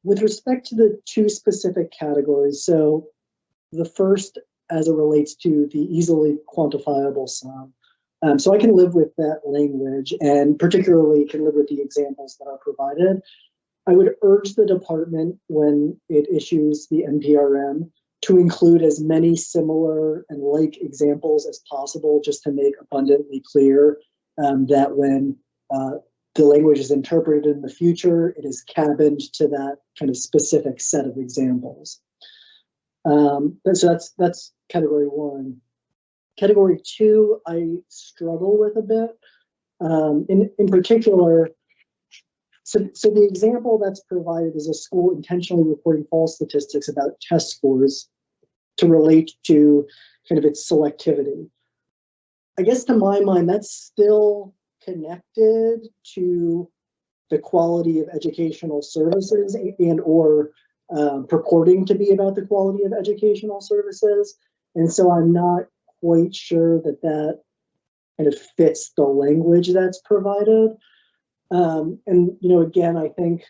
With respect to the two specific categories, so the first, as it relates to the easily quantifiable sum. So I can live with that language, and particularly can live with the examples that are provided. I would urge the department, when it issues the NPRM, to include as many similar and like examples as possible, just to make abundantly clear that when the language is interpreted in the future, it is cabined to that kind of specific set of examples. So that's category one. Category two, I struggle with a bit. In particular, so the example that's provided is a school intentionally reporting false statistics about test scores to relate to kind of its selectivity. I guess to my mind, that's still connected to the quality of educational services and or purporting to be about the quality of educational services. And so I'm not quite sure that that kind of fits the language that's provided. And, you know, again, I think,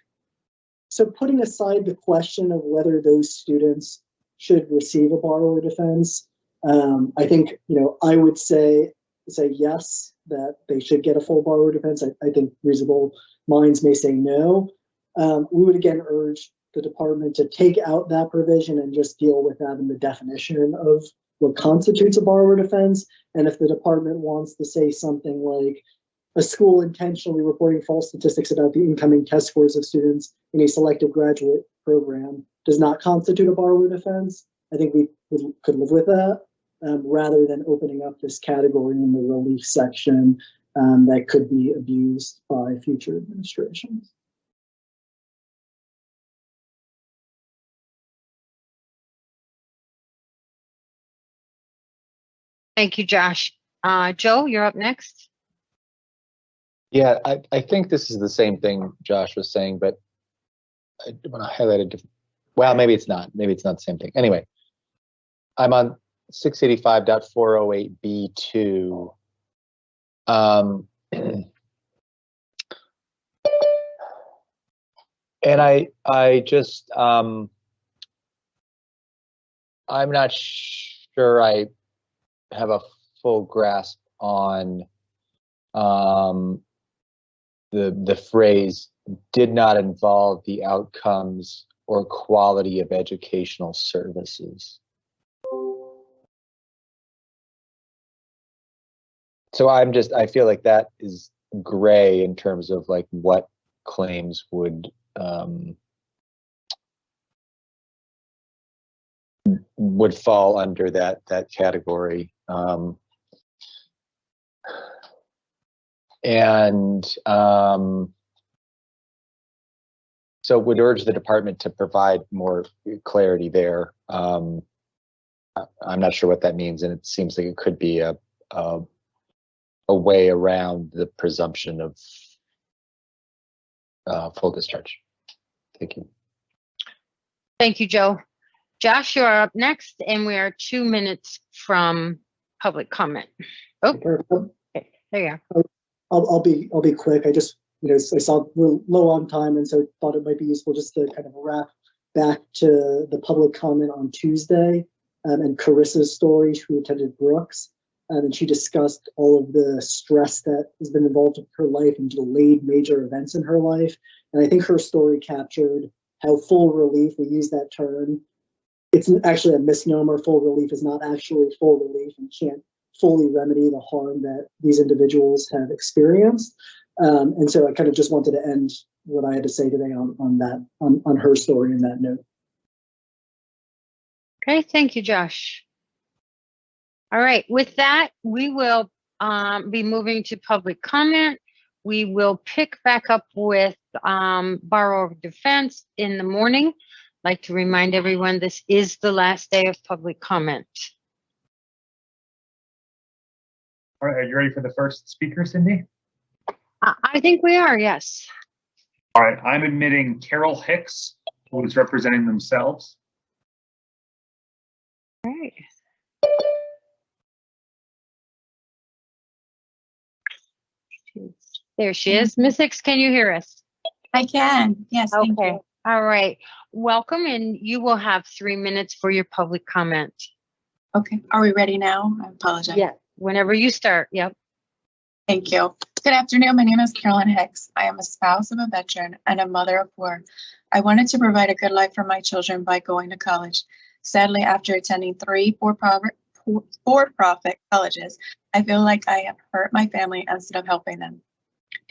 so putting aside the question of whether those students should receive a borrower defense, I think, you know, I would say yes, that they should get a full borrower defense. I think reasonable minds may say no. We would again urge the department to take out that provision and just deal with that in the definition of what constitutes a borrower defense. And if the department wants to say something like a school intentionally reporting false statistics about the incoming test scores of students in a selective graduate program does not constitute a borrower defense, I think we could live with that, rather than opening up this category in the relief section that could be abused by future administrations. Thank you, Josh. Joe, you're up next. Yeah, I think this is the same thing Josh was saying, but I want to highlight a different, well, maybe it's not. Maybe it's not the same thing. Anyway, I'm on 685.408B2. And I just, I'm not sure I have a full grasp on the phrase did not involve the outcomes or quality of educational services. So I feel like that is gray in terms of like what claims would fall under that category. So would urge the department to provide more clarity there. I'm not sure what that means, and it seems like it could be a way around the presumption of full discharge. Thank you. Thank you, Joe. Josh, you are up next, and we are 2 minutes from public comment. Oh, okay, there you are. I'll be quick. I just, you know, I saw we're low on time, and so thought it might be useful just to kind of wrap back to the public comment on Tuesday and Carissa's story, who attended Brooks. And she discussed all of the stress that has been involved in her life and delayed major events in her life. And I think her story captured how full relief, we use that term, it's actually a misnomer. Full relief is not actually full relief and can't fully remedy the harm that these individuals have experienced. And so I kind of just wanted to end what I had to say today on her story in that note. Okay, thank you, Josh. All right, with that, we will be moving to public comment. We will pick back up with Bar of Defense in the morning. I'd like to remind everyone this is the last day of public comment. All right, are you ready for the first speaker, Cindy? I think we are, yes. All right, I'm admitting Carol Hicks, who is representing themselves. All right. There she is. Ms. Hicks, can you hear us? I can. Yes, thank Okay. you. All right. Welcome, and you will have 3 minutes for your public comment. Okay. Are we ready now? I apologize. Yeah. Whenever you start. Yep. Thank you. Good afternoon. My name is Carolyn Hicks. I am a spouse of a veteran and a mother of 4. I wanted to provide a good life for my children by going to college. Sadly, after attending 3 for-profit colleges, I feel like I have hurt my family instead of helping them.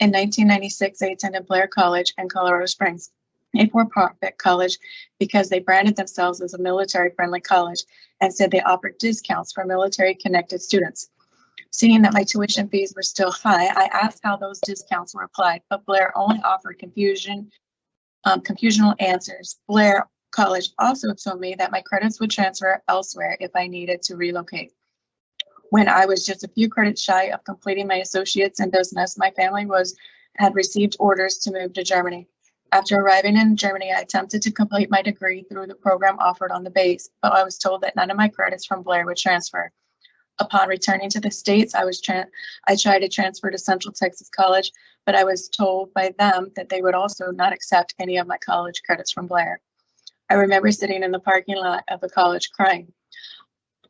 In 1996, I attended Blair College in Colorado Springs, a for-profit college, because they branded themselves as a military-friendly college and said they offered discounts for military-connected students. Seeing that my tuition fees were still high, I asked how those discounts were applied, but Blair only offered confusional answers. Blair College also told me that my credits would transfer elsewhere if I needed to relocate. When I was just a few credits shy of completing my associates in business, my family had received orders to move to Germany. After arriving in Germany, I attempted to complete my degree through the program offered on the base, but I was told that none of my credits from Blair would transfer. Upon returning to the States, I tried to transfer to Central Texas College, but I was told by them that they would also not accept any of my college credits from Blair. I remember sitting in the parking lot of the college crying.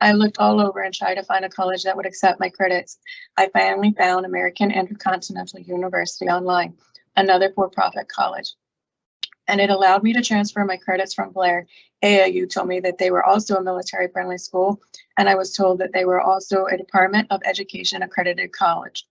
I looked all over and tried to find a college that would accept my credits. I finally found American Intercontinental University online, another for-profit college, and it allowed me to transfer my credits from Blair. AIU told me that they were also a military-friendly school, and I was told that they were also a Department of Education accredited college.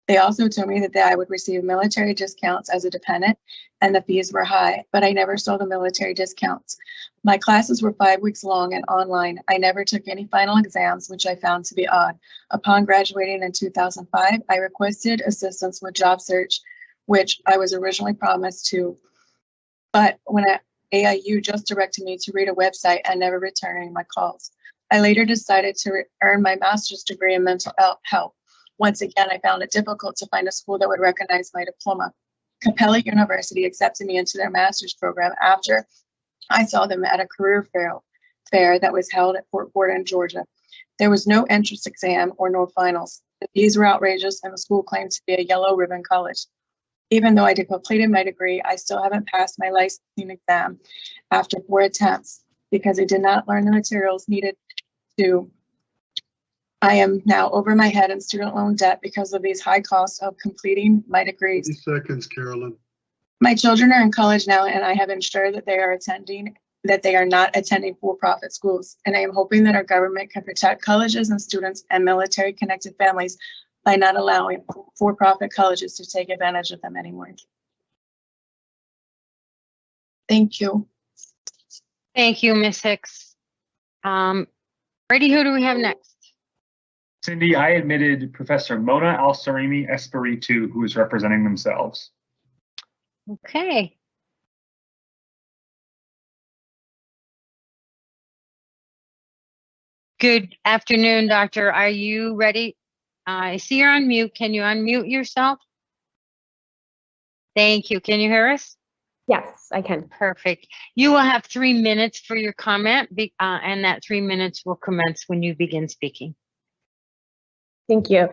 They also told me that I would receive military discounts as a dependent, and the fees were high, but I never saw the military discounts. My classes were 5 weeks long and online. I never took any final exams, which I found to be odd. Upon graduating in 2005, I requested assistance with job search, which I was originally promised to, but when AIU just directed me to read a website and never returning my calls. I later decided to earn my master's degree in mental health. Once again, I found it difficult to find a school that would recognize my diploma. Capella University accepted me into their master's program after I saw them at a career fair that was held at Fort Gordon, Georgia. There was no entrance exam or no finals. The fees were outrageous, and the school claimed to be a yellow ribbon college. Even though I completed my degree, I still haven't passed my licensing exam after 4 attempts because I did not learn the materials needed to. I am now over my head in student loan debt because of these high costs of completing my degrees. 30 seconds, Carolyn. My children are in college now, and I have ensured that they are not attending for-profit schools. And I am hoping that our government can protect colleges and students and military-connected families by not allowing for-profit colleges to take advantage of them anymore. Thank you. Thank you, Ms. Hicks. Brady, who do we have next? Cindy, I admitted Professor Mona Al-Sarimi Espiritu, who is representing themselves. Okay. Good afternoon, doctor. Are you ready? I see you're on mute. Can you unmute yourself? Thank you. Can you hear us? Yes, I can. Perfect. You will have 3 minutes for your comment, and that 3 minutes will commence when you begin speaking. Thank you.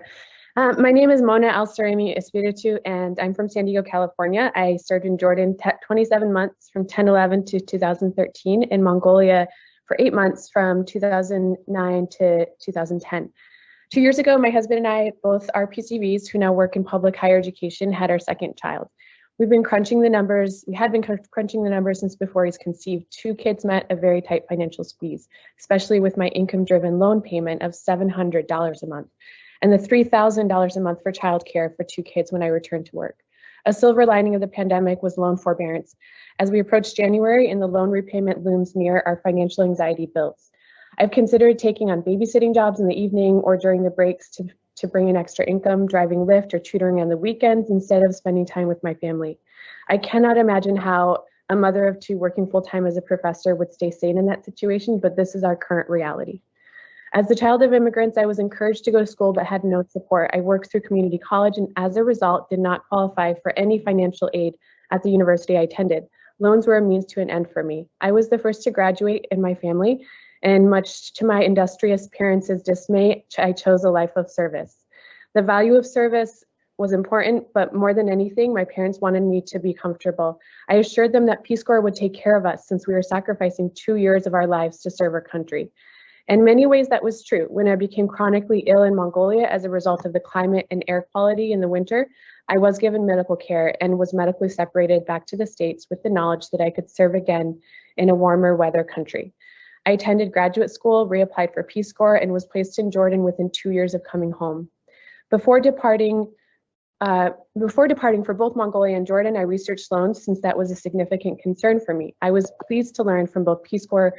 My name is Mona Al-Sarimi Espiritu, and I'm from San Diego, California. I served in Jordan 27 months from 2011 to 2013, in Mongolia for 8 months from 2009 to 2010. 2 years ago, my husband and I, both are PCVs who now work in public higher education, had our second child. We've been crunching the numbers. We had been crunching the numbers since before he's conceived. 2 kids met a very tight financial squeeze, especially with my income-driven loan payment of $700 a month and the $3,000 a month for childcare for 2 kids when I returned to work. A silver lining of the pandemic was loan forbearance. As we approach January and the loan repayment looms near, our financial anxiety builds. I've considered taking on babysitting jobs in the evening or during the breaks to bring in extra income, driving Lyft or tutoring on the weekends instead of spending time with my family. I cannot imagine how a mother of two working full-time as a professor would stay sane in that situation, but this is our current reality. As the child of immigrants, I was encouraged to go to school but had no support. I worked through community college and as a result did not qualify for any financial aid at the university I attended. Loans were a means to an end for me. I was the first to graduate in my family, and much to my industrious parents' dismay, I chose a life of service. The value of service was important, but more than anything, my parents wanted me to be comfortable. I assured them that Peace Corps would take care of us since we were sacrificing 2 years of our lives to serve our country. In many ways, that was true. When I became chronically ill in Mongolia as a result of the climate and air quality in the winter, I was given medical care and was medically separated back to the States with the knowledge that I could serve again in a warmer weather country. I attended graduate school, reapplied for Peace Corps, and was placed in Jordan within 2 years of coming home. Before departing for both Mongolia and Jordan, I researched loans since that was a significant concern for me. I was pleased to learn from both Peace Corps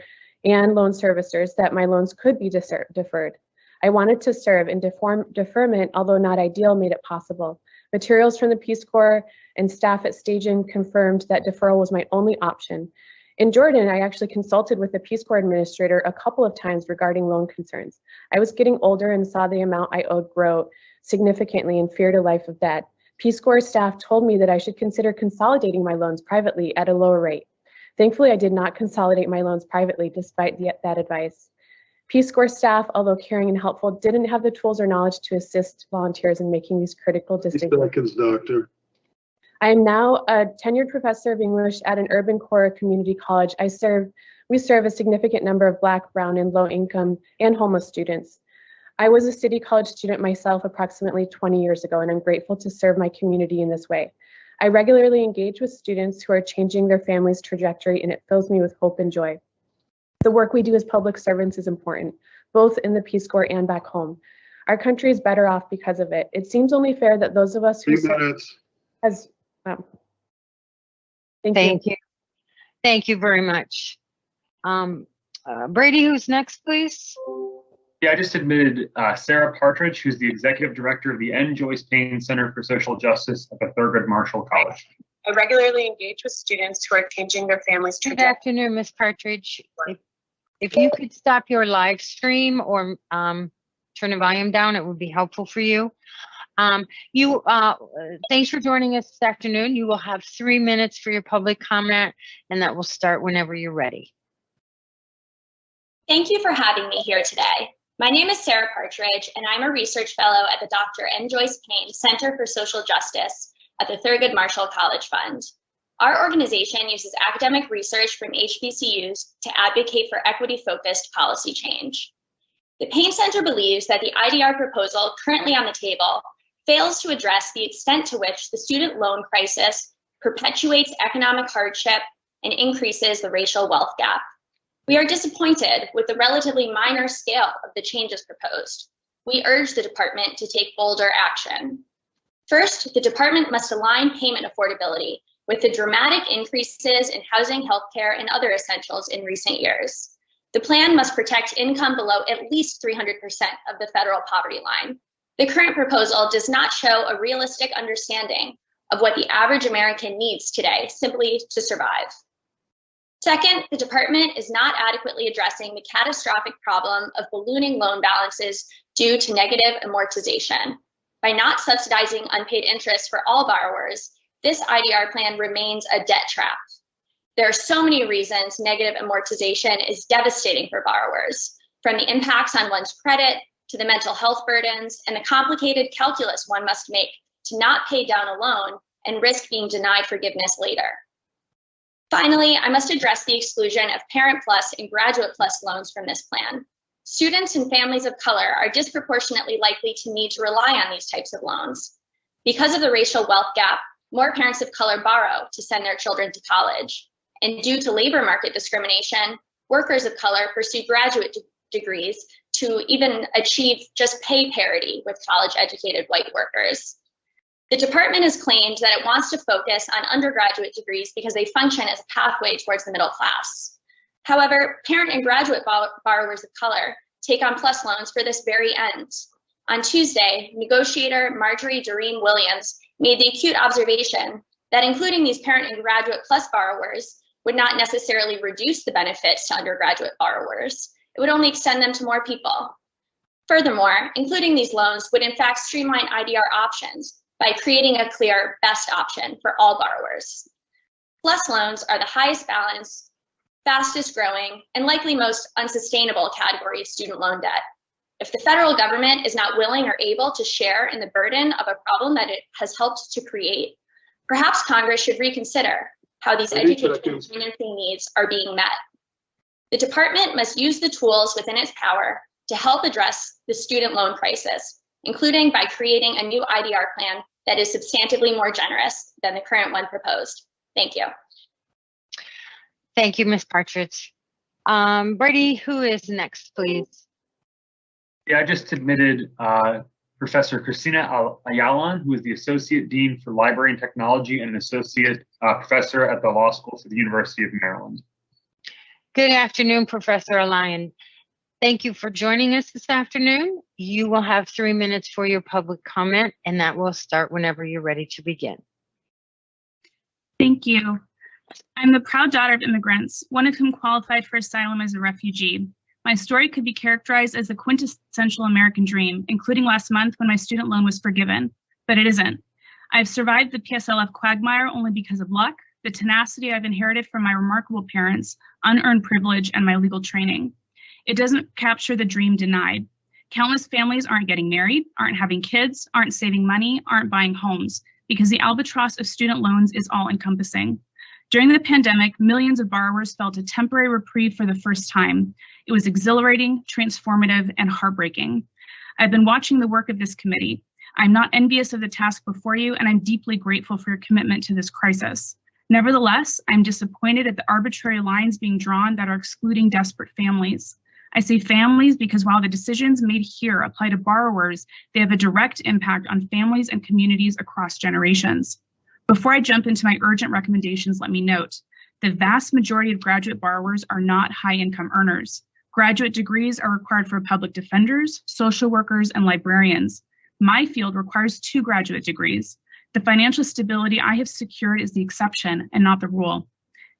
and loan servicers that my loans could be deferred. I wanted to serve, and deferment, although not ideal, made it possible. Materials from the Peace Corps and staff at Stagen confirmed that deferral was my only option. In Jordan, I actually consulted with the Peace Corps administrator a couple of times regarding loan concerns. I was getting older and saw the amount I owed grow significantly and feared a life of debt. Peace Corps staff told me that I should consider consolidating my loans privately at a lower rate. Thankfully, I did not consolidate my loans privately despite that advice. Peace Corps staff, although caring and helpful, didn't have the tools or knowledge to assist volunteers in making these critical decisions. Doctor. I am now a tenured professor of English at an urban core community college. We serve a significant number of Black, brown, and low income and homeless students. I was a City College student myself approximately 20 years ago, and I'm grateful to serve my community in this way. I regularly engage with students who are changing their family's trajectory, and it fills me with hope and joy. The work we do as public servants is important, both in the Peace Corps and back home. Our country is better off because of it. It seems only fair that those of us who serve as Thank you. Thank you very much. Brady, who's next, please? Yeah, I just admitted Sarah Partridge, who's the Executive Director of the N. Joyce Payne Center for Social Justice at the Thurgood Marshall College. I regularly engage with students who are changing their families' Good trajectory. afternoon, Ms. Partridge. If you could stop your live stream or turn the volume down, it would be helpful for you. Thanks for joining us this afternoon. You will have 3 minutes for your public comment, and that will start whenever you're ready. Thank you for having me here today. My name is Sarah Partridge, and I'm a research fellow at the Dr. N. Joyce Payne Center for Social Justice at the Thurgood Marshall College Fund. Our organization uses academic research from HBCUs to advocate for equity-focused policy change. The Payne Center believes that the IDR proposal currently on the table fails to address the extent to which the student loan crisis perpetuates economic hardship and increases the racial wealth gap. We are disappointed with the relatively minor scale of the changes proposed. We urge the department to take bolder action. First, the department must align payment affordability with the dramatic increases in housing, healthcare, and other essentials in recent years. The plan must protect income below at least 300% of the federal poverty line. The current proposal does not show a realistic understanding of what the average American needs today simply to survive. Second, the department is not adequately addressing the catastrophic problem of ballooning loan balances due to negative amortization. By not subsidizing unpaid interest for all borrowers, this IDR plan remains a debt trap. There are so many reasons negative amortization is devastating for borrowers, from the impacts on one's credit to the mental health burdens and the complicated calculus one must make to not pay down a loan and risk being denied forgiveness later. Finally, I must address the exclusion of Parent Plus and Graduate Plus loans from this plan. Students and families of color are disproportionately likely to need to rely on these types of loans. Because of the racial wealth gap, more parents of color borrow to send their children to college. And due to labor market discrimination, workers of color pursue graduate degrees to even achieve just pay parity with college-educated white workers. The department has claimed that it wants to focus on undergraduate degrees because they function as a pathway towards the middle class. However, parent and graduate borrowers of color take on PLUS loans for this very end. On Tuesday, negotiator Marjorie Doreen Williams made the acute observation that including these parent and graduate plus borrowers would not necessarily reduce the benefits to undergraduate borrowers. It would only extend them to more people. Furthermore, including these loans would in fact streamline IDR options by creating a clear best option for all borrowers. Plus loans are the highest balance, fastest growing, and likely most unsustainable category of student loan debt. If the federal government is not willing or able to share in the burden of a problem that it has helped to create, perhaps Congress should reconsider how these education financing needs are being met. The department must use the tools within its power to help address the student loan crisis, including by creating a new IDR plan that is substantively more generous than the current one proposed. Thank you. Thank you, Ms. Partridge. Brady, who is next, please? Yeah, I just submitted Professor Christina Ayala, who is the Associate Dean for Library and Technology and an Associate Professor at the Law School for the University of Maryland. Good afternoon, Professor Alayan. Thank you for joining us this afternoon. You will have 3 minutes for your public comment, and that will start whenever you're ready to begin. Thank you. I'm the proud daughter of immigrants, one of whom qualified for asylum as a refugee. My story could be characterized as the quintessential American dream, including last month when my student loan was forgiven, but it isn't. I've survived the PSLF quagmire only because of luck, the tenacity I've inherited from my remarkable parents, unearned privilege, and my legal training. It doesn't capture the dream denied. Countless families aren't getting married, aren't having kids, aren't saving money, aren't buying homes, because the albatross of student loans is all-encompassing. During the pandemic, millions of borrowers felt a temporary reprieve for the first time. It was exhilarating, transformative, and heartbreaking. I've been watching the work of this committee. I'm not envious of the task before you, and I'm deeply grateful for your commitment to this crisis. Nevertheless, I'm disappointed at the arbitrary lines being drawn that are excluding desperate families. I say families because while the decisions made here apply to borrowers, they have a direct impact on families and communities across generations. Before I jump into my urgent recommendations, let me note, the vast majority of graduate borrowers are not high-income earners. Graduate degrees are required for public defenders, social workers, and librarians. My field requires 2 graduate degrees. The financial stability I have secured is the exception and not the rule.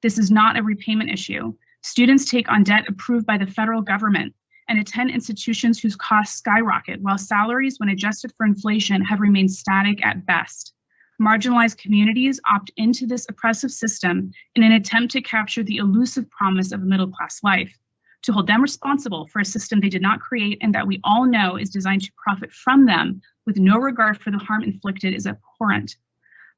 This is not a repayment issue. Students take on debt approved by the federal government and attend institutions whose costs skyrocket, while salaries, when adjusted for inflation, have remained static at best. Marginalized communities opt into this oppressive system in an attempt to capture the elusive promise of a middle-class life. To hold them responsible for a system they did not create and that we all know is designed to profit from them with no regard for the harm inflicted is abhorrent.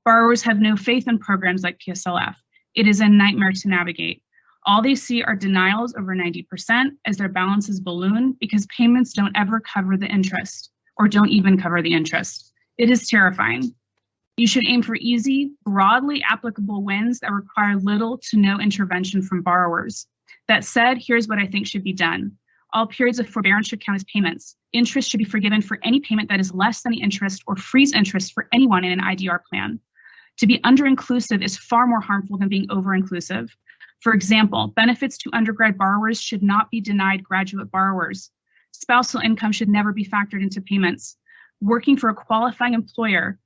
Borrowers have no faith in programs like PSLF. It is a nightmare to navigate. All they see are denials over 90% as their balances balloon because payments don't ever cover the interest or don't even cover the interest. It is terrifying. You should aim for easy, broadly applicable wins that require little to no intervention from borrowers. That said, here's what I think should be done. All periods of forbearance should count as payments. Interest should be forgiven for any payment that is less than the interest or freeze interest for anyone in an IDR plan. To be under-inclusive is far more harmful than being over-inclusive. For example, benefits to undergrad borrowers should not be denied graduate borrowers. Spousal income should never be factored into payments. Working for a qualifying employer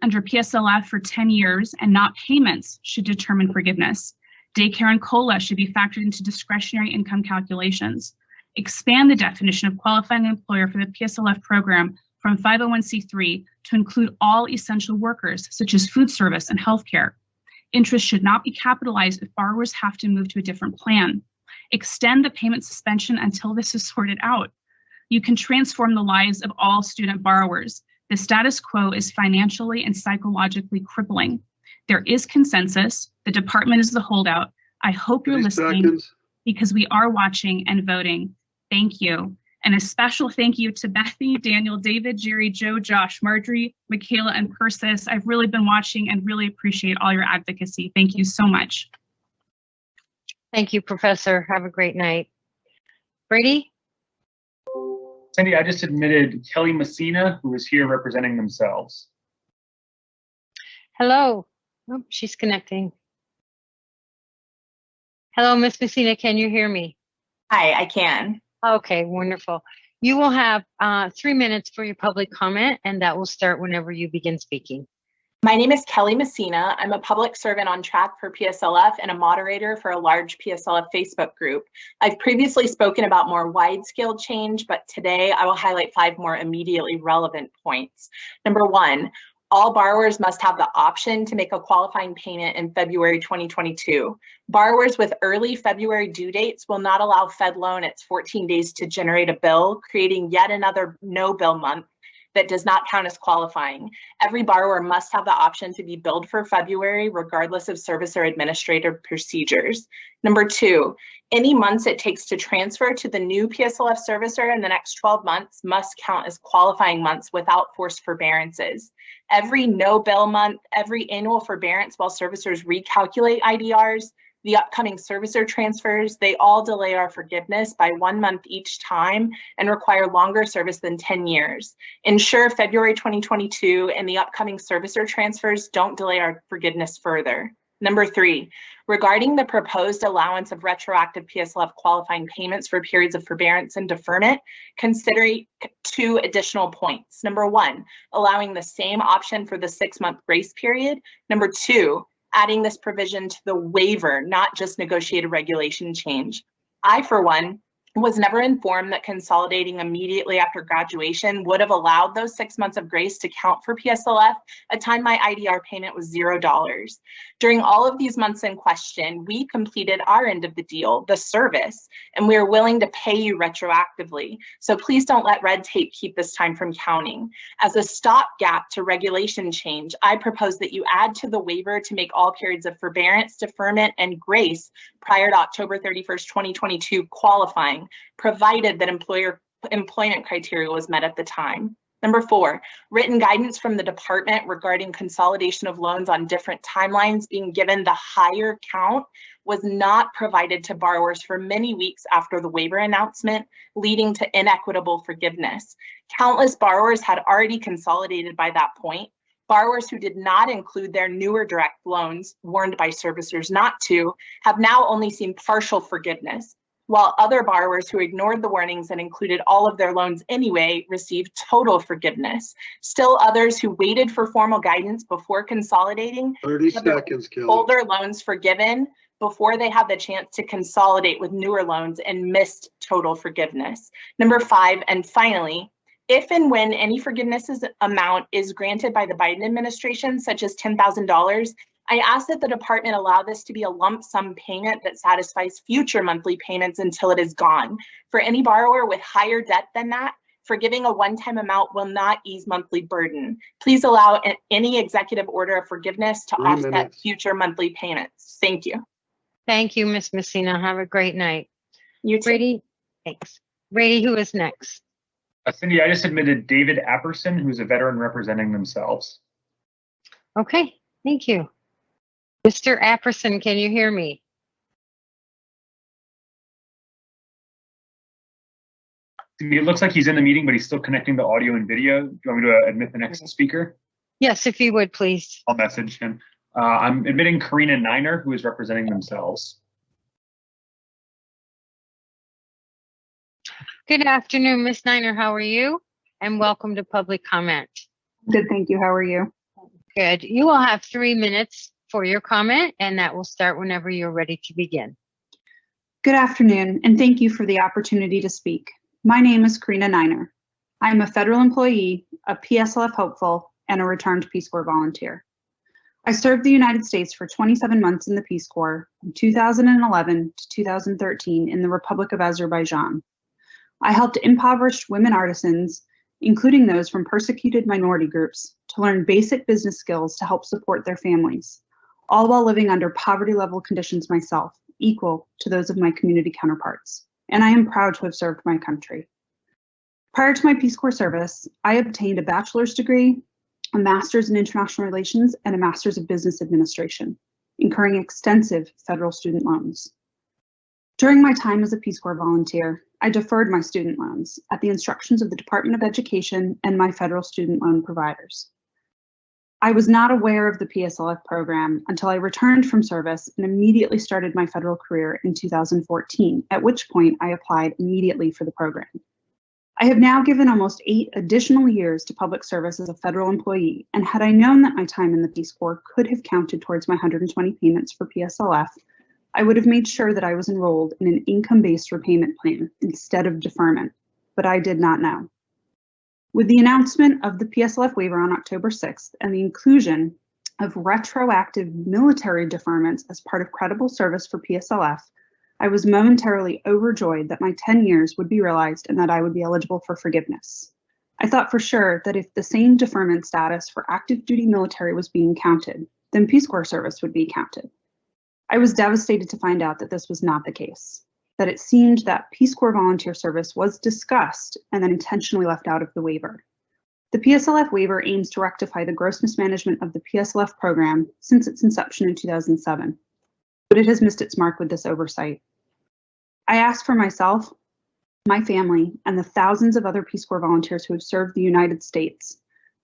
under PSLF for 10 years and not payments should determine forgiveness. Daycare and COLA should be factored into discretionary income calculations. Expand the definition of qualifying employer for the PSLF program from 501c3 to include all essential workers, such as food service and healthcare. Interest should not be capitalized if borrowers have to move to a different plan. Extend the payment suspension until this is sorted out. You can transform the lives of all student borrowers. The status quo is financially and psychologically crippling. There is consensus. The department is the holdout. I hope you're listening because we are watching and voting. Thank you. And a special thank you to Bethany, Daniel, David, Jerry, Joe, Josh, Marjorie, Michaela, and Persis. I've really been watching and really appreciate all your advocacy. Thank you so much. Thank you, Professor. Have a great night. Brady? Cindy, I just admitted Kelly Messina, who is here representing themselves. Hello. Oh, she's connecting. Hello, Miss Messina. Can you hear me? Hi, I can. Okay, wonderful. You will have 3 minutes for your public comment, and that will start whenever you begin speaking. My name is Kelly Messina. I'm a public servant on track for PSLF and a moderator for a large PSLF Facebook group. I've previously spoken about more wide-scale change, but today I will highlight 5 more immediately relevant points. Number 1, all borrowers must have the option to make a qualifying payment in February 2022. Borrowers with early February due dates will not allow FedLoan its 14 days to generate a bill, creating yet another no-bill month that does not count as qualifying. Every borrower must have the option to be billed for February, regardless of service or administrative procedures. Number 2, any months it takes to transfer to the new PSLF servicer in the next 12 months must count as qualifying months without forced forbearances. Every no bill month, every annual forbearance while servicers recalculate IDRs, the upcoming servicer transfers, they all delay our forgiveness by 1 month each time and require longer service than 10 years. Ensure February 2022 and the upcoming servicer transfers don't delay our forgiveness further. Number 3, regarding the proposed allowance of retroactive PSLF qualifying payments for periods of forbearance and deferment, consider 2 additional points. Number 1, allowing the same option for the 6-month grace period. Number 2, adding this provision to the waiver, not just negotiated regulation change. I, for one, was never informed that consolidating immediately after graduation would have allowed those 6 months of grace to count for PSLF, a time my IDR payment was $0. During all of these months in question, we completed our end of the deal, the service, and we are willing to pay you retroactively. So please don't let red tape keep this time from counting. As a stopgap to regulation change, I propose that you add to the waiver to make all periods of forbearance, deferment, and grace prior to October 31st, 2022 qualifying, provided that employment criteria was met at the time. Number 4, written guidance from the department regarding consolidation of loans on different timelines being given the higher count was not provided to borrowers for many weeks after the waiver announcement, leading to inequitable forgiveness. Countless borrowers had already consolidated by that point. Borrowers who did not include their newer direct loans, warned by servicers not to, have now only seen partial forgiveness, while other borrowers who ignored the warnings and included all of their loans anyway received total forgiveness. Still others who waited for formal guidance before consolidating 30 seconds, Kelly. Older loans forgiven before they had the chance to consolidate with newer loans and missed total forgiveness. Number 5, and finally, if and when any forgiveness amount is granted by the Biden administration, such as $10,000, I ask that the department allow this to be a lump sum payment that satisfies future monthly payments until it is gone. For any borrower with higher debt than that, forgiving a one-time amount will not ease monthly burden. Please allow any executive order of forgiveness to offset future monthly payments. Thank you. Thank you, Ms. Messina. Have a great night. You too. Brady, thanks. Brady, who is next? Cindy, I just admitted David Apperson, who's a veteran representing themselves. Okay, thank you. Mr. Apperson, can you hear me? It looks like he's in the meeting, but he's still connecting the audio and video. Do you want me to admit the next speaker? Yes, if you would, please. I'll message him. I'm admitting Karina Niner, who is representing themselves. Good afternoon, Ms. Niner. How are you? And welcome to public comment. Good, thank you. How are you? Good. You will have 3 minutes for your comment, and that will start whenever you're ready to begin. Good afternoon, and thank you for the opportunity to speak. My name is Karina Niner. I am a federal employee, a PSLF hopeful, and a returned Peace Corps volunteer. I served the United States for 27 months in the Peace Corps from 2011 to 2013 in the Republic of Azerbaijan. I helped impoverished women artisans, including those from persecuted minority groups, to learn basic business skills to help support their families, all while living under poverty-level conditions myself, equal to those of my community counterparts. And I am proud to have served my country. Prior to my Peace Corps service, I obtained a bachelor's degree, a master's in international relations, and a master's of business administration, incurring extensive federal student loans. During my time as a Peace Corps volunteer, I deferred my student loans at the instructions of the Department of Education and my federal student loan providers. I was not aware of the PSLF program until I returned from service and immediately started my federal career in 2014, at which point I applied immediately for the program. I have now given almost 8 additional years to public service as a federal employee, and had I known that my time in the Peace Corps could have counted towards my 120 payments for PSLF, I would have made sure that I was enrolled in an income-based repayment plan instead of deferment, but I did not know. With the announcement of the PSLF waiver on October 6th and the inclusion of retroactive military deferments as part of credible service for PSLF, I was momentarily overjoyed that my 10 years would be realized and that I would be eligible for forgiveness. I thought for sure that if the same deferment status for active duty military was being counted, then Peace Corps service would be counted. I was devastated to find out that this was not the case, that it seemed that Peace Corps volunteer service was discussed and then intentionally left out of the waiver. The PSLF waiver aims to rectify the gross mismanagement of the PSLF program since its inception in 2007, but it has missed its mark with this oversight. I ask for myself, my family, and the thousands of other Peace Corps volunteers who have served the United States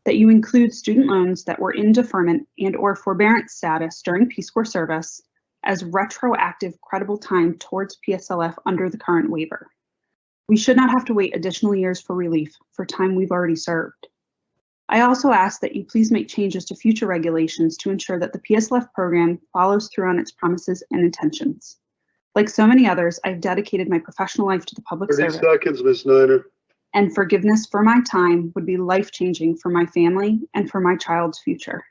that you include student loans that were in deferment and/or forbearance status during Peace Corps service as retroactive credible time towards PSLF under the current waiver. We should not have to wait additional years for relief for time we've already served. I also ask that you please make changes to future regulations to ensure that the PSLF program follows through on its promises and intentions. Like so many others, I've dedicated my professional life to the public 30 service. seconds, Ms. Niner. And forgiveness for my time would be life-changing for my family and for my child's future.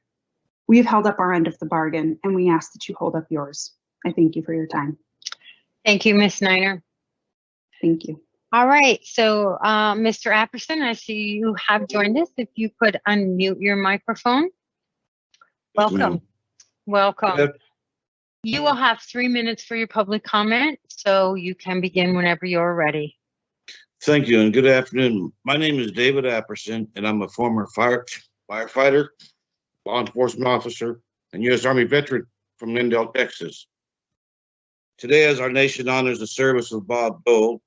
We have held up our end of the bargain, and we ask that you hold up yours. I thank you for your time. Thank you, Ms. Niner. Thank you. All right, so Mr. Apperson, I see you have joined us. If you could unmute your microphone. Welcome. Welcome. You will have 3 minutes for your public comment, so you can begin whenever you're ready. Thank you and good afternoon. My name is David Apperson, and I'm a former firefighter, law enforcement officer, and U.S. Army veteran from Lindale, Texas. Today, as our nation honors the service of Bob Dole,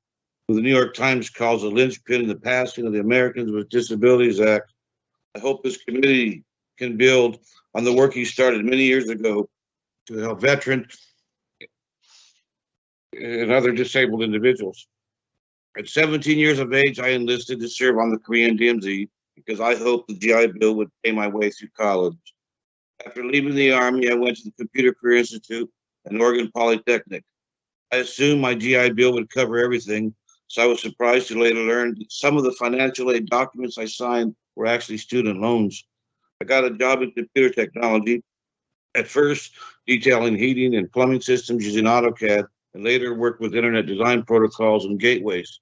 who the New York Times calls a linchpin in the passing of the Americans with Disabilities Act, I hope this committee can build on the work he started many years ago to help veterans and other disabled individuals. At 17 years of age, I enlisted to serve on the Korean DMZ because I hoped the GI Bill would pay my way through college. After leaving the Army, I went to the Computer Career Institute and Oregon Polytechnic. I assumed my GI Bill would cover everything, so I was surprised to later learn that some of the financial aid documents I signed were actually student loans. I got a job in computer technology, at first detailing heating and plumbing systems using AutoCAD, and later worked with internet design protocols and gateways.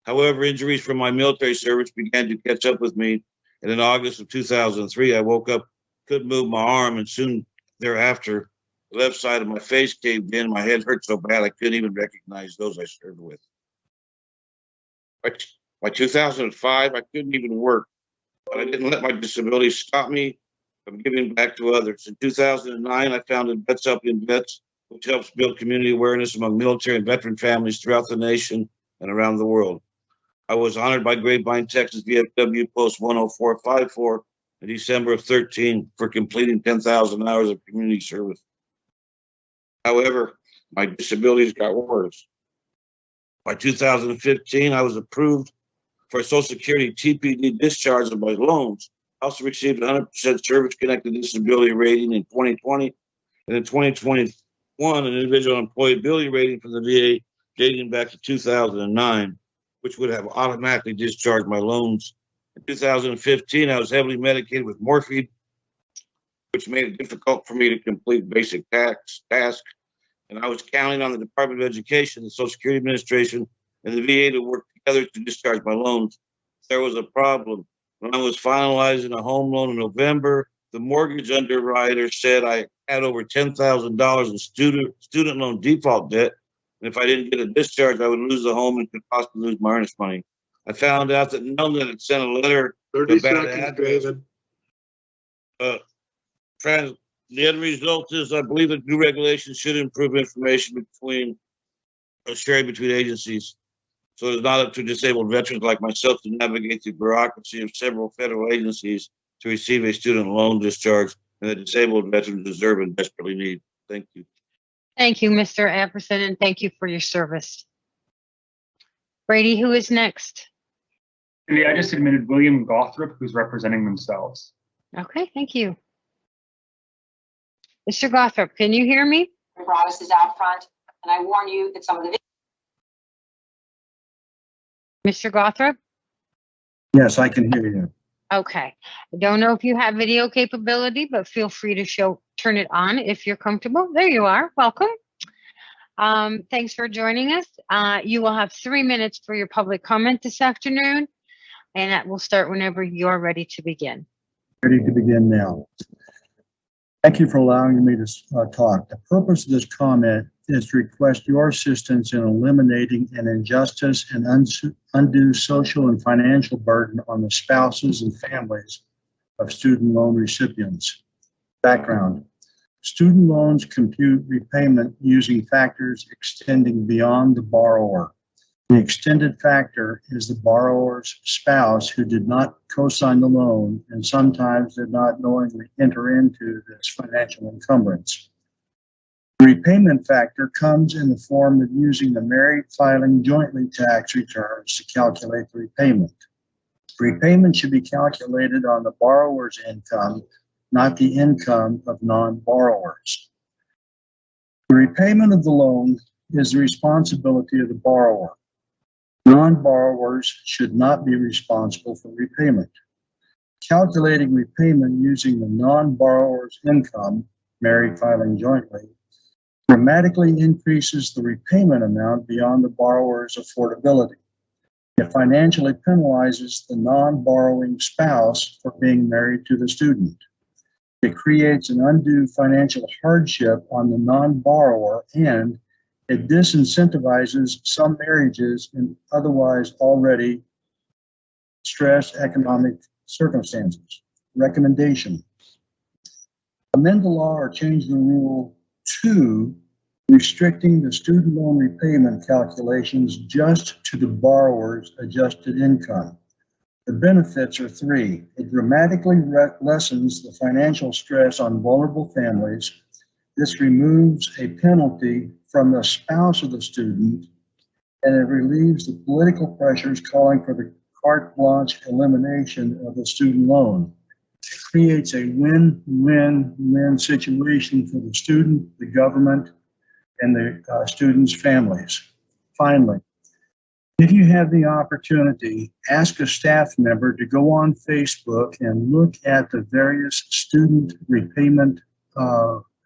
However, injuries from my military service began to catch up with me, and in August of 2003, I woke up, couldn't move my arm, and soon thereafter, the left side of my face caved in. My head hurt so bad I couldn't even recognize those I served with. By 2005, I couldn't even work, but I didn't let my disability stop me from giving back to others. In 2009, I founded Vets Helping Vets, which helps build community awareness among military and veteran families throughout the nation and around the world. I was honored by Grapevine, Texas VFW Post 10454 in December of 13 for completing 10,000 hours of community service. However, my disabilities got worse. By 2015, I was approved for a Social Security TPD discharge of my loans. I also received 100% service-connected disability rating in 2020, and in 2021, an individual employability rating from the VA dating back to 2009, which would have automatically discharged my loans. In 2015, I was heavily medicated with morphine, which made it difficult for me to complete basic tasks. And I was counting on the Department of Education, the Social Security Administration, and the VA to work together to discharge my loans. There was a problem. When I was finalizing a home loan in November, the mortgage underwriter said I had over $10,000 in student loan default debt, and if I didn't get a discharge, I would lose the home and could possibly lose my earnest money. I found out that Nelnet had sent a letter 30 to a bad seconds, address. David. The end result is I believe that new regulations should improve information sharing between agencies. So it's not up to disabled veterans like myself to navigate the bureaucracy of several federal agencies to receive a student loan discharge and the disabled veterans deserve and desperately need. Thank you. Thank you, Mr. Apperson, and thank you for your service. Brady, who is next? Cindy, I just admitted William Gothrop, who's representing themselves. Okay, thank you. Mr. Gothrop, can you hear me? Broadus is out front, and I warn you that some of the Mr. Gothrop? Yes, I can hear you. Okay. I don't know if you have video capability, but feel free to turn it on if you're comfortable. There you are. Welcome. Thanks for joining us. You will have 3 minutes for your public comment this afternoon, and that will start whenever you're ready to begin. Ready to begin now. Thank you for allowing me to talk. The purpose of this comment is to request your assistance in eliminating an injustice and undue social and financial burden on the spouses and families of student loan recipients. Background. Student loans compute repayment using factors extending beyond the borrower. The extended factor is the borrower's spouse who did not co-sign the loan and sometimes did not knowingly enter into this financial encumbrance. The repayment factor comes in the form of using the married filing jointly tax returns to calculate the repayment. Repayment should be calculated on the borrower's income, not the income of non-borrowers. The repayment of the loan is the responsibility of the borrower. Non-borrowers should not be responsible for repayment. Calculating repayment using the non-borrower's income, married filing jointly, dramatically increases the repayment amount beyond the borrower's affordability. It financially penalizes the non-borrowing spouse for being married to the student. It creates an undue financial hardship on the non-borrower, and it disincentivizes some marriages in otherwise already stressed economic circumstances. Recommendation: amend the law or change the rule 2, restricting the student loan repayment calculations just to the borrower's adjusted income. The benefits are 3. It dramatically lessens the financial stress on vulnerable families. This removes a penalty from the spouse of the student, and it relieves the political pressures calling for the carte blanche elimination of the student loan. It creates a win-win-win situation for the student, the government, and the students' families. Finally, if you have the opportunity, ask a staff member to go on Facebook and look at the various student repayment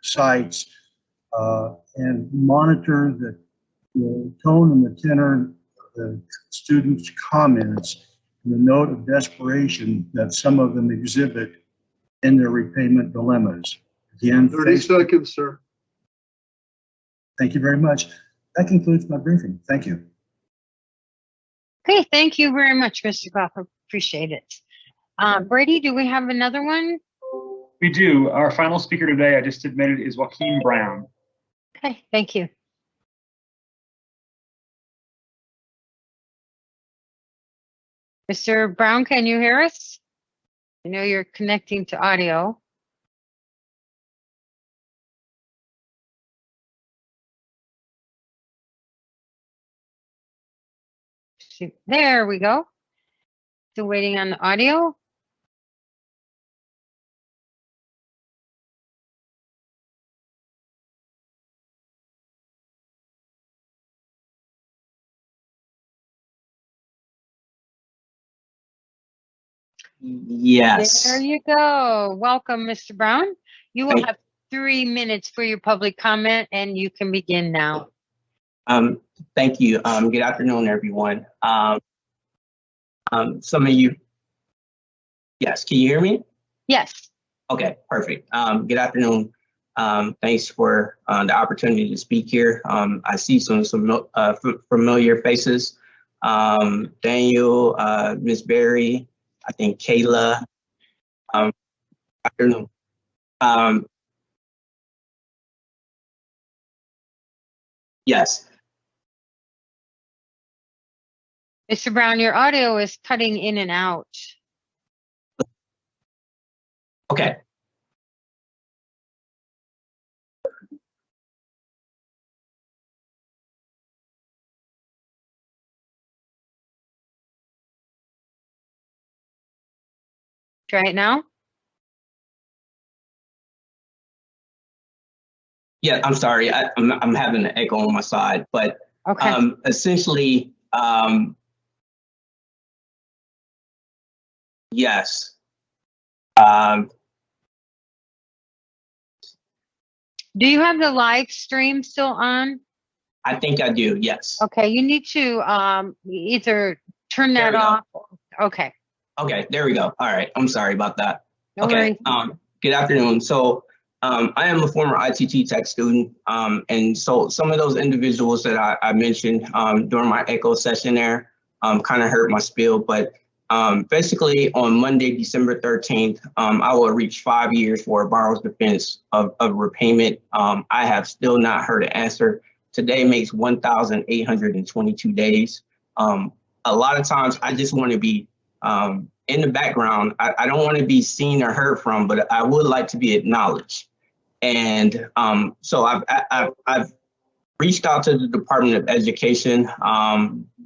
sites and monitor the tone and the tenor of the students' comments and the note of desperation that some of them exhibit in their repayment dilemmas. Again, 30 seconds, sir. Thank you very much. That concludes my briefing. Thank you. Okay, thank you very much, Mr. Gothrop. Appreciate it. Brady, do we have another one? We do. Our final speaker today, I just admitted, is Joaquin Brown. Okay, thank you. Mr. Brown, can you hear us? I know you're connecting to audio. There we go. Still waiting on the audio. Yes. There you go. Welcome, Mr. Brown. You will have 3 minutes for your public comment, and you can begin now. Thank you. Good afternoon, everyone. Some of you, yes, can you hear me? Yes. Okay, perfect. Good afternoon. Thanks for the opportunity to speak here. I see some familiar faces. Daniel, Ms. Berry, I think Kayla. Afternoon. Yes. Mr. Brown, your audio is cutting in and out. Okay. Try it now. Yeah, I'm sorry. I'm having an echo on my side, but Okay. essentially, yes. Do you have the live stream still on? I think I do. Yes. Okay, you need to either turn There that we go. off. Okay. Okay, there we go. All right. I'm sorry about that. No Okay. worries. Good afternoon. So, I am a former ITT Tech student. And so some of those individuals that I mentioned during my echo session there kind of hurt my spiel. But basically on Monday, December 13th, I will reach 5 years for a borrower's defense of repayment. I have still not heard an answer. Today makes 1,822 days. A lot of times I just want to be in the background. I don't want to be seen or heard from, but I would like to be acknowledged. And so I've reached out to the Department of Education.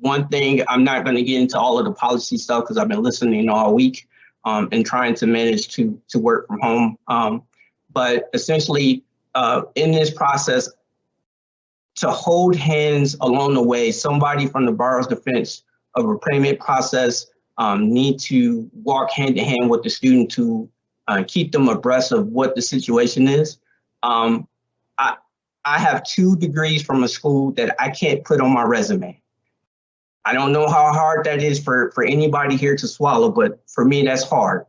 One thing, I'm not going to get into all of the policy stuff because I've been listening all week and trying to manage to work from home. But essentially, in this process, to hold hands along the way, somebody from the borrower's defense of repayment process need to walk hand in hand with the student to keep them abreast of what the situation is. I have 2 degrees from a school that I can't put on my resume. I don't know how hard that is for anybody here to swallow, but for me, that's hard.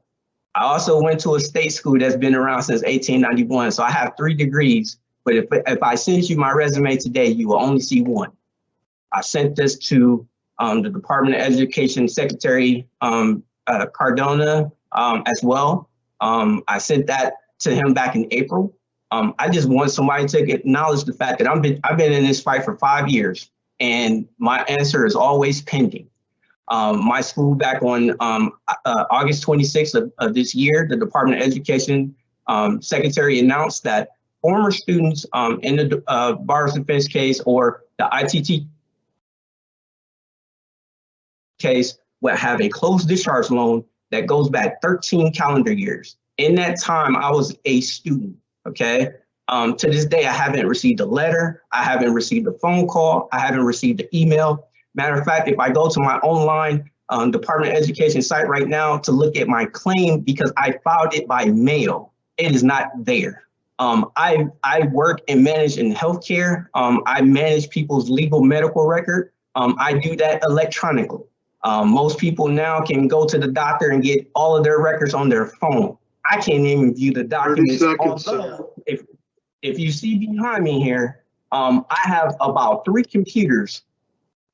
I also went to a state school that's been around since 1891, so I have 3 degrees. But if I send you my resume today, you will only see 1. I sent this to the Department of Education Secretary Cardona as well. I sent that to him back in April. I just want somebody to acknowledge the fact that I've been in this fight for 5 years, and my answer is always pending. My school back on August 26th of this year, the Department of Education Secretary announced that former students in the borrower's defense case or the ITT case would have a closed discharge loan that goes back 13 calendar years. In that time, I was a student, okay? To this day, I haven't received a letter. I haven't received a phone call. I haven't received an email. Matter of fact, if I go to my online Department of Education site right now to look at my claim, because I filed it by mail, it is not there. I work and manage in healthcare. I manage people's legal medical record. I do that electronically. Most people now can go to the doctor and get all of their records on their phone. I can't even view the documents. 30 seconds, sir. If you see behind me here, I have about 3 computers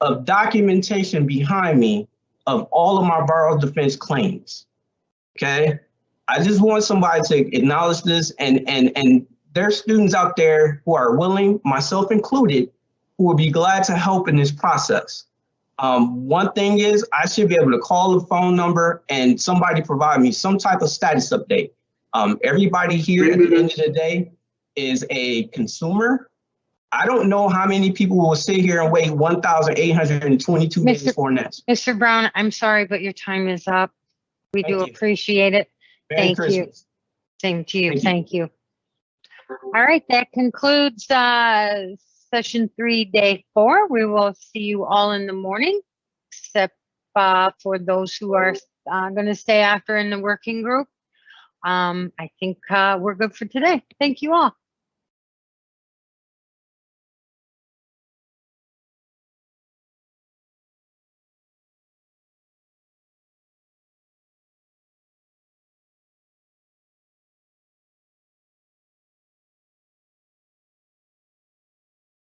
of documentation behind me of all of my borrower's defense claims. Okay, I just want somebody to acknowledge this, and there's students out there who are willing, myself included, who will be glad to help in this process. One thing is I should be able to call the phone number and somebody provide me some type of status update. Everybody here at the end of the day is a consumer. I don't know how many people will sit here and wait 1,822 days for next. Mr. Brown, I'm sorry, but your time is up. We do appreciate it. Merry Thank you. Christmas. Same to you. Thank you. All right, that concludes session 3, day 4. We will see you all in the morning, except for those who are going to stay after in the working group. I think we're good for today. Thank you all.